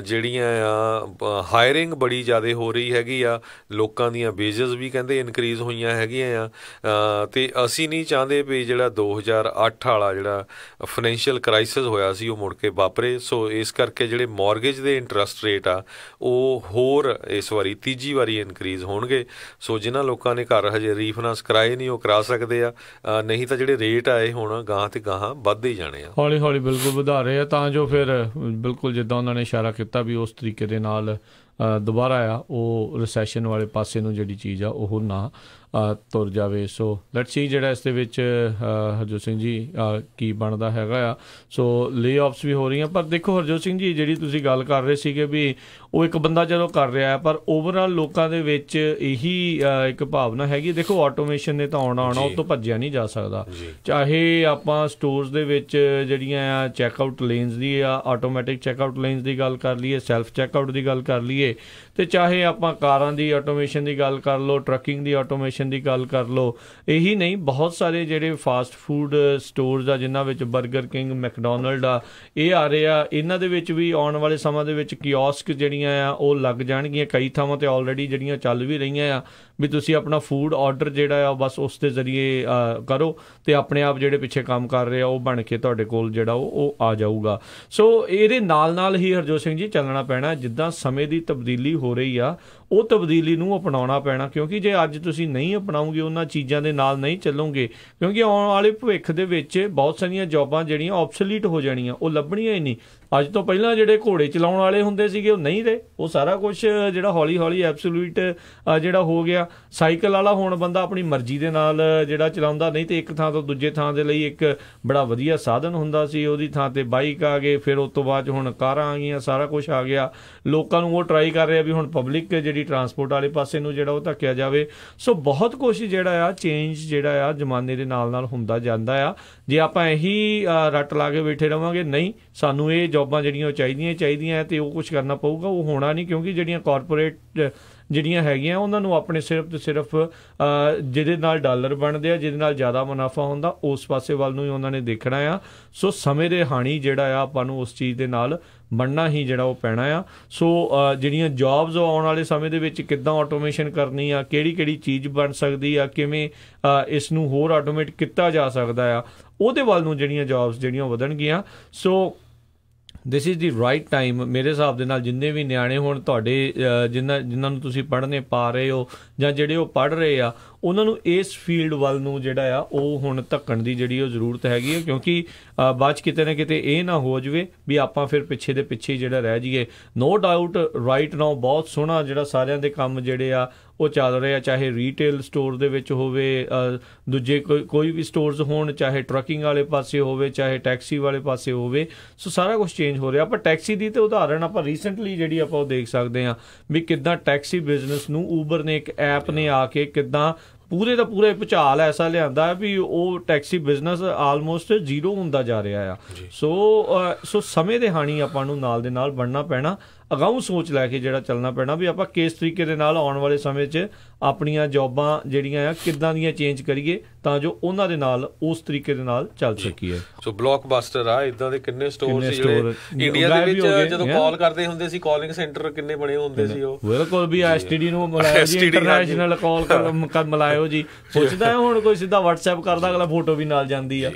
ਜਿਹੜੀਆਂ ਆ ਹਾਇਰਿੰਗ ਬੜੀ ਜ਼ਿਆਦਾ ਹੋ ਰਹੀ ਹੈਗੀ ਆ, ਲੋਕਾਂ ਦੀਆਂ ਵੇਜਸ ਵੀ ਕਹਿੰਦੇ ਇਨਕਰੀਜ਼ ਹੋਈਆਂ ਹੈਗੀਆਂ ਆ। ਤੇ ਅਸੀਂ ਨਹੀਂ ਚਾਹੁੰਦੇ ਵੀ ਜਿਹੜਾ 2008 ਵਾਲਾ ਜਿਹੜਾ ਫਾਈਨੈਂਸ਼ੀਅਲ ਕ੍ਰਾਈਸਿਸ ਹੋਇਆ ਸੀ ਉਹ ਮੁੜ ਕੇ ਵਾਪਰੇ। ਸੋ ਇਸ ਕਰਕੇ ਜਿਹੜੇ ਮੌਰਗੇਜ ਦੇ ਇੰਟਰਸਟ ਰੇਟ ਆ ਉਹ ਹੋਰ ਇਸ ਵਾਰੀ ਤੀਜੀ ਵਾਰੀ ਇਨਕਰੀਜ਼ ਹੋਣਗੇ। ਸੋ ਜਿਨ੍ਹਾਂ ਲੋਕਾਂ ਨੇ ਘਰ ਹਜੇ ਰੀਫਾਈਨਾਂਸ ਕਰਾਏ ਨਹੀਂ ਉਹ ਕਰਾ ਸਕਦੇ ਆ, ਨਹੀਂ ਤਾਂ ਰੇਟ ਆਏ ਹੁਣ ਗਾਹਾਂ ਤੇ ਗਾਹਾਂ ਵੱਧਦੇ ਹੀ ਜਾਣੇ ਆ, ਹੌਲੀ ਹੌਲੀ ਬਿਲਕੁਲ ਵਧਾ ਰਹੇ ਆ, ਤਾਂ ਜੋ ਫਿਰ ਬਿਲਕੁਲ ਜਿੱਦਾਂ ਉਹਨਾਂ ਨੇ ਇਸ਼ਾਰਾ ਕੀਤਾ ਵੀ ਉਸ ਤਰੀਕੇ ਦੇ ਨਾਲ ਦੁਬਾਰਾ ਆ ਉਹ ਰਿਸੈਸ਼ਨ ਵਾਲੇ ਪਾਸੇ ਨੂੰ ਜਿਹੜੀ ਚੀਜ਼ ਆ ਉਹ ਨਾ ਤੁਰ ਜਾਵੇ। ਸੋ ਲੈਟਸ ਸੀ ਜਿਹੜਾ ਇਸ ਦੇ ਵਿੱਚ ਹਰਜੋਤ ਸਿੰਘ ਜੀ ਕੀ ਬਣਦਾ ਹੈਗਾ ਆ। ਸੋ ਲੇ ਆਫਸ ਵੀ ਹੋ ਰਹੀਆਂ, ਪਰ ਦੇਖੋ ਹਰਜੋਤ ਸਿੰਘ ਜੀ ਜਿਹੜੀ ਤੁਸੀਂ ਗੱਲ ਕਰ ਰਹੇ ਸੀਗੇ ਵੀ ਉਹ ਇੱਕ ਬੰਦਾ ਜਦੋਂ ਕਰ ਰਿਹਾ, ਪਰ ਓਵਰਆਲ ਲੋਕਾਂ ਦੇ ਵਿੱਚ ਇਹੀ ਇੱਕ ਭਾਵਨਾ ਹੈਗੀ। ਦੇਖੋ ਆਟੋਮੇਸ਼ਨ ਨੇ ਤਾਂ ਆਉਣਾ ਉਹ ਤੋਂ ਭੱਜਿਆ ਨਹੀਂ ਜਾ ਸਕਦਾ। ਚਾਹੇ ਆਪਾਂ ਸਟੋਰਸ ਦੇ ਵਿੱਚ ਜਿਹੜੀਆਂ ਆ ਚੈੱਕਆਊਟ ਲੇਨਸ ਦੀ ਆਟੋਮੈਟਿਕ ਚੈੱਕਆਊਟ ਲੇਨਸ ਦੀ ਗੱਲ ਕਰ ਲਈਏ, ਸੈਲਫ ਚੈੱਕਆਊਟ ਦੀ ਗੱਲ ਕਰ ਲਈਏ, ਤੇ ਚਾਹੇ ਆਪਾਂ ਕਾਰਾਂ ਦੀ ਆਟੋਮੇਸ਼ਨ ਦੀ ਗੱਲ ਕਰ ਲਓ, ਟਰੱਕਿੰਗ ਦੀ ਆਟੋਮੇਸ਼ਨ ਦੀ ਗੱਲ ਕਰ ਲਓ। ਇਹੀ ਨਹੀਂ, ਬਹੁਤ ਸਾਰੇ ਜਿਹੜੇ ਫਾਸਟ ਫੂਡ ਸਟੋਰਸ ਆ ਜਿਨ੍ਹਾਂ ਵਿੱਚ ਬਰਗਰ ਕਿੰਗ, ਮੈਕਡੋਨਲਡ ਆ, ਇਹ ਆ ਰਹੇ ਆ। ਇਹਨਾਂ ਦੇ ਵਿੱਚ ਵੀ ਆਉਣ ਵਾਲੇ ਸਮਾਂ ਦੇ ਵਿੱਚ ਕਿਓਸਕ ਜਿਹੜੀਆਂ ਆ ਉਹ ਲੱਗ ਜਾਣਗੀਆਂ। ਕਈ ਥਾਵਾਂ 'ਤੇ ਆਲਰੇਡੀ ਜਿਹੜੀਆਂ ਚੱਲ ਵੀ ਰਹੀਆਂ ਆ ਵੀ ਤੁਸੀਂ ਆਪਣਾ ਫੂਡ ਆਰਡਰ ਜਿਹੜਾ ਆ ਬਸ ਉਸ ਦੇ ਜ਼ਰੀਏ ਕਰੋ ਅਤੇ ਆਪਣੇ ਆਪ ਜਿਹੜੇ ਪਿੱਛੇ ਕੰਮ ਕਰ ਰਹੇ ਆ ਉਹ ਬਣ ਕੇ ਤੁਹਾਡੇ ਕੋਲ ਜਿਹੜਾ ਉਹ ਆ ਜਾਊਗਾ। ਸੋ ਇਹਦੇ ਨਾਲ ਹੀ ਹਰਜੋਤ ਸਿੰਘ ਜੀ ਚੱਲਣਾ ਪੈਣਾ। ਜਿੱਦਾਂ ਸਮੇਂ ਦੀ ਤਬਦੀਲੀ ਹੋ ਰਹੀ ਆ ਉਹ ਤਬਦੀਲੀ ਨੂੰ ਅਪਣਾਉਣਾ ਪੈਣਾ, ਕਿਉਂਕਿ ਜੇ ਅੱਜ ਤੁਸੀਂ ਨਹੀਂ ਅਪਣਾਓਗੇ, ਉਹਨਾਂ ਚੀਜ਼ਾਂ ਦੇ ਨਾਲ ਨਹੀਂ ਚੱਲੋਗੇ, ਕਿਉਂਕਿ ਆਉਣ ਵਾਲੇ ਭਵਿੱਖ ਦੇ ਵਿੱਚ ਬਹੁਤ ਸਾਰੀਆਂ ਜੋਬਾਂ ਜਿਹੜੀਆਂ ਆਬਸੋਲੀਟ ਹੋ ਜਾਣੀਆਂ, ਉਹ ਲੱਭਣੀਆਂ ਹੀ ਨਹੀਂ। ਅੱਜ ਤੋਂ ਪਹਿਲਾਂ ਜਿਹੜੇ ਘੋੜੇ ਚਲਾਉਣ ਵਾਲੇ ਹੁੰਦੇ ਸੀਗੇ ਉਹ ਨਹੀਂ ਰਹੇ, ਉਹ ਸਾਰਾ ਕੁਝ ਜਿਹੜਾ ਹੌਲੀ ਹੌਲੀ ਐਬਸੋਲੀਟ ਜਿਹੜਾ ਹੋ ਗਿਆ। ਸਾਈਕਲ ਵਾਲਾ ਹੁਣ ਬੰਦਾ ਆਪਣੀ ਮਰਜ਼ੀ ਦੇ ਨਾਲ ਜਿਹੜਾ ਚਲਾਉਂਦਾ, ਨਹੀਂ ਤੇ ਇੱਕ ਥਾਂ ਤੋਂ ਦੂਜੇ ਥਾਂ ਦੇ ਲਈ ਇੱਕ ਬੜਾ ਵਧੀਆ ਸਾਧਨ ਹੁੰਦਾ ਸੀ, ਉਹਦੀ ਥਾਂ ਤੇ ਬਾਈਕ ਆ ਗਏ, ਫਿਰ ਉਸ ਤੋਂ ਬਾਅਦ ਹੁਣ ਕਾਰਾਂ ਆ ਗਈਆਂ, ਸਾਰਾ ਕੁਝ ਆ ਗਿਆ। ਲੋਕਾਂ ਨੂੰ ਉਹ ਟਰਾਈ ਕਰ ਰਿਹਾ ਵੀ ਹੁਣ ਪਬਲਿਕ ਜਿਹੜੀ ਟਰਾਂਸਪੋਰਟ ਵਾਲੇ ਪਾਸੇ ਨੂੰ ਜਿਹੜਾ ਉਹ ਧੱਕਿਆ ਜਾਵੇ। ਸੋ ਬਹੁਤ ਕੁਛ ਜਿਹੜਾ ਆ ਚੇਂਜ ਜਿਹੜਾ ਆ ਜ਼ਮਾਨੇ ਦੇ ਨਾਲ ਹੁੰਦਾ ਜਾਂਦਾ ਆ। ਜੇ ਆਪਾਂ ਇਹੀ ਰੱਟ ਲਾ ਕੇ ਬੈਠੇ ਰਹਾਂਗੇ, ਨਹੀਂ ਸਾਨੂੰ ਇਹ ਜੋਬਾਂ ਜਿਹੜੀਆਂ ਉਹ ਚਾਹੀਦੀਆਂ ਤੇ ਉਹ ਕੁਛ ਕਰਨਾ ਪਊਗਾ, ਉਹ ਹੋਣਾ ਨਹੀਂ, ਕਿਉਂਕਿ ਜਿਹੜੀਆਂ ਕਾਰਪੋਰੇਟ ਜਿਹੜੀਆਂ ਹੈਗੀਆਂ ਉਹਨਾਂ ਨੂੰ ਆਪਣੇ ਸਿਰਫ ਤੇ ਸਿਰਫ ਜਿਹਦੇ ਨਾਲ ਡਾਲਰ ਬਣਦੇ ਆ, ਜਿਹਦੇ ਨਾਲ ਜ਼ਿਆਦਾ ਮੁਨਾਫਾ ਹੁੰਦਾ, ਉਸ ਪਾਸੇ ਵੱਲ ਨੂੰ ਹੀ ਉਹਨਾਂ ਨੇ ਦੇਖਣਾ ਆ। ਸੋ ਸਮੇਂ ਦੇ ਹਾਣੀ ਜਿਹੜਾ ਆ ਆਪਾਂ ਨੂੰ ਉਸ ਚੀਜ਼ ਦੇ ਨਾਲ ਬਣਨਾ ਹੀ ਜਿਹੜਾ ਉਹ ਪੈਣਾ ਆ। ਸੋ ਜਿਹੜੀਆਂ ਜੋਬਸ ਆਉਣ ਵਾਲੇ ਸਮੇਂ ਦੇ ਵਿੱਚ ਕਿੱਦਾਂ ਆਟੋਮੇਸ਼ਨ ਕਰਨੀ ਆ, ਕਿਹੜੀ ਚੀਜ਼ ਬਣ ਸਕਦੀ ਆ, ਕਿਵੇਂ ਇਸ ਨੂੰ ਹੋਰ ਆਟੋਮੇਟ ਕੀਤਾ ਜਾ ਸਕਦਾ ਆ, ਉਹਦੇ ਵੱਲ ਨੂੰ ਜਿਹੜੀਆਂ ਜੋਬਸ ਜਿਹੜੀਆਂ ਵਧਣਗੀਆਂ। So this is the right time ਮੇਰੇ ਹਿਸਾਬ ਦੇ ਨਾਲ। ਜਿੰਨੇ ਵੀ ਨਿਆਣੇ ਹੁਣ ਤੁਹਾਡੇ ਜਿਨ੍ਹਾਂ ਨੂੰ ਤੁਸੀਂ ਪੜ੍ਹਨੇ ਪਾ ਰਹੇ ਹੋ ਜਾਂ ਜਿਹੜੇ ਉਹ ਪੜ੍ਹ ਰਹੇ ਆ, ਉਹਨਾਂ ਨੂੰ ਇਸ ਫੀਲਡ ਵੱਲ ਨੂੰ ਜਿਹੜਾ ਆ ਉਹ ਹੁਣ ਧੱਕਣ ਦੀ ਜਿਹੜੀ ਉਹ ਜ਼ਰੂਰਤ ਹੈਗੀ ਹੈ, ਕਿਉਂਕਿ ਬਾਅਦ 'ਚ ਕਿਤੇ ਨਾ ਕਿਤੇ ਇਹ ਨਾ ਹੋ ਜਾਵੇ ਵੀ ਆਪਾਂ ਫਿਰ ਪਿੱਛੇ ਦੇ ਪਿੱਛੇ ਜਿਹੜਾ ਰਹਿ ਜਾਈਏ। ਨੋ ਡਾਊਟ ਰਾਈਟ ਨਾਓ ਬਹੁਤ ਸੋਹਣਾ ਜਿਹੜਾ ਸਾਰਿਆਂ ਦੇ ਕੰਮ ਜਿਹੜੇ ਆ ਉਹ ਚੱਲ ਰਹੇ ਆ, ਚਾਹੇ ਰੀਟੇਲ ਸਟੋਰ ਦੇ ਵਿੱਚ ਹੋਵੇ, ਦੂਜੇ ਕੋਈ ਵੀ ਸਟੋਰਸ ਹੋਣ, ਚਾਹੇ ਟਰੱਕਿੰਗ ਵਾਲੇ ਪਾਸੇ ਹੋਵੇ, ਚਾਹੇ ਟੈਕਸੀ ਵਾਲੇ ਪਾਸੇ ਹੋਵੇ। ਸੋ ਸਾਰਾ ਕੁਛ ਚੇਂਜ ਹੋ ਰਿਹਾ। ਪਰ ਟੈਕਸੀ ਦੀ ਤਾਂ ਉਦਾਹਰਨ ਆਪਾਂ ਰੀਸੈਂਟਲੀ ਜਿਹੜੀ ਆਪਾਂ ਉਹ ਦੇਖ ਸਕਦੇ ਹਾਂ ਵੀ ਕਿੱਦਾਂ ਟੈਕਸੀ ਬਿਜ਼ਨਸ ਨੂੰ ਊਬਰ ਨੇ ਇੱਕ ਐਪ ਨੇ ਆ ਕੇ ਕਿੱਦਾਂ ਪੂਰੇ ਦਾ ਪੂਰਾ ਭੁਚਾਲ ਐਸਾ ਲਿਆਂਦਾ ਵੀ ਉਹ ਟੈਕਸੀ ਬਿਜ਼ਨਸ ਆਲਮੋਸਟ ਜ਼ੀਰੋ ਹੁੰਦਾ ਜਾ ਰਿਹਾ ਆ। ਸੋ ਸਮੇਂ ਦੇ ਹਾਣੀ ਆਪਾਂ ਨੂੰ ਨਾਲ ਦੇ ਨਾਲ ਬਣਨਾ ਪੈਣਾ, ਅਗਾਊਂ ਸੋਚ ਲੈ ਕੇ ਜਿਹੜਾ ਚੱਲਣਾ ਪੈਣਾ ਵੀ ਆਪਾਂ ਕਿਸ ਤਰੀਕੇ ਦੇ ਨਾਲ ਆਉਣ ਵਾਲੇ ਸਮੇਂ 'ਚ ਆਪਣੀਆਂ ਜੋਬਾਂ ਜਿਹੜੀਆਂ ਆ ਕਿੱਦਾਂ ਦੀਆਂ ਚੇਂਜ ਕਰੀਏ ਤਾਂ ਜੋ ਉਹਨਾਂ ਦੇ ਨਾਲ ਉਸ ਤਰੀਕੇ ਦੇ ਨਾਲ ਚੱਲ ਸਕੀਏ। ਸੋ ਬਲੌਕਬਸਟਰ ਆ ਇਦਾਂ ਦੇ ਕਿੰਨੇ ਸਟੋਰ ਸੀ ਜਿਹੜੇ ਇੰਡੀਆ ਦੇ ਵਿੱਚ ਜਦੋਂ ਕਾਲ ਕਰਦੇ ਹੁੰਦੇ ਸੀ, ਕਾਲਿੰਗ ਸੈਂਟਰ ਕਿੰਨੇ ਬਣੇ ਹੁੰਦੇ ਸੀ। ਉਹ ਬਿਲਕੁਲ ਵੀ ਐਸਟੀਡੀ ਨੂੰ ਮਿਲਾਇਓ ਜੀ, ਇੰਟਰਨੈਸ਼ਨਲ ਕਾਲ ਮਿਲਾਇਓ ਜੀ, ਪੁੱਛਦਾ ਹੁਣ ਕੋਈ ਸਿੱਧਾ WhatsApp ਕਰਦਾ, ਅਗਲਾ ਫੋਟੋ ਵੀ ਨਾਲ ਜਾਂਦੀ ਆ।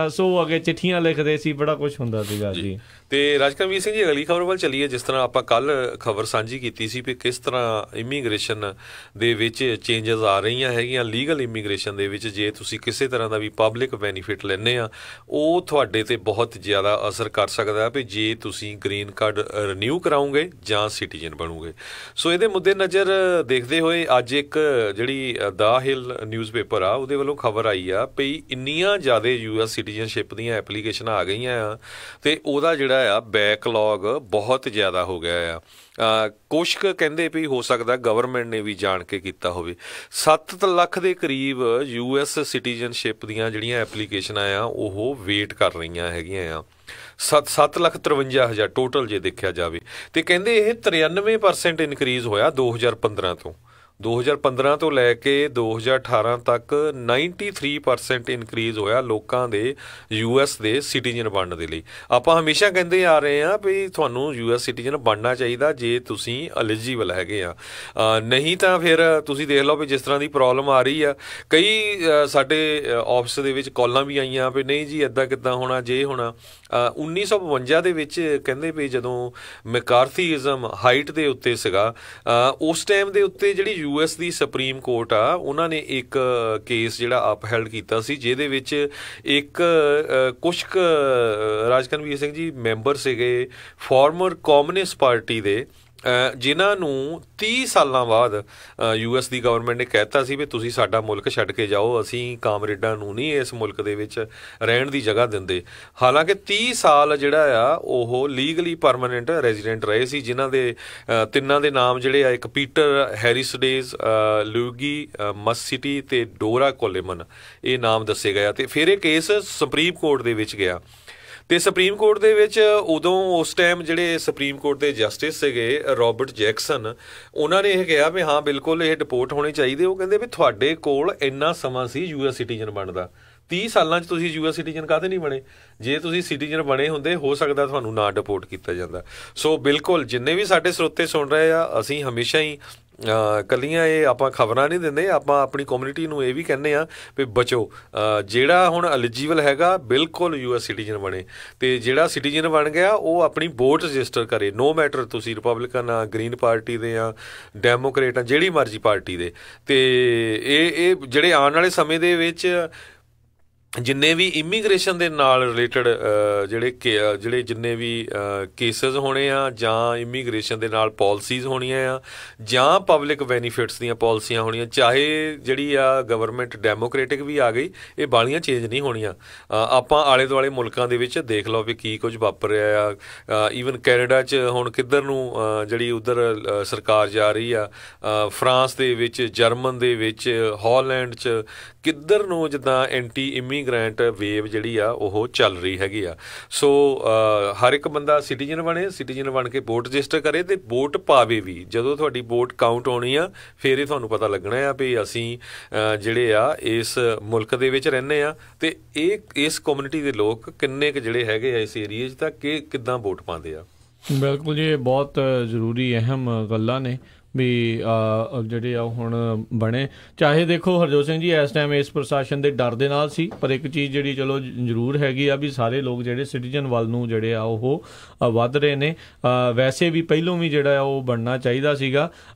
ਸੋ ਅੱਗੇ ਚਿੱਠੀਆਂ ਲਿਖਦੇ ਸੀ, ਬੜਾ ਕੁਛ ਹੁੰਦਾ ਸੀਗਾ ਜੀ। ਤੇ ਰਾਜਕਰਮਵੀਰ ਸਿੰਘ ਜੀ, ਅਗਲੀ ਖਬਰ ਵੱਲ ਚੱਲੀਏ। ਜਿਸ ਤਰ੍ਹਾਂ ਆਪਾਂ ਕੱਲ ਖਬਰ ਸਾਂਝੀ ਕੀਤੀ ਸੀ ਵੀ ਕਿਸ ਤਰ੍ਹਾਂ ਇਮੀਗ੍ਰੇਸ਼ਨ ਦੇ ਵਿੱਚ ਚੇਂਜਸ ਆ ਰਹੀਆਂ ਹੈਗੀਆਂ, ਲੀਗਲ ਇਮੀਗ੍ਰੇਸ਼ਨ ਦੇ ਵਿੱਚ ਜੇ ਤੁਸੀਂ ਕਿਸੇ ਤਰ੍ਹਾਂ ਦਾ ਵੀ ਪਬਲਿਕ ਬੈਨੀਫਿਟ ਲੈਂਦੇ ਆ ਉਹ ਤੁਹਾਡੇ ਤੇ ਬਹੁਤ ਜ਼ਿਆਦਾ ਅਸਰ ਕਰ ਸਕਦਾ ਵੀ ਜੇ ਤੁਸੀਂ ਗ੍ਰੀਨ ਕਾਰਡ ਰੀਨਿਊ ਕਰਾਓਗੇ ਜਾਂ ਸਿਟੀਜ਼ਨ ਬਣੋਗੇ। ਸੋ ਇਹਦੇ ਮੁੱਦੇ ਨਜ਼ਰ ਦੇਖਦੇ ਹੋਏ ਅੱਜ ਇੱਕ ਜਿਹੜੀ ਦਾ ਹਿਲ ਨਿਊਜ਼ਪੇਪਰ ਆ ਉਹਦੇ ਵੱਲੋਂ ਖਬਰ ਆਈ ਆ ਵੀ ਇੰਨੀਆਂ ਜ਼ਿਆਦਾ US ਸਿਟੀਜ਼ਨਸ਼ਿਪ ਦੀਆਂ ਐਪਲੀਕੇਸ਼ਨ ਆ ਗਈਆਂ ਆ ਤੇ ਉਹਦਾ ਜਿਹੜਾ ਆ ਬੈਕਲੌਗ ਬਹੁਤ ਜ਼ਿਆਦਾ ਹੋ ਗਿਆ ਆ। ਕੁਛ ਕਹਿੰਦੇ ਵੀ ਹੋ ਸਕਦਾ ਗਵਰਨਮੈਂਟ ਨੇ ਵੀ ਜਾਣ ਕੇ ਕੀਤਾ ਹੋਵੇ। 7 ਲੱਖ ਦੇ ਕਰੀਬ US ਸਿਟੀਜ਼ਨਸ਼ਿਪ ਦੀਆਂ ਜਿਹੜੀਆਂ ਐਪਲੀਕੇਸ਼ਨਾਂ ਆ ਉਹ ਵੇਟ ਕਰ ਰਹੀਆਂ ਹੈਗੀਆਂ ਆ। 7,53,000 ਟੋਟਲ ਜੇ ਦੇਖਿਆ ਜਾਵੇ, ਤੇ ਕਹਿੰਦੇ ਇਹ 93% ਇਨਕਰੀਜ਼ ਹੋਇਆ 2015 ਤੋਂ। 2015 ਤੋਂ ਲੈ ਕੇ 2018 ਤੱਕ 93% ਇਨਕਰੀਜ਼ ਹੋਇਆ ਲੋਕਾਂ ਦੇ US ਦੇ ਸਿਟੀਜ਼ਨ ਬਣਨ ਦੇ ਲਈ। ਆਪਾਂ ਹਮੇਸ਼ਾ ਕਹਿੰਦੇ ਆ ਰਹੇ ਹਾਂ ਵੀ ਤੁਹਾਨੂੰ US ਸਿਟੀਜ਼ਨ ਬਣਨਾ ਚਾਹੀਦਾ ਜੇ ਤੁਸੀਂ ਐਲੀਜੀਬਲ ਹੈਗੇ ਆ, ਨਹੀਂ ਤਾਂ ਫਿਰ ਤੁਸੀਂ ਦੇਖ ਲਓ ਵੀ ਜਿਸ ਤਰ੍ਹਾਂ ਦੀ ਪ੍ਰੋਬਲਮ ਆ ਰਹੀ ਆ। ਕਈ ਸਾਡੇ ਆਫਿਸ ਦੇ ਵਿੱਚ ਕਾਲਾਂ ਵੀ ਆਈਆਂ ਵੀ ਨਹੀਂ ਜੀ ਇੱਦਾਂ ਕਿੱਦਾਂ ਹੋਣਾ, ਜੇ ਹੋਣਾ। 1952 ਦੇ ਵਿੱਚ ਕਹਿੰਦੇ ਵੀ ਜਦੋਂ ਮੈਕਾਰਥੀਇਜ਼ਮ ਹਾਈਟ ਦੇ ਉੱਤੇ ਸੀਗਾ, ਉਸ ਟਾਈਮ ਦੇ ਉੱਤੇ ਜਿਹੜੀ US ਦੀ ਸੁਪਰੀਮ ਕੋਰਟ ਆ ਉਹਨਾਂ ਨੇ ਇੱਕ ਕੇਸ ਜਿਹੜਾ ਅਪਹੈਲਡ ਕੀਤਾ ਸੀ, ਜਿਹਦੇ ਵਿੱਚ ਇੱਕ ਕੁਛ ਰਾਜਕਰਮਵੀਰ ਸਿੰਘ ਜੀ ਮੈਂਬਰ ਸੀਗੇ ਫਾਰਮਰ ਕਮਿਊਨਿਸਟ ਪਾਰਟੀ ਦੇ, ਜਿਨ੍ਹਾਂ ਨੂੰ 30 ਸਾਲਾਂ ਬਾਅਦ US ਦੀ ਗਵਰਨਮੈਂਟ ਨੇ ਕਹਿਤਾ ਸੀ ਵੀ ਤੁਸੀਂ ਸਾਡਾ ਮੁਲਕ ਛੱਡ ਕੇ ਜਾਓ, ਅਸੀਂ ਕਾਮਰੇਡਾਂ ਨੂੰ ਨਹੀਂ ਇਸ ਮੁਲਕ ਦੇ ਵਿੱਚ ਰਹਿਣ ਦੀ ਜਗ੍ਹਾ ਦਿੰਦੇ। ਹਾਲਾਂਕਿ 30 ਸਾਲ ਜਿਹੜਾ ਆ ਉਹ ਲੀਗਲੀ ਪਰਮਾਨੈਂਟ ਰੈਜ਼ੀਡੈਂਟ ਰਹੇ ਸੀ, ਜਿਨ੍ਹਾਂ ਦੇ ਤਿੰਨਾਂ ਦੇ ਨਾਮ ਜਿਹੜੇ ਆ, ਇੱਕ ਪੀਟਰ ਹੈਰਿਸਡੇਜ਼, ਲੂਗੀ ਮਸਸਿਟੀ ਤੇ ਡੋਰਾ ਕੋਲੇਮਨ, ਇਹ ਨਾਮ ਦੱਸੇ ਗਏ। ਤੇ ਫਿਰ ਇਹ ਕੇਸ ਸੁਪਰੀਮ ਕੋਰਟ ਦੇ ਵਿੱਚ ਗਿਆ ਤੇ ਸੁਪਰੀਮ ਕੋਰਟ ਦੇ ਵਿੱਚ ਉਦੋਂ ਉਸ ਟਾਈਮ ਜਿਹੜੇ ਸੁਪਰੀਮ ਕੋਰਟ ਦੇ ਜਸਟਿਸ ਸੀਗੇ ਰੋਬਰਟ ਜੈਕਸਨ, ਉਹਨਾਂ ਨੇ ਇਹ ਕਿਹਾ ਵੀ ਹਾਂ ਬਿਲਕੁਲ ਇਹ ਡਿਪੋਰਟ ਹੋਣੇ ਚਾਹੀਦੇ। ਉਹ ਕਹਿੰਦੇ ਵੀ ਤੁਹਾਡੇ ਕੋਲ ਇੰਨਾ ਸਮਾਂ ਸੀ US ਸਿਟੀਜ਼ਨ ਬਣਨ ਦਾ, 30 ਸਾਲਾਂ 'ਚ ਤੁਸੀਂ US ਸਿਟੀਜ਼ਨ ਕਾਹਦੇ ਨਹੀਂ ਬਣੇ? ਜੇ ਤੁਸੀਂ ਸਿਟੀਜ਼ਨ ਬਣੇ ਹੁੰਦੇ ਹੋ ਸਕਦਾ ਤੁਹਾਨੂੰ ਨਾ ਡਿਪੋਰਟ ਕੀਤਾ ਜਾਂਦਾ। ਸੋ ਬਿਲਕੁਲ ਜਿੰਨੇ ਵੀ ਸਾਡੇ ਸਰੋਤੇ ਸੁਣ ਰਹੇ ਆ, ਅਸੀਂ ਹਮੇਸ਼ਾ ਹੀ ਕੱਲੀਆਂ ਇਹ ਆਪਾਂ ਖਬਰਾਂ ਨਹੀਂ ਦਿੰਦੇ, ਆਪਾਂ ਆਪਣੀ ਕਮਿਊਨਿਟੀ ਨੂੰ ਇਹ ਵੀ ਕਹਿੰਦੇ ਆ ਵੀ ਬਚੋ, ਜਿਹੜਾ ਹੁਣ ਐਲੀਜੀਬਲ ਹੈਗਾ ਬਿਲਕੁਲ US ਸਿਟੀਜ਼ਨ ਬਣੇ, ਤੇ ਜਿਹੜਾ ਸਿਟੀਜ਼ਨ ਬਣ ਗਿਆ ਉਹ ਆਪਣੀ ਵੋਟ ਰਜਿਸਟਰ ਕਰੇ, ਨੋ ਮੈਟਰ ਤੁਸੀਂ ਰਿਪਬਲਿਕਨ ਆ, ਗ੍ਰੀਨ ਪਾਰਟੀ ਦੇ ਆ, ਡੈਮੋਕ੍ਰੇਟ ਆ, ਜਿਹੜੀ ਮਰਜ਼ੀ ਪਾਰਟੀ ਦੇ। ਤੇ ਇਹ ਜਿਹੜੇ ਆਉਣ ਵਾਲੇ ਸਮੇਂ ਦੇ ਵਿੱਚ ਜਿੰਨੇ ਵੀ ਇਮੀਗ੍ਰੇਸ਼ਨ ਦੇ ਨਾਲ ਰਿਲੇਟਡ ਜਿਹੜੇ ਜਿੰਨੇ ਵੀ ਕੇਸਿਸ ਹੋਣੇ ਆ, ਜਾਂ ਇਮੀਗ੍ਰੇਸ਼ਨ ਦੇ ਨਾਲ ਪਾਲਿਸੀਜ਼ ਹੋਣੀਆਂ ਆ, ਜਾਂ ਪਬਲਿਕ ਬੈਨੀਫਿਟਸ ਦੀਆਂ ਪਾਲਿਸੀਆਂ ਹੋਣੀਆਂ, ਚਾਹੇ ਜਿਹੜੀ ਆ ਗਵਰਨਮੈਂਟ ਡੈਮੋਕ੍ਰੇਟਿਕ ਵੀ ਆ ਗਈ, ਇਹ ਬਾਲੀਆਂ ਚੇਂਜ ਨਹੀਂ ਹੋਣੀਆਂ। ਆਪਾਂ ਆਲੇ ਦੁਆਲੇ ਮੁਲਕਾਂ ਦੇ ਵਿੱਚ ਦੇਖ ਲਓ ਵੀ ਕੀ ਕੁਝ ਵਾਪਰ ਰਿਹਾ ਆ। ਈਵਨ ਕੈਨੇਡਾ 'ਚ ਹੁਣ ਕਿੱਧਰ ਨੂੰ ਜਿਹੜੀ ਉੱਧਰ ਸਰਕਾਰ ਜਾ ਰਹੀ ਆ, ਫਰਾਂਸ ਦੇ ਵਿੱਚ, ਜਰਮਨ ਦੇ ਵਿੱਚ, ਹਾਲੈਂਡ 'ਚ ਕਿੱਧਰ ਨੂੰ ਜਿੱਦਾਂ ਐਂਟੀ ਇਮੀਗ੍ਰੈਂਟ ਵੇਵ ਜਿਹੜੀ ਆ ਉਹ ਚੱਲ ਰਹੀ ਹੈਗੀ ਆ। ਸੋ ਹਰ ਇੱਕ ਬੰਦਾ ਸਿਟੀਜ਼ਨ ਬਣੇ, ਸਿਟੀਜ਼ਨ ਬਣ ਕੇ ਵੋਟ ਰਜਿਸਟਰ ਕਰੇ ਤੇ ਵੋਟ ਪਾਵੇ ਵੀ। ਜਦੋਂ ਤੁਹਾਡੀ ਵੋਟ ਕਾਊਂਟ ਹੋਣੀ ਆ ਫਿਰ ਇਹ ਤੁਹਾਨੂੰ ਪਤਾ ਲੱਗਣਾ ਆ ਵੀ ਅਸੀਂ ਜਿਹੜੇ ਆ ਇਸ ਮੁਲਕ ਦੇ ਵਿੱਚ ਰਹਿੰਦੇ ਆ, ਤੇ ਇਸ ਕਮਿਊਨਿਟੀ ਦੇ ਲੋਕ ਕਿੰਨੇ ਕੁ ਜਿਹੜੇ ਹੈਗੇ ਆ ਇਸ ਏਰੀਏ 'ਚ, ਤਾਂ ਕਿ ਕਿੱਦਾਂ ਵੋਟ ਪਾਉਂਦੇ ਆ। ਬਿਲਕੁਲ ਜੀ, ਇਹ ਬਹੁਤ ਜ਼ਰੂਰੀ ਅਹਿਮ ਗੱਲਾਂ ਨੇ ਵੀ ਜਿਹੜੇ ਆ ਹੁਣ ਬਣੇ। ਚਾਹੇ ਦੇਖੋ ਹਰਜੋਤ ਸਿੰਘ ਜੀ ਇਸ ਟਾਈਮ ਇਸ ਪ੍ਰਸ਼ਾਸਨ ਦੇ ਡਰ ਦੇ ਨਾਲ ਸੀ, ਪਰ ਇੱਕ ਚੀਜ਼ ਜਿਹੜੀ ਚਲੋ ਜ਼ਰੂਰ ਹੈਗੀ ਆ ਵੀ ਸਾਰੇ ਲੋਕ ਜਿਹੜੇ ਸਿਟੀਜ਼ਨ ਵੱਲ ਨੂੰ ਜਿਹੜੇ ਆ ਉਹ ਵੱਧ ਰਹੇ ਨੇ। ਵੈਸੇ ਵੀ ਪਹਿਲੋਂ ਵੀ ਜਿਹੜਾ ਆ ਉਹ ਬਣਨਾ ਚਾਹੀਦਾ ਸੀਗਾ,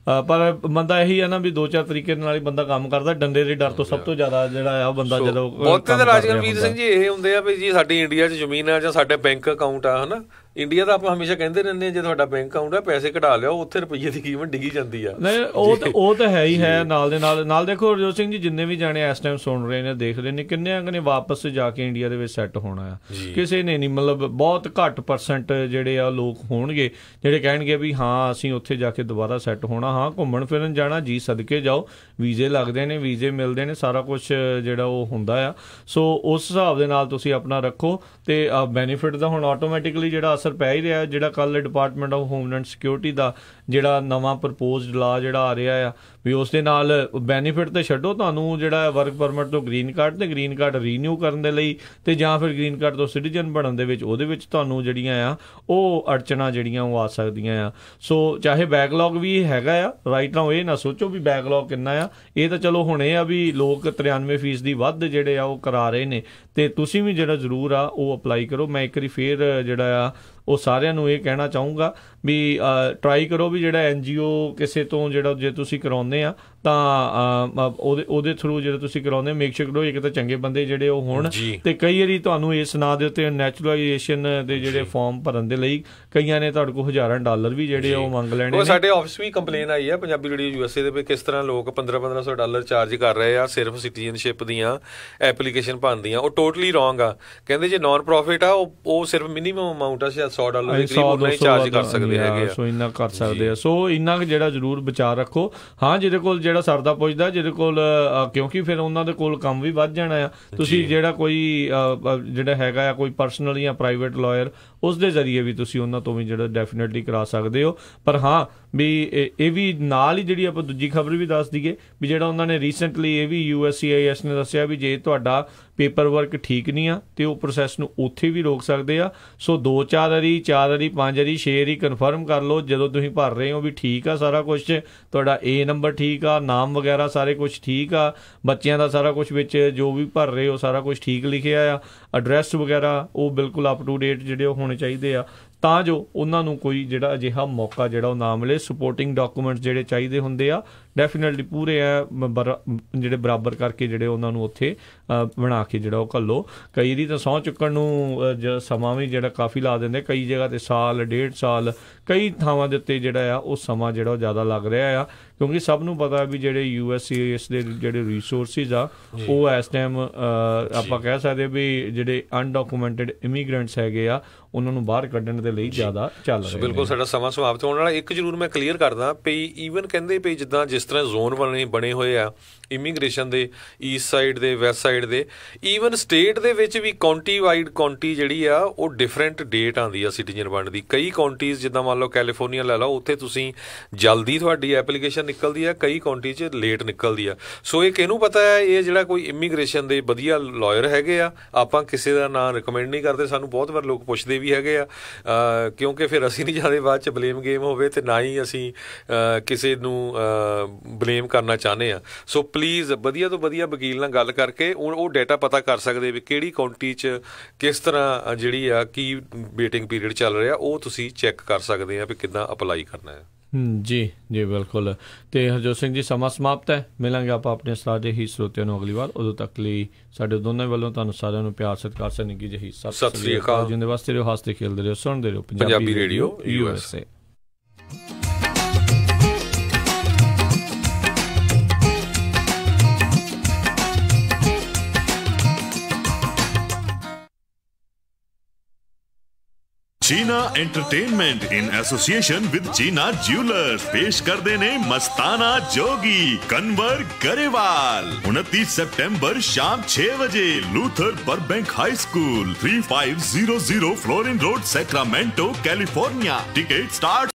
ਪਰ ਬੰਦਾ ਇਹੀ ਆ ਨਾ ਵੀ 2-4 ਤਰੀਕੇ ਨਾਲ ਹੀ ਬੰਦਾ ਕੰਮ ਕਰਦਾ, ਡੰਡੇ ਦੇ ਡਰ ਤੋਂ ਸਭ ਤੋਂ ਜ਼ਿਆਦਾ ਜਿਹੜਾ ਆ ਬੰਦਾ ਜਦੋਂ ਬਹੁਤੇ ਤਾਂ ਰਾਜਗੁਰਵੀਰ ਸਿੰਘ ਜੀ ਇਹ ਹੁੰਦੇ ਆ ਵੀ ਜੀ ਸਾਡੀ ਇੰਡੀਆ 'ਚ ਜ਼ਮੀਨ ਆ ਜਾਂ ਸਾਡੇ ਬੈਂਕ ਅਕਾਊਂਟ ਆ, ਹਨਾ। ਇੰਡੀਆ ਦਾ ਆਪਾਂ ਹਮੇਸ਼ਾ ਕਹਿੰਦੇ ਰਹਿੰਦੇ ਜੇ ਤੁਹਾਡਾ ਬੈਂਕ ਅਕਾਊਂਟ ਆ ਪੈਸੇ ਕਢਾ ਲਿਓ, ਉੱਥੇ ਰੁਪਈਏ ਦੀ ਕੀਮਤ ਡਿੱਗੀ ਜਾਂਦੀ ਆ। ਨਹੀਂ ਉਹ ਤਾਂ ਹੈ ਹੀ ਹੈ। ਨਾਲ ਦੇ ਨਾਲ ਦੇਖੋ ਹਰਜੋਤ ਸਿੰਘ ਜੀ, ਜਿੰਨੇ ਵੀ ਜਾਣੇ ਇਸ ਟਾਈਮ ਸੁਣ ਰਹੇ ਨੇ, ਦੇਖ ਰਹੇ ਨੇ, ਕਿੰਨਿਆਂ ਨੇ ਵਾਪਸ ਜਾ ਕੇ ਇੰਡੀਆ ਦੇ ਵਿੱਚ ਸੈੱਟ ਹੋਣਾ ਆ? ਕਿਸੇ ਨੇ ਨਹੀਂ। ਮਤਲਬ ਬਹੁਤ ਘੱਟ % ਜਿਹੜੇ ਆ ਲੋਕ ਹੋਣਗੇ ਜਿਹੜੇ ਕਹਿਣਗੇ ਵੀ ਹਾਂ ਅਸੀਂ ਉੱਥੇ ਜਾ ਕੇ ਦੁਬਾਰਾ ਸੈੱਟ ਹੋਣਾ। ਹਾਂ, ਘੁੰਮਣ ਫਿਰਨ ਜਾਣਾ ਜੀ, ਸਦਕੇ ਜਾਓ, ਵੀਜ਼ੇ ਲੱਗਦੇ ਨੇ, ਵੀਜ਼ੇ ਮਿਲਦੇ ਨੇ, ਸਾਰਾ ਕੁਝ ਜਿਹੜਾ ਉਹ ਹੁੰਦਾ ਆ। ਸੋ ਉਸ ਹਿਸਾਬ ਦੇ ਨਾਲ ਤੁਸੀਂ ਆਪਣਾ ਰੱਖੋ, ਤੇ ਬੈਨੀਫਿਟ ਦਾ ਹੁਣ ਆਟੋਮੈਟਿਕਲੀ ਜਿਹੜਾ ਅਸਰ ਪੈ ਹੀ ਰਿਹਾ। ਜਿਹੜਾ ਕੱਲ੍ਹ ਡਿਪਾਰਟਮੈਂਟ ਆਫ ਹੋਮਲੈਂਡ ਸਿਕਿਉਰਿਟੀ ਦਾ ਜਿਹੜਾ ਨਵਾਂ ਪ੍ਰਪੋਜ਼ਡ ਲਾ ਜਿਹੜਾ ਆ ਰਿਹਾ ਆ, ਵੀ ਉਸ ਦੇ ਨਾਲ ਬੈਨੀਫਿਟ ਤੇ ਛੱਡੋ, ਤੁਹਾਨੂੰ ਜਿਹੜਾ ਵਰਕ ਪਰਮਿਟ ਤੋਂ ਗ੍ਰੀਨ ਕਾਰਡ ਤੇ ਗ੍ਰੀਨ ਕਾਰਡ ਰੀਨਿਊ ਕਰਨ ਦੇ ਲਈ, ਤੇ ਜਾਂ ਫਿਰ ਗ੍ਰੀਨ ਕਾਰਡ ਤੋਂ ਸਿਟੀਜ਼ਨ ਬਣਨ ਦੇ ਵਿੱਚ, ਉਹਦੇ ਵਿੱਚ ਤੁਹਾਨੂੰ ਜਿਹੜੀਆਂ ਆ ਉਹ ਅੜਚਣਾਂ ਜਿਹੜੀਆਂ ਉਹ ਆ ਸਕਦੀਆਂ ਆ। ਸੋ ਚਾਹੇ ਬੈਕਲੌਗ ਵੀ ਹੈਗਾ ਆ, ਰਾਈਟ ਨਾਓ ਇਹ ਨਾ ਸੋਚੋ ਵੀ ਬੈਕਲੌਗ ਕਿੰਨਾ ਆ। ਇਹ ਤਾਂ ਚਲੋ ਹੁਣ ਇਹ ਆ ਵੀ ਲੋਕ 93% ਵੱਧ ਜਿਹੜੇ ਆ ਉਹ ਕਰਾ ਰਹੇ ਨੇ, ਤੇ ਤੁਸੀਂ ਵੀ ਜਿਹੜਾ ਜ਼ਰੂਰ ਆ ਉਹ ਅਪਲਾਈ ਕਰੋ। ਮੈਂ ਇੱਕ ਵਾਰੀ ਫੇਰ ਜਿਹੜਾ ਆ ਉਹ ਸਾਰਿਆਂ ਨੂੰ ਇਹ ਕਹਿਣਾ ਚਾਹੂੰਗਾ ਵੀ ਟਰਾਈ ਕਰੋ ਵੀ ਜਿਹੜਾ NGO ਕਿਸੇ ਤੋਂ ਜਿਹੜਾ ਜੇ ਤੁਸੀਂ ਕਰਾਉਂਦੇ ਆ ਤਾਂ ਉਹਦੇ ਥਰੂ ਜਿਹੜਾ ਤੁਸੀਂ ਕਰਾਉਂਦੇ ਮੇਕ ਸ਼ੋਰ ਕਰੋ ਇੱਕ ਤਾਂ ਚੰਗੇ ਬੰਦੇ ਜਿਹੜੇ ਉਹ ਹੋਣ। ਤੇ ਕਈ ਵਾਰੀ ਤੁਹਾਨੂੰ ਇਸ ਨਾਂ ਦੇ ਉੱਤੇ ਨੈਚੁਰਲਾਈਜੇਸ਼ਨ ਦੇ ਜਿਹੜੇ ਫਾਰਮ ਭਰਨ ਦੇ ਲਈ ਕਈਆਂ ਨੇ ਤੁਹਾਡੇ ਕੋਲ $1000 ਵੀ ਜਿਹੜੇ ਉਹ ਮੰਗ ਲੈਣੇ ਨੇ। ਸਾਡੇ ਆਫਿਸ ਵੀ ਕੰਪਲੇਨ ਆਈ ਆ ਪੰਜਾਬੀ ਰੇਡੀਓ USA ਦੇ ਵੀ ਕਿਸ ਤਰ੍ਹਾਂ ਲੋਕ $1500 ਚਾਰਜ ਕਰ ਰਹੇ ਆ ਸਿਰਫ ਸਿਟੀਜ਼ਨਸ਼ਿਪ ਦੀਆਂ ਐਪਲੀਕੇਸ਼ਨ ਭਰਨ ਦੀਆਂ। ਉਹ ਟੋਟਲੀ ਰੋਂਗ ਆ। ਕਹਿੰਦੇ ਜੇ ਨਾਨ ਪ੍ਰੋਫਿਟ ਆ ਉਹ ਸਿਰਫ ਮਿਨੀਮਮ ਅਮਾਊਂਟ ਆ, $100 ਦੇ ਕਰੀਬ ਉਹਨਾਂ ਹੀ ਚਾਰਜ ਕਰ ਸਕਦੇ ਹੈਗੇ ਆ। ਸੋ ਇੰਨਾ ਕਰ ਸਕਦੇ ਆ। ਸੋ ਇੰਨਾ ਜਿਹੜਾ ਜ਼ਰੂਰ ਵਿਚਾਰ ਰੱਖੋ। ਹਾਂ, ਜਿਹਦੇ ਕੋਲ ਜਿਹੜਾ ਸਰਦਾ ਪੁੱਛਦਾ, ਜਿਹਦੇ ਕੋਲ ਕਿਉਂਕਿ ਫਿਰ ਉਹਨਾਂ ਦੇ ਕੋਲ ਕੰਮ ਵੀ ਵੱਧ ਜਾਣਾ ਆ। ਤੁਸੀਂ ਜਿਹੜਾ ਕੋਈ ਜਿਹੜਾ ਹੈਗਾ ਆ ਕੋਈ ਪਰਸਨਲ ਜਾਂ ਪ੍ਰਾਈਵੇਟ ਲਾਇਰ, ਉਸ ਦੇ ਜ਼ਰੀਏ ਵੀ ਤੁਸੀਂ ਉਹਨਾਂ ਤੋਂ ਵੀ ਜਿਹੜਾ ਡੈਫੀਨੇਟਲੀ ਕਰਾ ਸਕਦੇ ਹੋ। ਪਰ ਹਾਂ ਵੀ ਇਹ ਵੀ ਨਾਲ ਹੀ ਜਿਹੜੀ ਆਪਾਂ ਦੂਜੀ ਖਬਰ ਵੀ ਦੱਸ ਦਈਏ ਵੀ ਜਿਹੜਾ ਉਹਨਾਂ ਨੇ ਰੀਸੈਂਟਲੀ ਇਹ ਵੀ USCIS ਨੇ ਦੱਸਿਆ ਵੀ ਜੇ ਤੁਹਾਡਾ ਪੇਪਰ ਵਰਕ ਠੀਕ ਨਹੀਂ ਆ ਤੇ ਉਹ ਪ੍ਰੋਸੈਸ ਨੂੰ ਉੱਥੇ ਵੀ ਰੋਕ ਸਕਦੇ ਆ। ਸੋ 2-4 ਵਾਰੀ 4 ਵਾਰੀ 5 ਵਾਰੀ 6 ਵਾਰੀ ਕਨਫਰਮ ਕਰ ਲਓ ਜਦੋਂ ਤੁਸੀਂ ਭਰ ਰਹੇ ਹੋ ਵੀ ਠੀਕ ਆ ਸਾਰਾ ਕੁਝ, ਤੁਹਾਡਾ A ਨੰਬਰ ਠੀਕ ਆ, ਨਾਮ ਵਗੈਰਾ ਸਾਰੇ ਕੁਝ ਠੀਕ ਆ, ਬੱਚਿਆਂ ਦਾ ਸਾਰਾ ਕੁਝ ਵਿੱਚ ਜੋ ਵੀ ਭਰ ਰਹੇ ਹੋ ਸਾਰਾ ਕੁਝ ਠੀਕ ਲਿਖਿਆ ਆ, ਐਡਰੈਸ ਵਗੈਰਾ ਉਹ ਬਿਲਕੁਲ ਅਪ ਟੂ ਡੇਟ ਜਿਹੜੇ ਉਹ ਹੋਣੇ ਚਾਹੀਦੇ ਆ ਤਾਂ ਜੋ ਉਹਨਾਂ ਨੂੰ ਕੋਈ ਜਿਹੜਾ ਅਜਿਹਾ ਮੌਕਾ ਜਿਹੜਾ ਉਹ ਨਾ ਮਿਲੇ। ਸਪੋਰਟਿੰਗ ਡਾਕੂਮੈਂਟਸ ਜਿਹੜੇ ਚਾਹੀਦੇ ਹੁੰਦੇ ਆ ਡੈਫੀਨਿਟਲੀ ਪੂਰੇ ਜਿਹੜੇ ਬਰਾਬਰ ਕਰਕੇ ਜਿਹੜੇ ਉਹਨਾਂ ਨੂੰ ਉੱਥੇ ਬਣਾ ਕੇ ਜਿਹੜਾ ਉਹ ਘੱਲੋ। ਕਈ ਦੀ ਤਾਂ ਸਹੁੰ ਚੁੱਕਣ ਨੂੰ ਸਮਾਂ ਵੀ ਜਿਹੜਾ ਕਾਫੀ ਲਾ ਦਿੰਦੇ, ਕਈ ਜਗ੍ਹਾ 'ਤੇ ਸਾਲ 1.5 ਸਾਲ, ਕਈ ਥਾਵਾਂ ਦੇ ਉੱਤੇ ਜਿਹੜਾ ਆ ਉਹ ਸਮਾਂ ਜਿਹੜਾ ਉਹ ਜ਼ਿਆਦਾ ਲੱਗ ਰਿਹਾ ਆ, ਕਿਉਂਕਿ ਸਭ ਨੂੰ ਪਤਾ ਵੀ ਜਿਹੜੇ USCIS ਦੇ ਜਿਹੜੇ ਰਿਸੋਰਸਿਸ ਆ ਉਹ ਇਸ ਟਾਈਮ ਆਪਾਂ ਕਹਿ ਸਕਦੇ ਵੀ ਜਿਹੜੇ ਅਨਡਾਕੂਮੈਂਟਡ ਇਮੀਗ੍ਰੈਂਟਸ ਹੈਗੇ ਆ ਉਹਨਾਂ ਨੂੰ ਬਾਹਰ ਕੱਢਣ ਦੇ ਲਈ ਜ਼ਿਆਦਾ ਚੱਲ ਰਿਹਾ। ਬਿਲਕੁਲ ਸਾਡਾ ਸਮਾਂ ਸਮਾਪਤ ਹੋਣ ਵਾਲਾ। ਇੱਕ ਜ਼ਰੂਰ ਮੈਂ ਕਲੀਅਰ ਕਰਦਾ ਪਈ, ਈਵਨ ਕਹਿੰਦੇ ਪਈ ਜਿਸ ਤਰ੍ਹਾਂ ਜ਼ੋਨ ਬਣੇ ਹੋਏ ਆ ਇਮੀਗ੍ਰੇਸ਼ਨ ਦੇ, ਈਸਟ ਸਾਈਡ ਦੇ, ਵੈਸਟ ਸਾਈਡ ਦੇ, ਈਵਨ ਸਟੇਟ ਦੇ ਵਿੱਚ ਵੀ ਕਾਉਂਟੀ ਜਿਹੜੀ ਆ ਉਹ ਡਿਫਰੈਂਟ ਡੇਟ ਆਉਂਦੀ ਆ ਸਿਟੀਜ਼ਨ ਬਣਨ ਦੀ। ਕਈ ਕਾਉਂਟੀਜ਼ ਜਿੱਦਾਂ ਮੰਨ ਲਓ ਕੈਲੀਫੋਰਨੀਆ ਲੈ ਲਓ, ਉੱਥੇ ਤੁਸੀਂ ਜਲਦੀ ਤੁਹਾਡੀ ਐਪਲੀਕੇਸ਼ਨ ਨਿਕਲਦੀ ਆ, ਕਈ ਕਾਉਂਟੀ 'ਚ ਲੇਟ ਨਿਕਲਦੀ ਆ। ਸੋ ਇਹ ਕਿਹਨੂੰ ਪਤਾ ਹੈ, ਇਹ ਜਿਹੜਾ ਕੋਈ ਇਮੀਗ੍ਰੇਸ਼ਨ ਦੇ ਵਧੀਆ ਲਾਇਰ ਹੈਗੇ ਆ, ਆਪਾਂ ਕਿਸੇ ਦਾ ਨਾਂ ਰਿਕਮੈਂਡ ਨਹੀਂ ਕਰਦੇ, ਸਾਨੂੰ ਬਹੁਤ ਵਾਰ ਲੋਕ ਪੁੱਛਦੇ ਵੀ ਹੈਗੇ ਆ, ਕਿਉਂਕਿ ਫਿਰ ਅਸੀਂ ਨਹੀਂ ਜਾਂਦੇ ਬਾਅਦ 'ਚ ਬਲੇਮ ਗੇਮ ਹੋਵੇ, ਤੇ ਨਾ ਹੀ ਅਸੀਂ ਕਿਸੇ ਨੂੰ ਬਲੇਮ ਕਰਨਾ ਚਾਹੁੰਦੇ ਹਾਂ। ਸੋ ਪਲੀਜ਼ ਵਧੀਆ ਤੋਂ ਵਧੀਆ ਵਕੀਲ ਨਾਲ ਗੱਲ ਕਰਕੇ ਉਹ ਡੇਟਾ ਪਤਾ ਕਰ ਸਕਦੇ ਵੀ ਕਿਹੜੀ ਕਾਉਂਟੀ 'ਚ ਕਿਸ ਤਰ੍ਹਾਂ ਜਿਹੜੀ ਆ ਕੀ ਵੇਟਿੰਗ ਪੀਰੀਅਡ ਚੱਲ ਰਿਹਾ, ਉਹ ਤੁਸੀਂ ਚੈੱਕ ਕਰ ਸਕਦੇ ਆ ਵੀ ਕਿੱਦਾਂ ਅਪਲਾਈ ਕਰਨਾ ਹੈ। ਜੀ ਬਿਲਕੁਲ। ਤੇ ਹਰਜੋਤ ਸਿੰਘ ਜੀ, ਸਮਾਂ ਸਮਾਪਤ ਹੈ। ਮਿਲਾਂਗੇ ਆਪਾਂ ਆਪਣੇ ਸਾਰੇ ਹੀ ਸਰੋਤਿਆਂ ਨੂੰ ਅਗਲੀ ਵਾਰ। ਉਦੋਂ ਤੱਕ ਲਈ ਸਾਡੇ ਦੋਨਾਂ ਵੱਲੋਂ ਤੁਹਾਨੂੰ ਸਾਰਿਆਂ ਨੂੰ ਪਿਆਰ ਸਤਿਕਾਰ ਸੇ ਨਿੱਘੀ ਜਿਹੀ ਸਤਿ ਸ੍ਰੀ ਅਕਾਲ। ਜਿੰਦੇ ਵਾਸਤੇ ਰਹੋ, ਹੱਸਦੇ ਖੇਲਦੇ ਰਹੋ, ਸੁਣਦੇ ਰਹੋ Punjabi radio USA। Jeena entertainment in association with Jeena jewellers पेश करते ने मस्ताना जोगी कन्वर गरेवाल। 29 सितंबर शाम 6 बजे Luther Burbank high school 3500 fluorine road, Sacramento, California. Ticket start